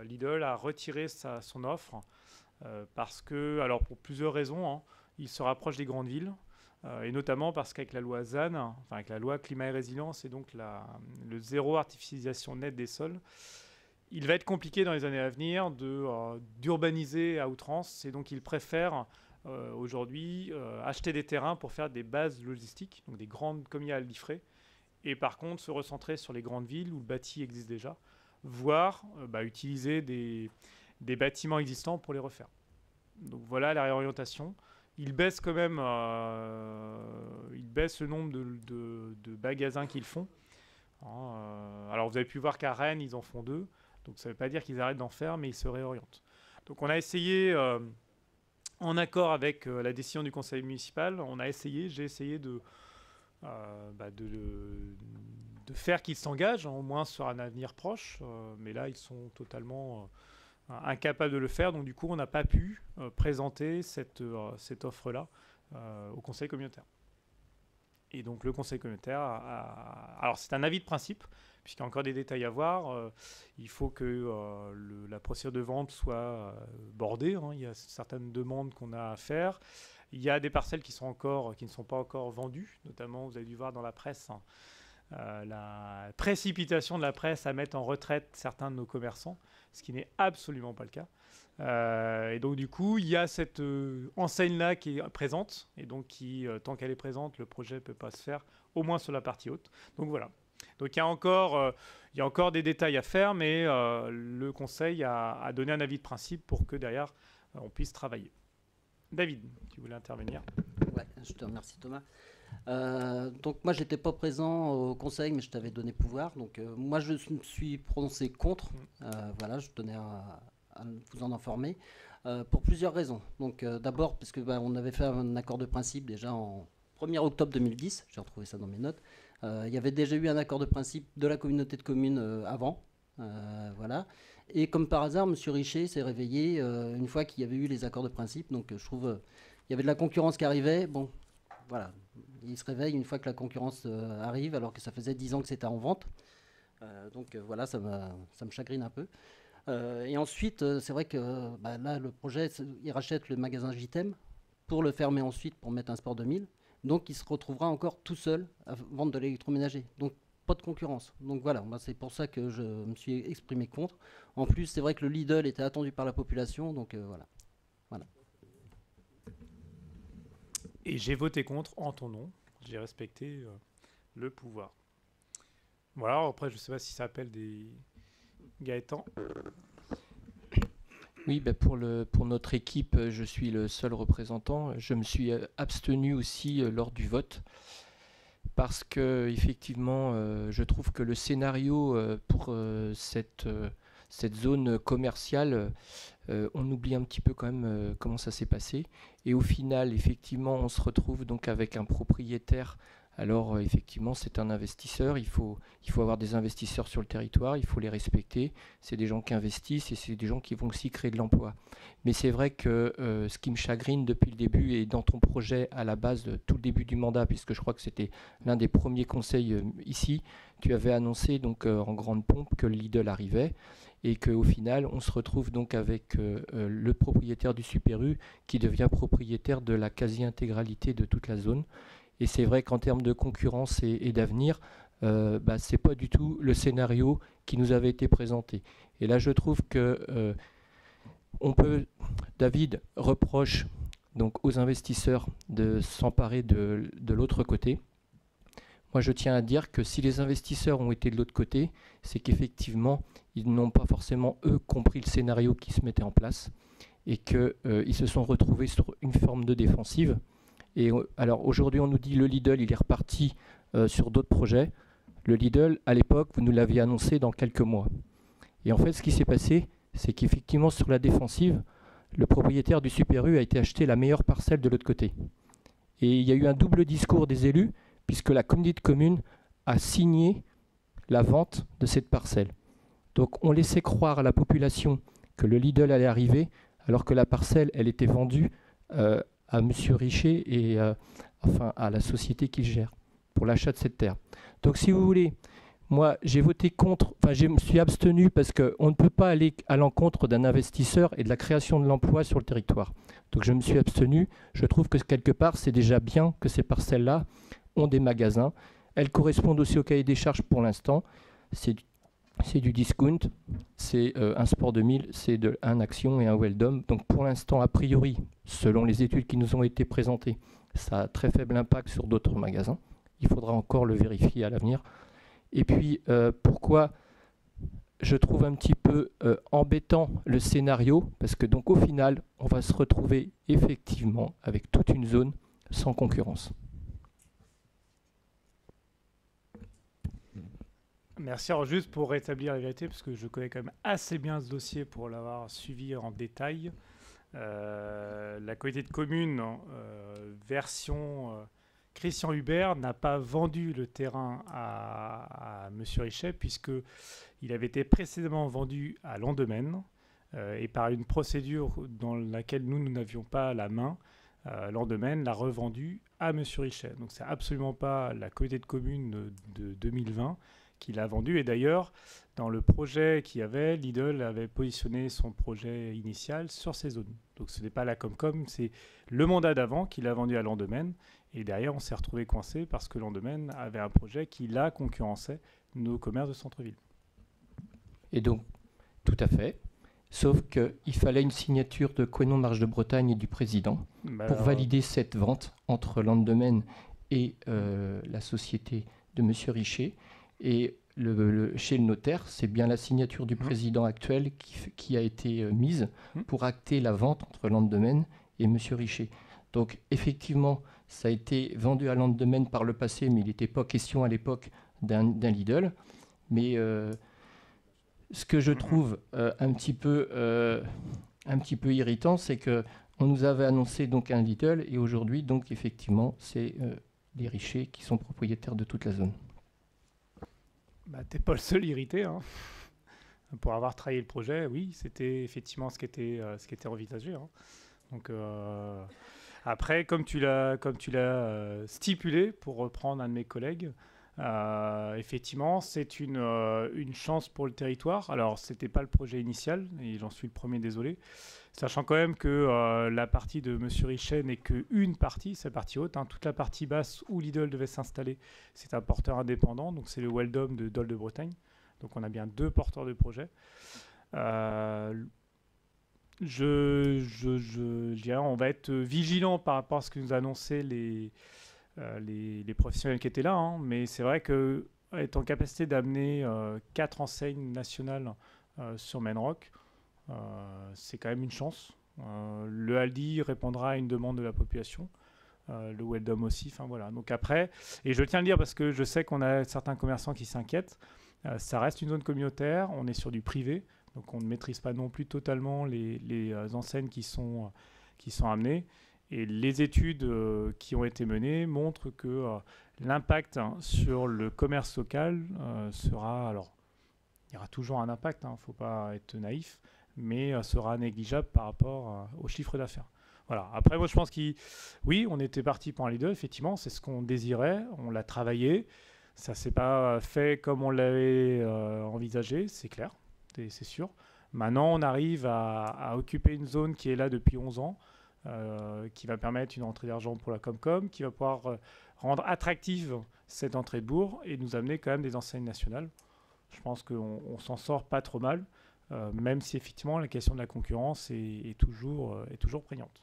Lidl a retiré son offre parce que, alors pour plusieurs raisons, il se rapproche des grandes villes. Et notamment parce qu'avec la loi ZAN, enfin avec la loi climat et résilience et donc le zéro artificialisation nette des sols, il va être compliqué dans les années à venir d'urbaniser à outrance. Et donc il préfère aujourd'hui acheter des terrains pour faire des bases logistiques, donc des grandes comme il y a à Liffré, et par contre se recentrer sur les grandes villes où le bâti existe déjà, voire utiliser des bâtiments existants pour les refaire. Donc voilà la réorientation. Il baisse quand même il baisse le nombre de magasins qu'ils font. Alors vous avez pu voir qu'à Rennes, ils en font 2. Donc ça ne veut pas dire qu'ils arrêtent d'en faire, mais ils se réorientent. Donc on a essayé, en accord avec la décision du conseil municipal, j'ai essayé de faire qu'ils s'engagent, au moins sur un avenir proche. Mais là, ils sont totalement incapables de le faire. Donc du coup, on n'a pas pu présenter cette offre-là au conseil communautaire. Et donc le conseil communautaire alors c'est un avis de principe, puisqu'il y a encore des détails à voir. Il faut que la procédure de vente soit bordée. Il y a certaines demandes qu'on a à faire. Il y a des parcelles qui ne sont pas encore vendues. Notamment, vous avez dû voir dans la presse la précipitation de la presse à mettre en retraite certains de nos commerçants, ce qui n'est absolument pas le cas. Et donc du coup, il y a cette enseigne-là qui est présente, et donc tant qu'elle est présente, le projet ne peut pas se faire, au moins sur la partie haute. Donc voilà. Donc il y a encore des détails à faire, mais le conseil a donné un avis de principe pour que derrière, on puisse travailler. David, tu voulais intervenir? Ouais, je te remercie Thomas. Donc moi, j'étais pas présent au conseil, mais je t'avais donné pouvoir. Donc moi, je me suis prononcé contre. Voilà, je tenais à vous en informer pour plusieurs raisons. Donc d'abord parce que on avait fait un accord de principe déjà en 1er octobre 2010, j'ai retrouvé ça dans mes notes. Il y avait déjà eu un accord de principe de la communauté de communes avant, voilà. Et comme par hasard, M. Richer s'est réveillé une fois qu'il y avait eu les accords de principe. Donc je trouve il y avait de la concurrence qui arrivait. Bon, voilà, il se réveille une fois que la concurrence arrive, alors que ça faisait 10 ans que c'était en vente. Donc voilà, ça me chagrine un peu. Et ensuite, c'est vrai que là, le projet, il rachète le magasin JTM pour le fermer ensuite pour mettre un Sport 2000. Donc, il se retrouvera encore tout seul à vendre de l'électroménager. Donc, pas de concurrence. Donc, voilà, c'est pour ça que je me suis exprimé contre. En plus, c'est vrai que le Lidl était attendu par la population. Donc, voilà. Et j'ai voté contre en ton nom. J'ai respecté le pouvoir. Voilà, après, je ne sais pas si ça appelle des... Gaëtan. Oui, pour notre équipe, je suis le seul représentant. Je me suis abstenu aussi lors du vote parce que effectivement, je trouve que le scénario pour cette zone commerciale, on oublie un petit peu quand même comment ça s'est passé. Et au final, effectivement, on se retrouve donc avec un propriétaire. Alors effectivement, c'est un investisseur, il faut avoir des investisseurs sur le territoire, il faut les respecter, c'est des gens qui investissent et c'est des gens qui vont aussi créer de l'emploi. Mais c'est vrai que ce qui me chagrine depuis le début et dans ton projet à la base de tout le début du mandat, puisque je crois que c'était l'un des premiers conseils ici, tu avais annoncé donc en grande pompe que le Lidl arrivait et qu'au final on se retrouve donc avec le propriétaire du Super U qui devient propriétaire de la quasi-intégralité de toute la zone. Et c'est vrai qu'en termes de concurrence et d'avenir, ce n'est pas du tout le scénario qui nous avait été présenté. Et là, je trouve que David reproche donc aux investisseurs de s'emparer de l'autre côté. Moi, je tiens à dire que si les investisseurs ont été de l'autre côté, c'est qu'effectivement, ils n'ont pas forcément, eux, compris le scénario qui se mettait en place et qu'ils se sont retrouvés sur une forme de défensive. Et alors aujourd'hui, on nous dit le Lidl, il est reparti sur d'autres projets. Le Lidl, à l'époque, vous nous l'aviez annoncé dans quelques mois. Et en fait, ce qui s'est passé, c'est qu'effectivement, sur la défensive, le propriétaire du Super U a été acheter la meilleure parcelle de l'autre côté. Et il y a eu un double discours des élus, puisque la communauté de communes a signé la vente de cette parcelle. Donc on laissait croire à la population que le Lidl allait arriver, alors que la parcelle, elle était vendue à M. Richer et enfin à la société qu'il gère pour l'achat de cette terre. Donc si vous voulez, moi j'ai voté contre, enfin je me suis abstenu parce qu'on ne peut pas aller à l'encontre d'un investisseur et de la création de l'emploi sur le territoire. Donc je me suis abstenu. Je trouve que quelque part c'est déjà bien que ces parcelles-là ont des magasins. Elles correspondent aussi au cahier des charges pour l'instant. C'est du discount, c'est un Sport 2000, c'est un Action et un Weldom. Donc pour l'instant, a priori, selon les études qui nous ont été présentées, ça a très faible impact sur d'autres magasins. Il faudra encore le vérifier à l'avenir. Et puis, pourquoi je trouve un petit peu embêtant le scénario, parce que donc au final, on va se retrouver effectivement avec toute une zone sans concurrence. Merci. Alors juste pour rétablir la vérité, parce que je connais quand même assez bien ce dossier pour l'avoir suivi en détail. La communauté de communes version Christian Hubert n'a pas vendu le terrain à M. Richet, puisqu'il avait été précédemment vendu à Landemaine, et par une procédure dans laquelle nous n'avions pas la main, Landemaine l'a revendu à M. Richet. Donc c'est absolument pas la communauté de communes de 2020 qui l'a vendu. Et d'ailleurs, dans le projet qu'il y avait, Lidl avait positionné son projet initial sur ces zones. Donc ce n'est pas la Comcom, c'est le mandat d'avant qui l'a vendu à Landemaine. Et derrière, on s'est retrouvé coincé parce que Landemaine avait un projet qui, là, concurrençait nos commerces de centre-ville. Et donc, tout à fait. Sauf qu'il fallait une signature de Couesnon Marche de Bretagne et du président pour valider cette vente entre Landemaine et la société de M. Richer. Et chez le notaire, c'est bien la signature du président actuel qui a été mise pour acter la vente entre Landemaine et M. Richer. Donc effectivement, ça a été vendu à Landemaine par le passé, mais il n'était pas question à l'époque d'un Lidl. Mais ce que je trouve un petit peu irritant, c'est qu'on nous avait annoncé donc un Lidl, et aujourd'hui, donc effectivement, c'est les Richer qui sont propriétaires de toute la zone. Bah, t'es pas le seul irrité, hein. Pour avoir travaillé le projet, oui, c'était effectivement ce qui était envisagé, hein. Donc après, comme tu l'as stipulé, pour reprendre un de mes collègues, effectivement, c'est une chance pour le territoire. Alors, c'était pas le projet initial, et j'en suis le premier désolé, sachant quand même que la partie de M. Richet n'est qu'une partie, sa partie haute, hein. Toute la partie basse où Lidl devait s'installer, c'est un porteur indépendant, donc c'est le Weldom de Dole de Bretagne. Donc on a bien deux porteurs de projet. Je dirais, on va être vigilant par rapport à ce que nous annonçaient les professionnels qui étaient là, hein. Mais c'est vrai qu'être en capacité d'amener 4 enseignes nationales sur Maine Rock, c'est quand même une chance. Le Aldi répondra à une demande de la population, le Weldom aussi, enfin voilà. Donc après, et je tiens à le dire parce que je sais qu'on a certains commerçants qui s'inquiètent, ça reste une zone communautaire, on est sur du privé, donc on ne maîtrise pas non plus totalement les enseignes qui sont amenées. Et les études qui ont été menées montrent que l'impact sur le commerce local sera, alors il y aura toujours un impact, il ne faut pas être naïf, mais sera négligeable par rapport au chiffre d'affaires. Voilà. Après, moi, je pense oui, on était parti pour un Lidl, effectivement, c'est ce qu'on désirait, on l'a travaillé, ça ne s'est pas fait comme on l'avait envisagé, c'est clair, c'est sûr. Maintenant, on arrive à occuper une zone qui est là depuis 11 ans, qui va permettre une entrée d'argent pour la Comcom, qui va pouvoir rendre attractive cette entrée de bourg et nous amener quand même des enseignes nationales. Je pense qu'on s'en sort pas trop mal, même si effectivement la question de la concurrence est toujours prégnante.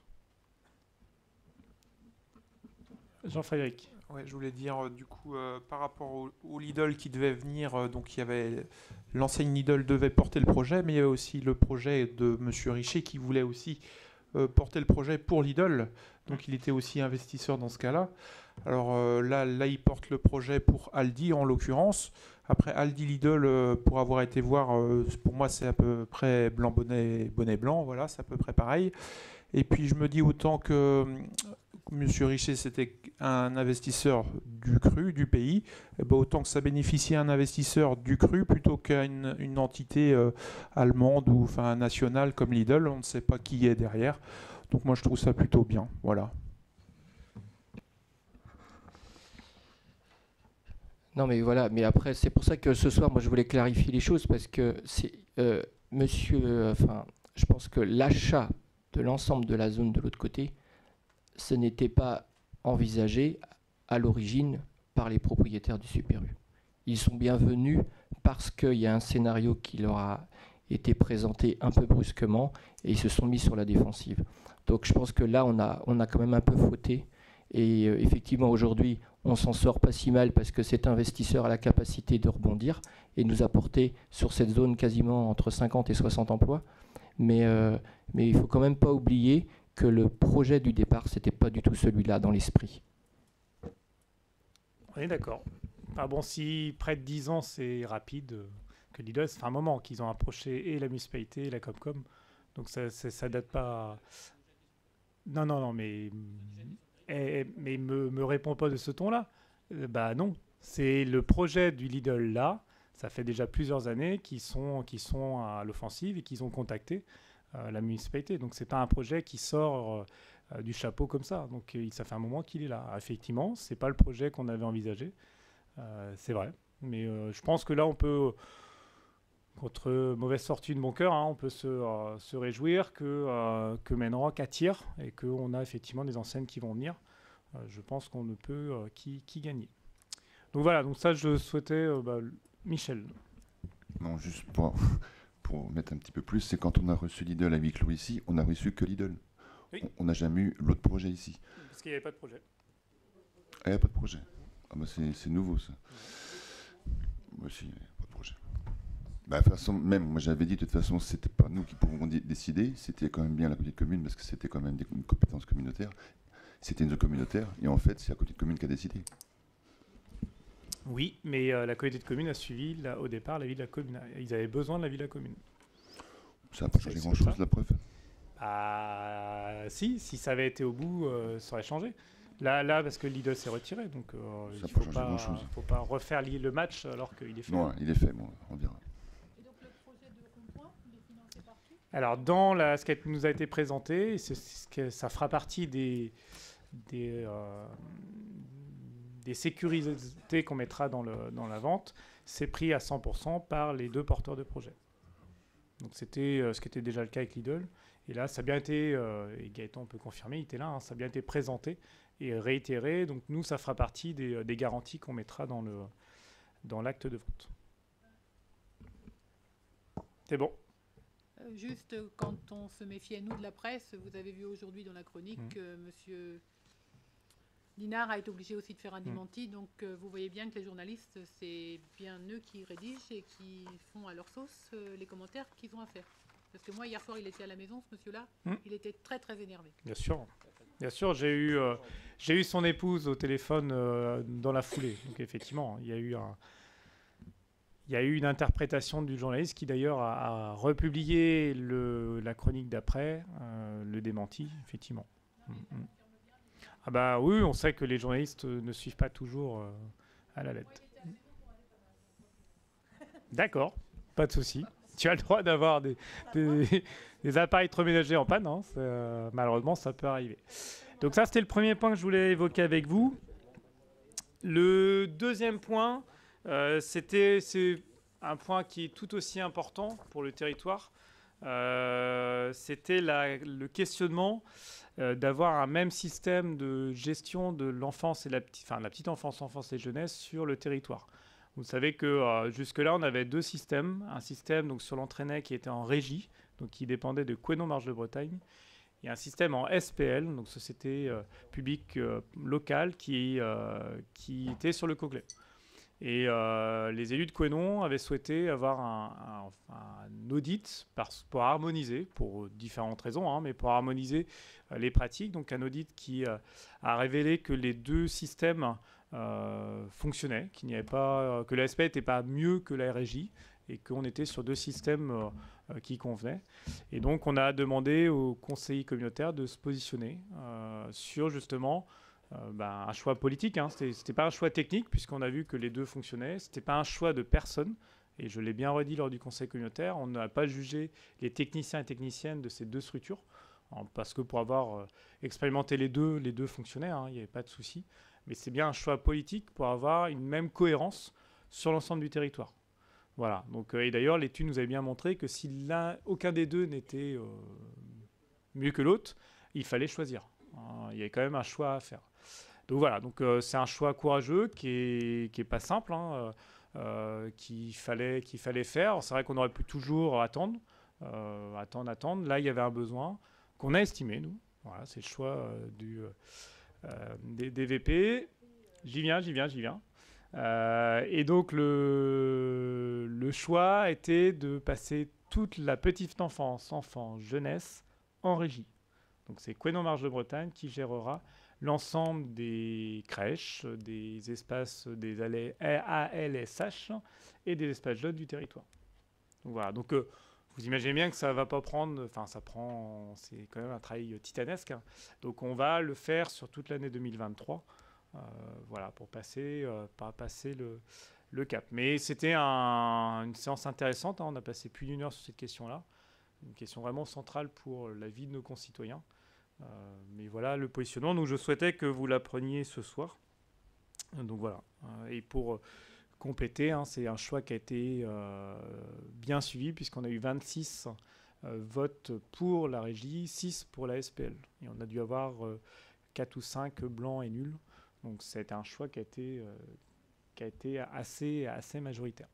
Jean-Frédéric. Ouais, je voulais dire du coup par rapport au Lidl qui devait venir, donc il y avait l'enseigne Lidl devait porter le projet, mais il y avait aussi le projet de M. Richer qui voulait aussi porter le projet pour Lidl, donc il était aussi investisseur dans ce cas-là. Alors là, il porte le projet pour Aldi en l'occurrence. Après Aldi Lidl, pour avoir été voir, pour moi c'est à peu près blanc bonnet blanc, voilà, c'est à peu près pareil. Et puis je me dis autant que M. Richet, c'était un investisseur du cru, du pays, eh ben, autant que ça bénéficie à un investisseur du cru plutôt qu'à une entité allemande ou enfin, nationale comme Lidl. On ne sait pas qui est derrière. Donc moi, je trouve ça plutôt bien. Voilà. Non, mais voilà. Mais après, c'est pour ça que ce soir, moi, je voulais clarifier les choses parce que c'est je pense que l'achat de l'ensemble de la zone de l'autre côté, ce n'était pas envisagé à l'origine par les propriétaires du Super U. Ils sont bienvenus parce qu'il y a un scénario qui leur a été présenté un peu brusquement et ils se sont mis sur la défensive. Donc je pense que là, on a quand même un peu fauté. Et effectivement, aujourd'hui, on s'en sort pas si mal parce que cet investisseur a la capacité de rebondir et nous apporter sur cette zone quasiment entre 50 et 60 emplois. Mais il ne faut quand même pas oublier que le projet du départ, ce n'était pas du tout celui-là dans l'esprit. On est d'accord. Ah bon, si près de 10 ans, c'est rapide, que Lidl, ça fait un moment qu'ils ont approché et la municipalité et la Comcom. Donc ça date pas... Non, mais me réponds pas de ce ton-là. Bah non, c'est le projet du Lidl là. Ça fait déjà plusieurs années qu'ils sont à l'offensive et qu'ils ont contacté la municipalité. Donc c'est pas un projet qui sort du chapeau comme ça. Donc ça fait un moment qu'il est là. Effectivement, c'est pas le projet qu'on avait envisagé. C'est vrai. Mais je pense que là, on peut, contre mauvaise fortune, bon cœur, on peut se réjouir que Menrock attire et qu'on a effectivement des enseignes qui vont venir. Je pense qu'on ne peut qu'y gagner. Donc voilà, donc ça, je souhaitais... Michel. Non, juste pour mettre un petit peu plus, c'est quand on a reçu Lidl à huis clos ici, on n'a reçu que Lidl. Oui. On n'a jamais eu l'autre projet ici. Parce qu'il n'y avait pas de projet. Ah, il n'y a pas de projet. Ah bah c'est nouveau ça. Moi aussi, il n'y a pas de projet. Bah, de toute façon, même, moi j'avais dit de toute façon, c'était pas nous qui pourrons décider, c'était quand même bien la petite commune, parce que c'était quand même une compétence communautaire. C'était une zone communautaire, et en fait, c'est la petite commune qui a décidé. Oui, mais la communauté de communes a suivi au départ l'avis de la commune. Ils avaient besoin de l'avis de la commune. Ça n'a pas changé grand-chose, la preuve. Si ça avait été au bout, ça aurait changé. Là, parce que Lidl s'est retiré, donc il ne faut pas refaire le match alors qu'il est fait. Non, il est fait, bon, on verra. Et donc le projet de rond-point, il est financé par qui ? Alors, ce qui nous a été présenté, ça fera partie des sécurités qu'on mettra dans la vente, c'est pris à 100% par les deux porteurs de projet. Donc c'était ce qui était déjà le cas avec Lidl. Et là, ça a bien été, et Gaëtan peut confirmer, il était là, ça a bien été présenté et réitéré. Donc nous, ça fera partie des garanties qu'on mettra dans l'acte de vente. C'est bon. Juste, quand on se méfiait, nous, de la presse, vous avez vu aujourd'hui dans la chronique que monsieur Dinard a été obligé aussi de faire un démenti, donc vous voyez bien que les journalistes, c'est bien eux qui rédigent et qui font à leur sauce les commentaires qu'ils ont à faire. Parce que moi, hier soir, il était à la maison, ce monsieur-là, il était très très énervé. Bien sûr, j'ai eu son épouse au téléphone dans la foulée. Donc effectivement, il y a eu une interprétation du journaliste qui d'ailleurs a republié la chronique d'après, le démenti, effectivement. Ah bah oui, on sait que les journalistes ne suivent pas toujours à la lettre. D'accord, pas de souci. Tu as le droit d'avoir des appareils électroménagers en panne, hein. Malheureusement ça peut arriver. Donc ça c'était le premier point que je voulais évoquer avec vous. Le deuxième point, c'est un point qui est tout aussi important pour le territoire. C'était le questionnement d'avoir un même système de gestion de l'enfance et la petite enfance et jeunesse sur le territoire. Vous savez que jusque-là, on avait deux systèmes. Un système donc, sur l'Entraînay qui était en régie, donc qui dépendait de Quenon Marche de Bretagne, et un système en SPL, donc Société publique locale, qui était sur le Coquelet. Et les élus de Quenon avaient souhaité avoir un audit pour harmoniser, pour différentes raisons, mais pour harmoniser les pratiques. Donc un audit qui a révélé que les deux systèmes fonctionnaient, que la SP n'était pas mieux que la RJ et qu'on était sur deux systèmes qui convenait. Et donc, on a demandé aux conseillers communautaires de se positionner sur justement un choix politique. Hein. C'était pas un choix technique, puisqu'on a vu que les deux fonctionnaient. C'était pas un choix de personne. Et je l'ai bien redit lors du conseil communautaire, on n'a pas jugé les techniciens et techniciennes de ces deux structures, parce que pour avoir expérimenté les deux fonctionnaient, hein, il n'y avait pas de souci. Mais c'est bien un choix politique pour avoir une même cohérence sur l'ensemble du territoire. Voilà. Donc, et d'ailleurs, l'étude nous avait bien montré que si aucun des deux n'était mieux que l'autre, il fallait choisir. Il y avait quand même un choix à faire. Donc voilà. Donc c'est un choix courageux qui est pas simple. Hein, qu'il fallait faire. C'est vrai qu'on aurait pu toujours attendre. Là, il y avait un besoin qu'on a estimé, nous. Voilà, c'est le choix des VP. J'y viens. Et donc, le choix était de passer toute la petite enfance, jeunesse, en régie. Donc, c'est Quenon Marche de Bretagne qui gérera l'ensemble des crèches, des espaces, des ALSH et des espaces jeunes du territoire. Donc voilà. Donc vous imaginez bien que ça va pas prendre. Enfin, c'est quand même un travail titanesque. Hein. Donc on va le faire sur toute l'année 2023. Voilà, pour passer le cap. Mais c'était une séance intéressante. Hein. On a passé plus d'1 heure sur cette question-là. Une question vraiment centrale pour la vie de nos concitoyens. Mais voilà le positionnement. Donc je souhaitais que vous l'appreniez ce soir. Donc voilà. Et pour compléter, hein, c'est un choix qui a été bien suivi puisqu'on a eu 26 votes pour la régie, 6 pour la SPL. Et on a dû avoir 4 ou 5 blancs et nuls. Donc c'est un choix qui a été assez majoritaire.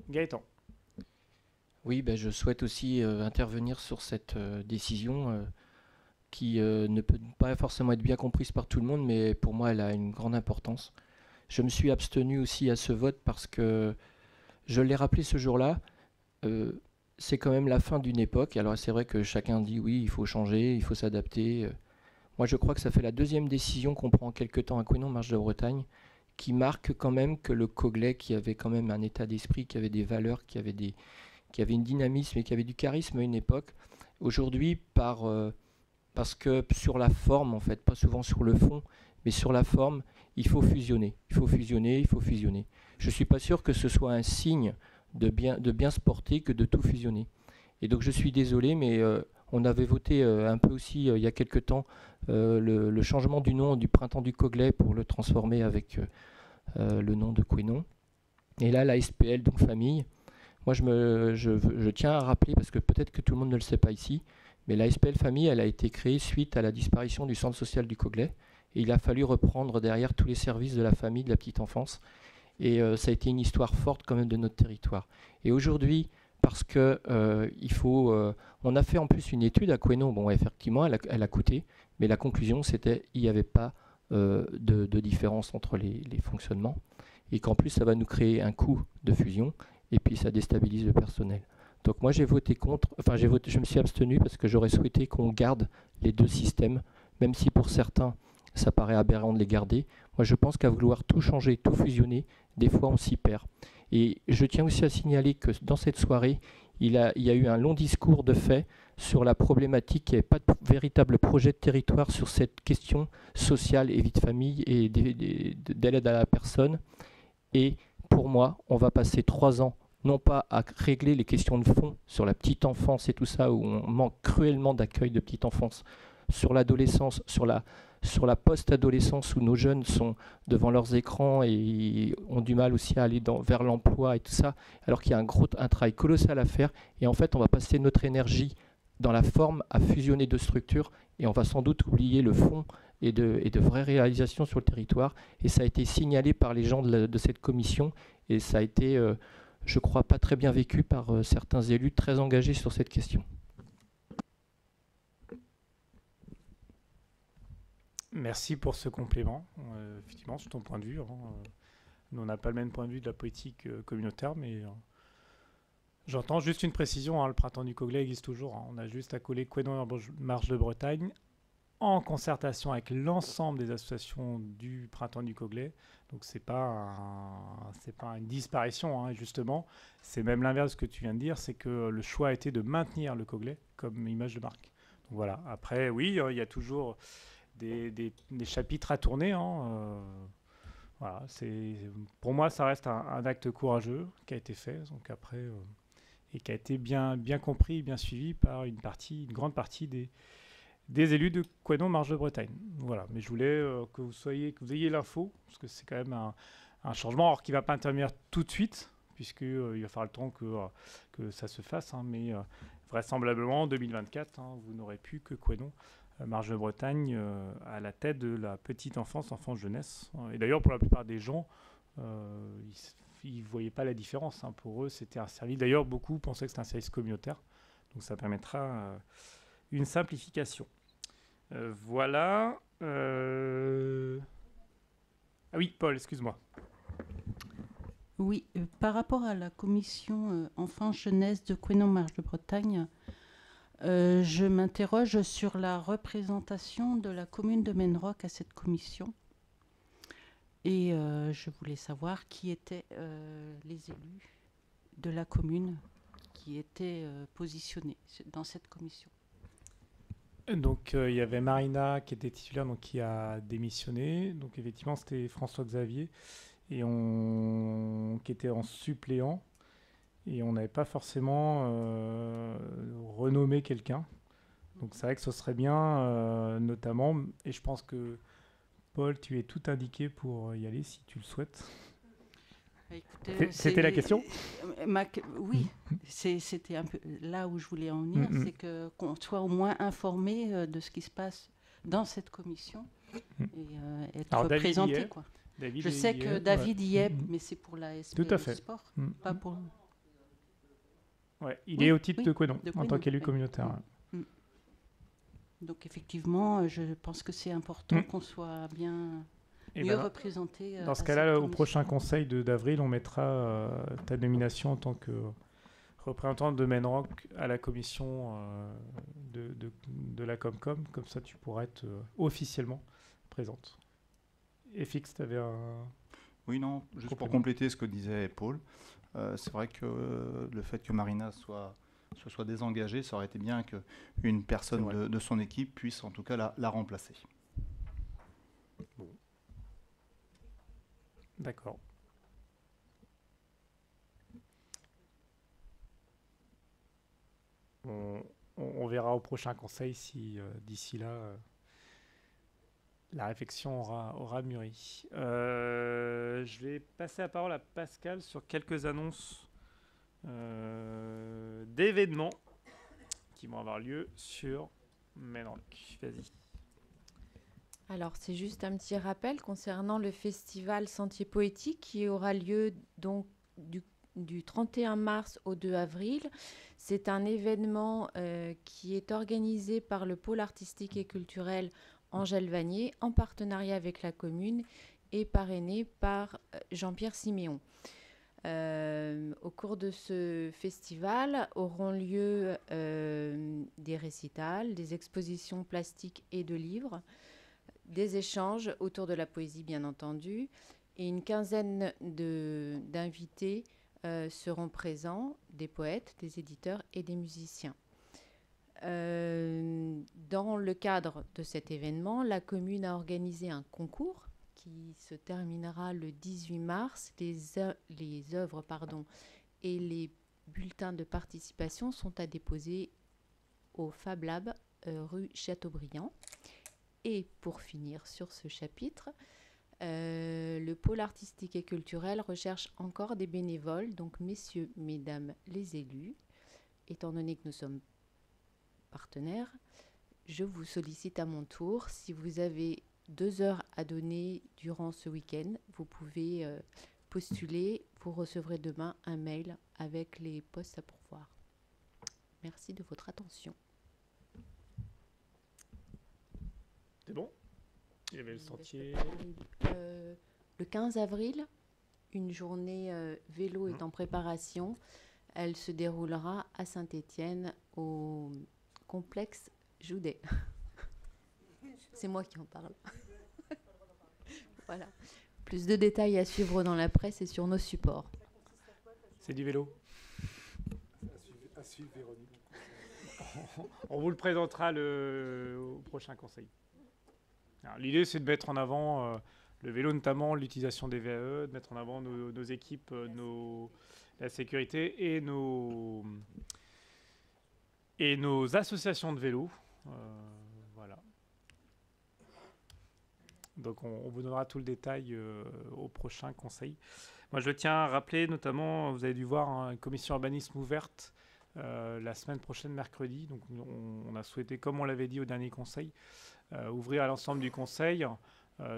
Gaëtan. Oui, je souhaite aussi intervenir sur cette décision qui ne peut pas forcément être bien comprise par tout le monde, mais pour moi, elle a une grande importance. Je me suis abstenu aussi à ce vote parce que, je l'ai rappelé ce jour-là, c'est quand même la fin d'une époque. Alors c'est vrai que chacun dit oui, il faut changer, il faut s'adapter. Moi, je crois que ça fait la deuxième décision qu'on prend en quelque temps à Quenon Marche de Bretagne, qui marque quand même que le Coglais, qui avait quand même un état d'esprit, qui avait des valeurs, qui avait une dynamisme et qui avait du charisme à une époque, aujourd'hui, parce que sur la forme, en fait, pas souvent sur le fond, mais sur la forme, il faut fusionner. Je ne suis pas sûr que ce soit un signe de bien se porter que de tout fusionner. Et donc je suis désolé, mais on avait voté un peu aussi, il y a quelque temps, le changement du nom du Printemps du Coglais pour le transformer avec le nom de Quenon. Et là, la SPL, donc famille. Moi, je tiens à rappeler, parce que peut-être que tout le monde ne le sait pas ici, mais la SPL Famille, elle a été créée suite à la disparition du centre social du Coglais. Et il a fallu reprendre derrière tous les services de la famille, de la petite enfance. Et ça a été une histoire forte quand même de notre territoire. Et aujourd'hui, parce que on a fait en plus une étude à Quenon. Bon, effectivement, elle a coûté, mais la conclusion, c'était qu'il n'y avait pas de différence entre les fonctionnements. Et qu'en plus, ça va nous créer un coût de fusion. Et puis ça déstabilise le personnel. Donc moi j'ai voté contre, je me suis abstenu parce que j'aurais souhaité qu'on garde les deux systèmes, même si pour certains ça paraît aberrant de les garder. Moi je pense qu'à vouloir tout changer, tout fusionner, des fois on s'y perd. Et je tiens aussi à signaler que dans cette soirée, il y a eu un long discours de fait sur la problématique, qu'il n'y avait pas de véritable projet de territoire sur cette question sociale et vie de famille et d'aide à la personne. Et pour moi, on va passer 3 ans, non pas à régler les questions de fond sur la petite enfance et tout ça, où on manque cruellement d'accueil de petite enfance, sur l'adolescence, sur la post-adolescence, où nos jeunes sont devant leurs écrans et ont du mal aussi à aller vers l'emploi et tout ça, alors qu'il y a un travail colossal à faire. Et en fait, on va passer notre énergie dans la forme à fusionner deux structures, et on va sans doute oublier le fond et de vraies réalisations sur le territoire. Et ça a été signalé par les gens de cette commission, et ça a été, je crois, pas très bien vécu par certains élus très engagés sur cette question. Merci pour ce complément. Effectivement, sur ton point de vue, nous on n'a pas le même point de vue de la politique communautaire, mais j'entends juste une précision, le Printemps du Coglais existe toujours. On a juste à coller Quenon Marche de Bretagne en concertation avec l'ensemble des associations du Printemps du Coglay. Donc c'est pas une disparition, hein, justement. C'est même l'inverse de ce que tu viens de dire, c'est que le choix a été de maintenir le Coglay comme image de marque. Donc voilà. Après, oui, il y a toujours des chapitres à tourner. Hein, voilà. Pour moi, ça reste un acte courageux qui a été fait. Donc après, et qui a été bien compris et bien suivi par une grande partie des élus de Couesnon-Marche de Bretagne. Voilà, mais je voulais que vous ayez l'info, parce que c'est quand même un changement, alors qui ne va pas intervenir tout de suite, puisqu'il va falloir le temps que ça se fasse, hein, mais vraisemblablement en 2024, hein, vous n'aurez plus que Couesnon-Marche de Bretagne à la tête de la petite enfance, jeunesse. Et d'ailleurs, pour la plupart des gens, ils ne voyaient pas la différence. Hein. Pour eux, c'était un service. D'ailleurs, beaucoup pensaient que c'était un service communautaire, donc ça permettra une simplification. Voilà. Ah oui, Paul, excuse-moi. Oui, par rapport à la commission enfants-jeunesse de Couesnon-Marche de Bretagne, je m'interroge sur la représentation de la commune de Menroc à cette commission. Et je voulais savoir qui étaient les élus de la commune qui étaient positionnés dans cette commission. Donc il y avait Marina qui était titulaire, donc qui a démissionné. Donc effectivement c'était François Xavier et qui était en suppléant. Et on n'avait pas forcément renommé quelqu'un. Donc c'est vrai que ce serait bien, notamment, et je pense que Paul, tu es tout indiqué pour y aller si tu le souhaites. Écoutez, c'était la question ? Oui, c'était un peu là où je voulais en venir, c'est qu'on soit au moins informé de ce qui se passe dans cette commission et être représenté. Quoi. Je sais que David y est, mais c'est pour la SP Sport, pas pour... Ouais, il est au titre de Couesnon, en tant qu'élu communautaire. Donc effectivement, je pense que c'est important qu'on soit mieux représenté. Dans ce cas-là, au prochain conseil d'avril, on mettra ta nomination en tant que représentante de Menroc à la commission de la Comcom. Comme ça, tu pourras être officiellement présente. Et Fix, tu avais un... Oui, non, juste pour compléter ce que disait Paul. C'est vrai que le fait que Marina se soit désengagée, ça aurait été bien qu'une personne de son équipe puisse en tout cas la remplacer. Bon. D'accord. On verra au prochain conseil si d'ici là la réflexion aura mûri. Je vais passer la parole à Pascal sur quelques annonces d'événements qui vont avoir lieu sur Menroc. Vas-y. Alors, c'est juste un petit rappel concernant le festival Sentier Poétique qui aura lieu donc du 31 mars au 2 avril. C'est un événement qui est organisé par le pôle artistique et culturel Angèle Vanier en partenariat avec la commune et parrainé par Jean-Pierre Siméon. Au cours de ce festival auront lieu des récitals, des expositions plastiques et de livres, des échanges autour de la poésie bien entendu, et une quinzaine d'invités seront présents, des poètes, des éditeurs et des musiciens. Dans le cadre de cet événement, la commune a organisé un concours qui se terminera le 18 mars. Les œuvres et les bulletins de participation sont à déposer au Fab Lab rue Chateaubriand. Et pour finir sur ce chapitre, le pôle artistique et culturel recherche encore des bénévoles, donc messieurs, mesdames les élus. Étant donné que nous sommes partenaires, je vous sollicite à mon tour. Si vous avez 2 heures à donner durant ce week-end, vous pouvez postuler. Vous recevrez demain un mail avec les postes à pourvoir. Merci de votre attention. C'est bon ? Il y avait le sentier. Le 15 avril, une journée vélo est en préparation. Elle se déroulera à Saint-Étienne au complexe Joudet. C'est moi qui en parle. Voilà. Plus de détails à suivre dans la presse et sur nos supports. C'est du vélo. À suivre, Véronique. On vous le présentera au prochain conseil. L'idée, c'est de mettre en avant le vélo, notamment l'utilisation des VAE, de mettre en avant nos équipes, la sécurité et nos associations de vélo. Voilà. Donc on vous donnera tout le détail au prochain conseil. Moi, je tiens à rappeler, notamment, vous avez dû voir une commission urbanisme ouverte la semaine prochaine, mercredi. Donc on a souhaité, comme on l'avait dit au dernier conseil, ouvrir à l'ensemble du conseil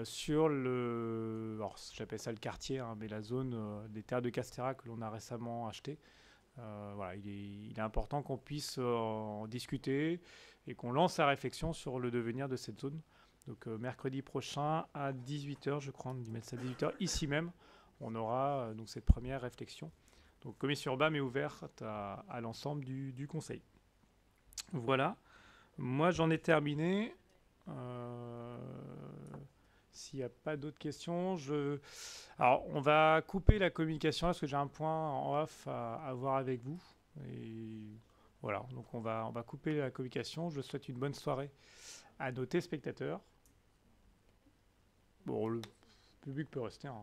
sur alors j'appelle ça le quartier, hein, mais la zone des terres de Castéra que l'on a récemment achetée. Voilà, il est important qu'on puisse en discuter et qu'on lance la réflexion sur le devenir de cette zone. Donc mercredi prochain à 18h, je crois, on dit mettre ça à 18h, ici même, on aura donc cette première réflexion. Donc commission urbaine est ouverte à l'ensemble du conseil. Voilà, moi j'en ai terminé. S'il n'y a pas d'autres questions, alors on va couper la communication parce que j'ai un point en off à voir avec vous. Et voilà, donc on va couper la communication. Je souhaite une bonne soirée à nos téléspectateurs. Bon, le public peut rester, hein.